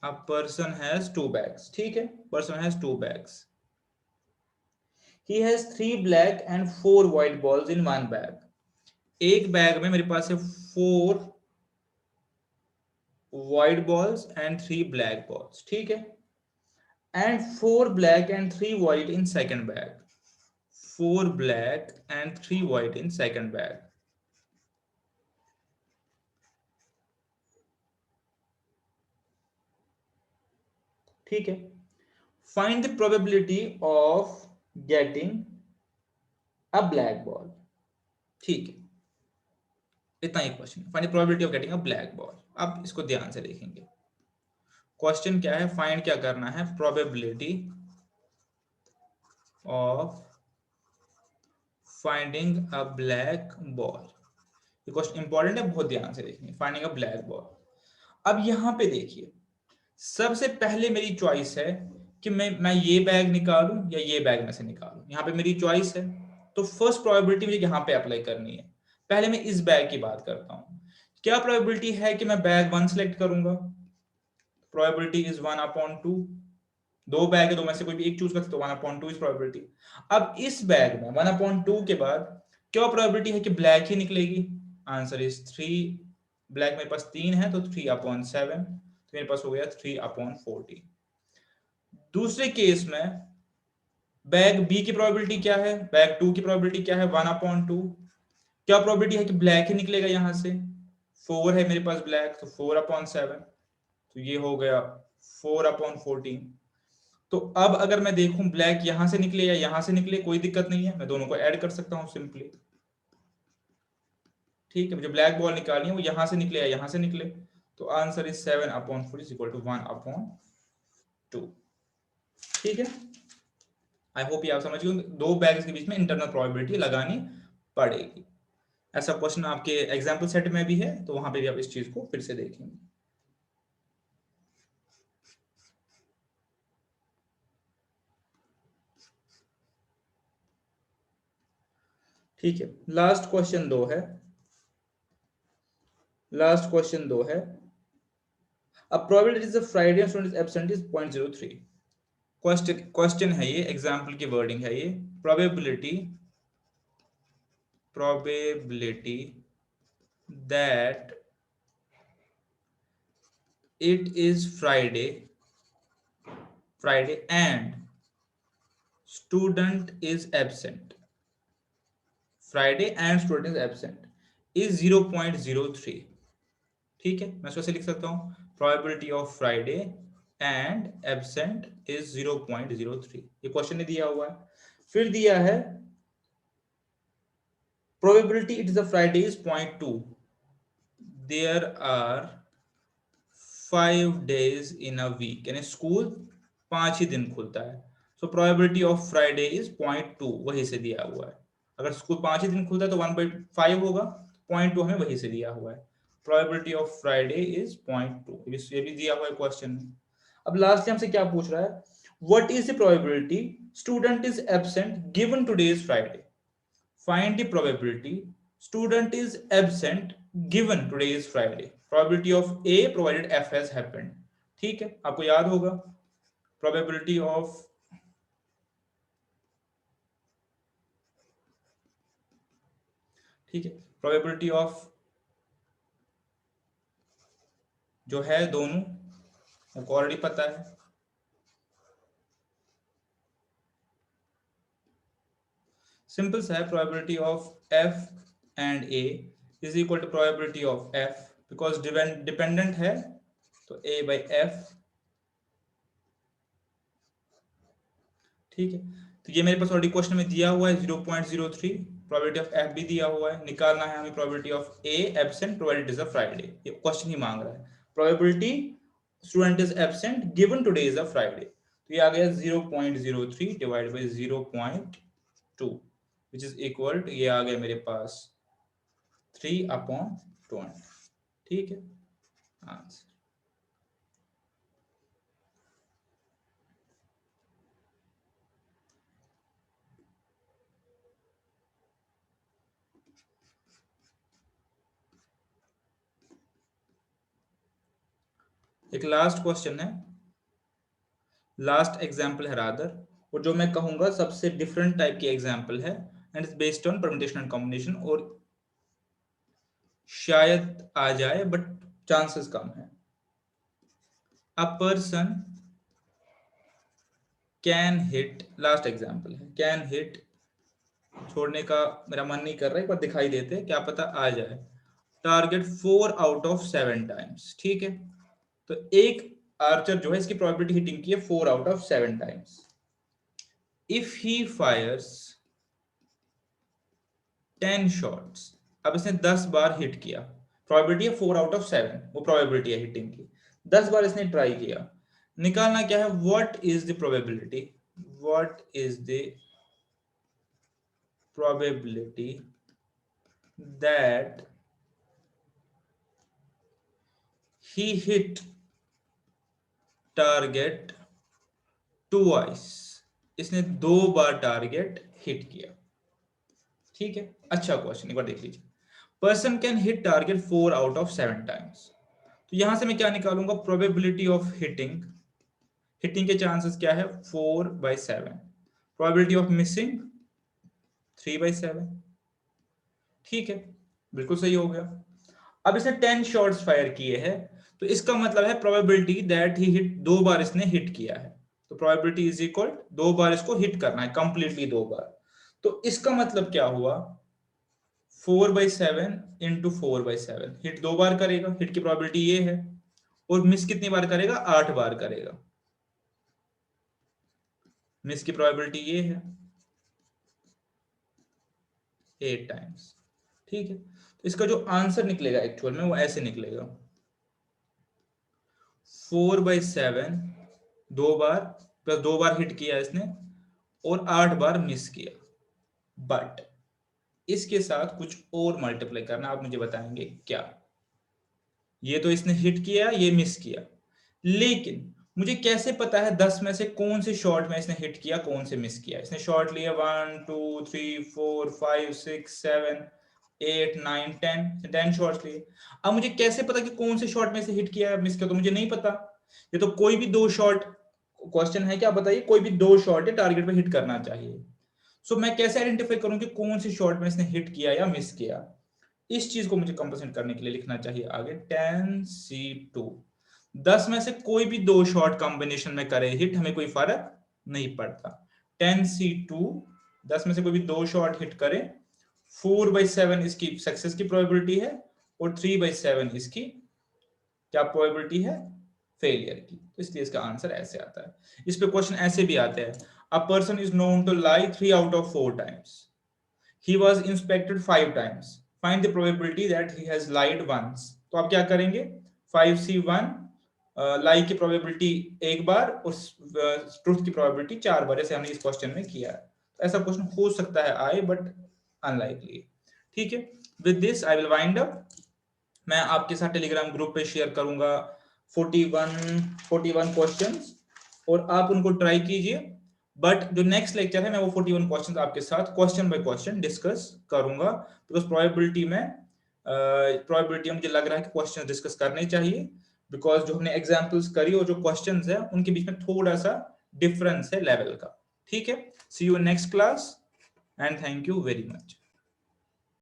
a person has 2 bags, ठीक है, person has 2 bags, he has 3 black and 4 white balls in one bag, एक बैग में मेरे पास है 4 white balls and 3 black balls, ठीक है, and 4 black and 3 white in second bag, 4 black and 3 white in second bag, ठीक है, find the probability of getting a black ball, ठीक है, इतना ही question, find the probability of getting a black ball. अब इसको ध्यान से देखेंगे, क्वेश्चन क्या है, फाइंड क्या करना है, probability of finding a black ball. ये क्वेश्चन इंपॉर्टेंट है, बहुत ध्यान से देखेंगे, फाइंडिंग अ ब्लैक बॉल। अब यहां पे देखिए, सबसे पहले मेरी चॉइस है कि मैं ये बैग निकालूं या ये बैग में से निकालूं, यहाँ पे मेरी चॉइस है, तो फर्स्ट प्रोबेबिलिटी मुझे यहाँ पे अप्लाई करनी है। पहले मैं इस बैग की बात करता हूं, क्या प्रोबेबिलिटी है कि मैं बैग 1 सेलेक्ट करूंगा, प्रोबेबिलिटी इज 1/2, 2 बैग है, दो में से कोई भी एक चूज कर सकते हो, 1/2 इज प्रोबेबिलिटी। अब इस बैग में 1/2 के बाद क्या प्रोबेबिलिटी है कि ब्लैक ही निकलेगी, आंसर इज 3, ब्लैक मेरे पास 3 है तो 3/7, तो मेरे पास हो गया 3/14। दूसरे केस में बैग बी की प्रोबेबिलिटी क्या है, बैग 2 की प्रोबेबिलिटी क्या है, 1/2, क्या प्रोबेबिलिटी है कि ब्लैक ही निकलेगा, यहां से 4 है मेरे पास ब्लैक, तो 4/7, तो ये हो गया 4/14। तो अब अगर मैं देखूं ब्लैक यहां से निकले या यहां से निकले, कोई दिक्कत नहीं है, मैं दोनों को ऐड कर सकता हूं सिंपली, ठीक है, मुझे ब्लैक बॉल निकालनी है, वो यहां से निकले या यहां से निकले, तो answer is 7/4 is equal to 1/2, ठीक है। आई होप ये आप समझ गए, दो बैग्स के बीच में इंटरनल प्रोबेबिलिटी लगानी पड़ेगी। ऐसा क्वेश्चन आपके एग्जाम्पल सेट में भी है, तो वहां पे भी आप इस चीज को फिर से देखेंगे। ठीक है, लास्ट क्वेश्चन 2 है, लास्ट क्वेश्चन 2 है, a probability is a Friday and student is absent is 0.03। Question है ये, एग्जाम्पल की वर्डिंग है ये, probability that it is Friday and student is absent, Friday and student is absent is 0.03, ठीक है, मैं इसको लिख सकता हूं, probability of Friday and absent is 0.03, ये क्वेश्चन ने दिया हुआ है। फिर दिया है probability it is a Friday is 0.2, there are 5 days in a week, यानी स्कूल 5 ही दिन खुलता है, सो प्रोबेबिलिटी ऑफ फ्राइडे इज 0.2, वही से दिया हुआ है, अगर स्कूल 5 ही दिन खुलता है तो 1/5 होगा, 0.2 हमें वही से दिया हुआ है, प्रोबेबिलिटी ऑफ फ्राइडे इज 0.2, ये भी दिया हुआ है क्वेश्चन में। अब लास्ट हमसे क्या पूछ रहा है, What is the probability student is absent given today is Friday? Find the probability student is absent given today is Friday. Probability of A provided F has happened. ठीक है, आपको याद होगा probability of ठीक है, probability of जो है दोनों आपको ऑलरेडी पता है, सिंपल सा है, probability of F and A is equal to probability of F because dependent है तो A by F। ठीक है, तो ये मेरे पास ऑलरेडी क्वेश्चन में दिया हुआ है 0.03, प्रोबेबिलिटी ऑफ F भी दिया हुआ है, निकालना है हमें probability of A absent provided is a Friday. ये क्वेश्चन ही मांग रहा है probability student is absent given today is a Friday, तो ये आ गया 0.03 divide by 0.2 which is equal to, ये आ गया मेरे पास 3/20। ठीक है आंसर। एक लास्ट क्वेश्चन है, लास्ट एग्जाम्पल है रादर, और जो मैं कहूंगा सबसे डिफरेंट टाइप की एग्जाम्पल है and it's based on permutation and combination, और शायद आ जाए बट चांसेस कम है। A person can hit, last example है, कैन हिट, छोड़ने का मेरा मन नहीं कर रहा है, एक बार दिखाई देते क्या पता आ जाए, टारगेट 4 आउट ऑफ 7 टाइम्स। ठीक है, तो एक आर्चर जो है इसकी प्रोबेबिलिटी हिटिंग की है 4 out of 7 times. If he fires 10 shots, अब इसने 10 बार हिट किया, प्रोबेबिलिटी है 4 आउट ऑफ 7, वो प्रोबेबिलिटी है हिटिंग की, 10 बार इसने ट्राई किया, निकालना क्या है, what is the probability, what is the probability that he hit target twice, इसने 2 बार टारगेट हिट किया। ठीक है, अच्छा क्वेश्चन, एक बार देख लीजिए, person can hit target 4 out of 7 times, तो यहां से मैं क्या निकालूंगा, प्रोबेबिलिटी ऑफ हिटिंग, हिटिंग के चांसेस क्या है 4/7, प्रोबेबिलिटी ऑफ मिसिंग 3/7। ठीक है, बिल्कुल सही हो गया। अब इसने 10 शॉट्स फायर किए हैं, तो इसका मतलब है प्रोबेबिलिटी दैट ही हिट, 2 बार इसने हिट किया है, तो प्रोबेबिलिटी इज इक्वल 2 बार इसको हिट करना है कंप्लीटली 2 बार, तो इसका मतलब क्या हुआ 4/7 इंटू 4/7, हिट 2 बार करेगा, हिट की प्रोबेबिलिटी ये है, और मिस कितनी बार करेगा, 8 बार करेगा, मिस की प्रोबेबिलिटी ये है 8 टाइम्स। ठीक है, तो इसका जो आंसर निकलेगा एक्चुअल में वो ऐसे निकलेगा 4/7, 2 बार प्लस 2 बार हिट किया इसने और 8 बार मिस किया, बट इसके साथ कुछ और मल्टीप्लाई करना, आप मुझे बताएंगे क्या। ये तो इसने हिट किया, ये मिस किया, लेकिन मुझे कैसे पता है 10 में से कौन से शॉट में इसने हिट किया, कौन से मिस किया। इसने शॉट लिया 1 2 3 4 5 6 7 8 9 10, 10 शॉट्स लिए। अब मुझे कैसे पता कि कौन से शॉट में से हिट किया मिस किया, तो मुझे नहीं पता। ये तो कोई भी 2 शॉट, क्वेश्चन है क्या बताइए, कोई भी 2 शॉट है टारगेट पे हिट करना चाहिए, सो मैं कैसे आइडेंटिफाई करूं कि कौन से शॉट में इसने हिट किया या मिस किया। इस चीज को मुझे कंपेंसेट करने के लिए लिखना चाहिए आगे 10C2, 10 में से कोई भी 2 शॉट कॉम्बिनेशन में करे हिट, हमें कोई फर्क नहीं पड़ता। 10C2, 10 में से कोई भी 2 शॉट हिट करे, 4/7 इसकी सक्सेस की प्रोबेबिलिटी है, और 3/7 इसकी क्या प्रोबेबिलिटी है, फेलियर की, तो इसलिए इसका आंसर ऐसे आता है। इस पे क्वेश्चन ऐसे भी आते हैं, a person is known to lie 3 out of 4 times, he was inspected 5 times, find the probability that he has lied once। तो आप क्या करेंगे, 5C1 लाई की प्रोबेबिलिटी 1 बार और ट्रूथ की प्रोबेबिलिटी 4 बार, जैसे हमने इस क्वेश्चन में किया है। तो ऐसा क्वेश्चन हो सकता है आए, बट अनलाइकली। ठीक है, with this I will wind up. मैं आपके साथ टेलीग्राम ग्रुप पे शेयर करूंगा 41 क्वेश्चंस, और आप उनको ट्राई कीजिए। बट जो नेक्स्ट लेक्चर है मैं वो 41 क्वेश्चंस आपके साथ क्वेश्चन बाय क्वेश्चन डिस्कस करूंगा, बिकॉज प्रोबेबिलिटी में मुझे लग रहा है कि क्वेश्चन डिस्कस करने चाहिए, बिकॉज जो हमने एग्जांपल्स करी और जो क्वेश्चंस है उनके बीच में थोड़ा सा डिफरेंस है लेवल का। ठीक है, see you next class and thank you very much.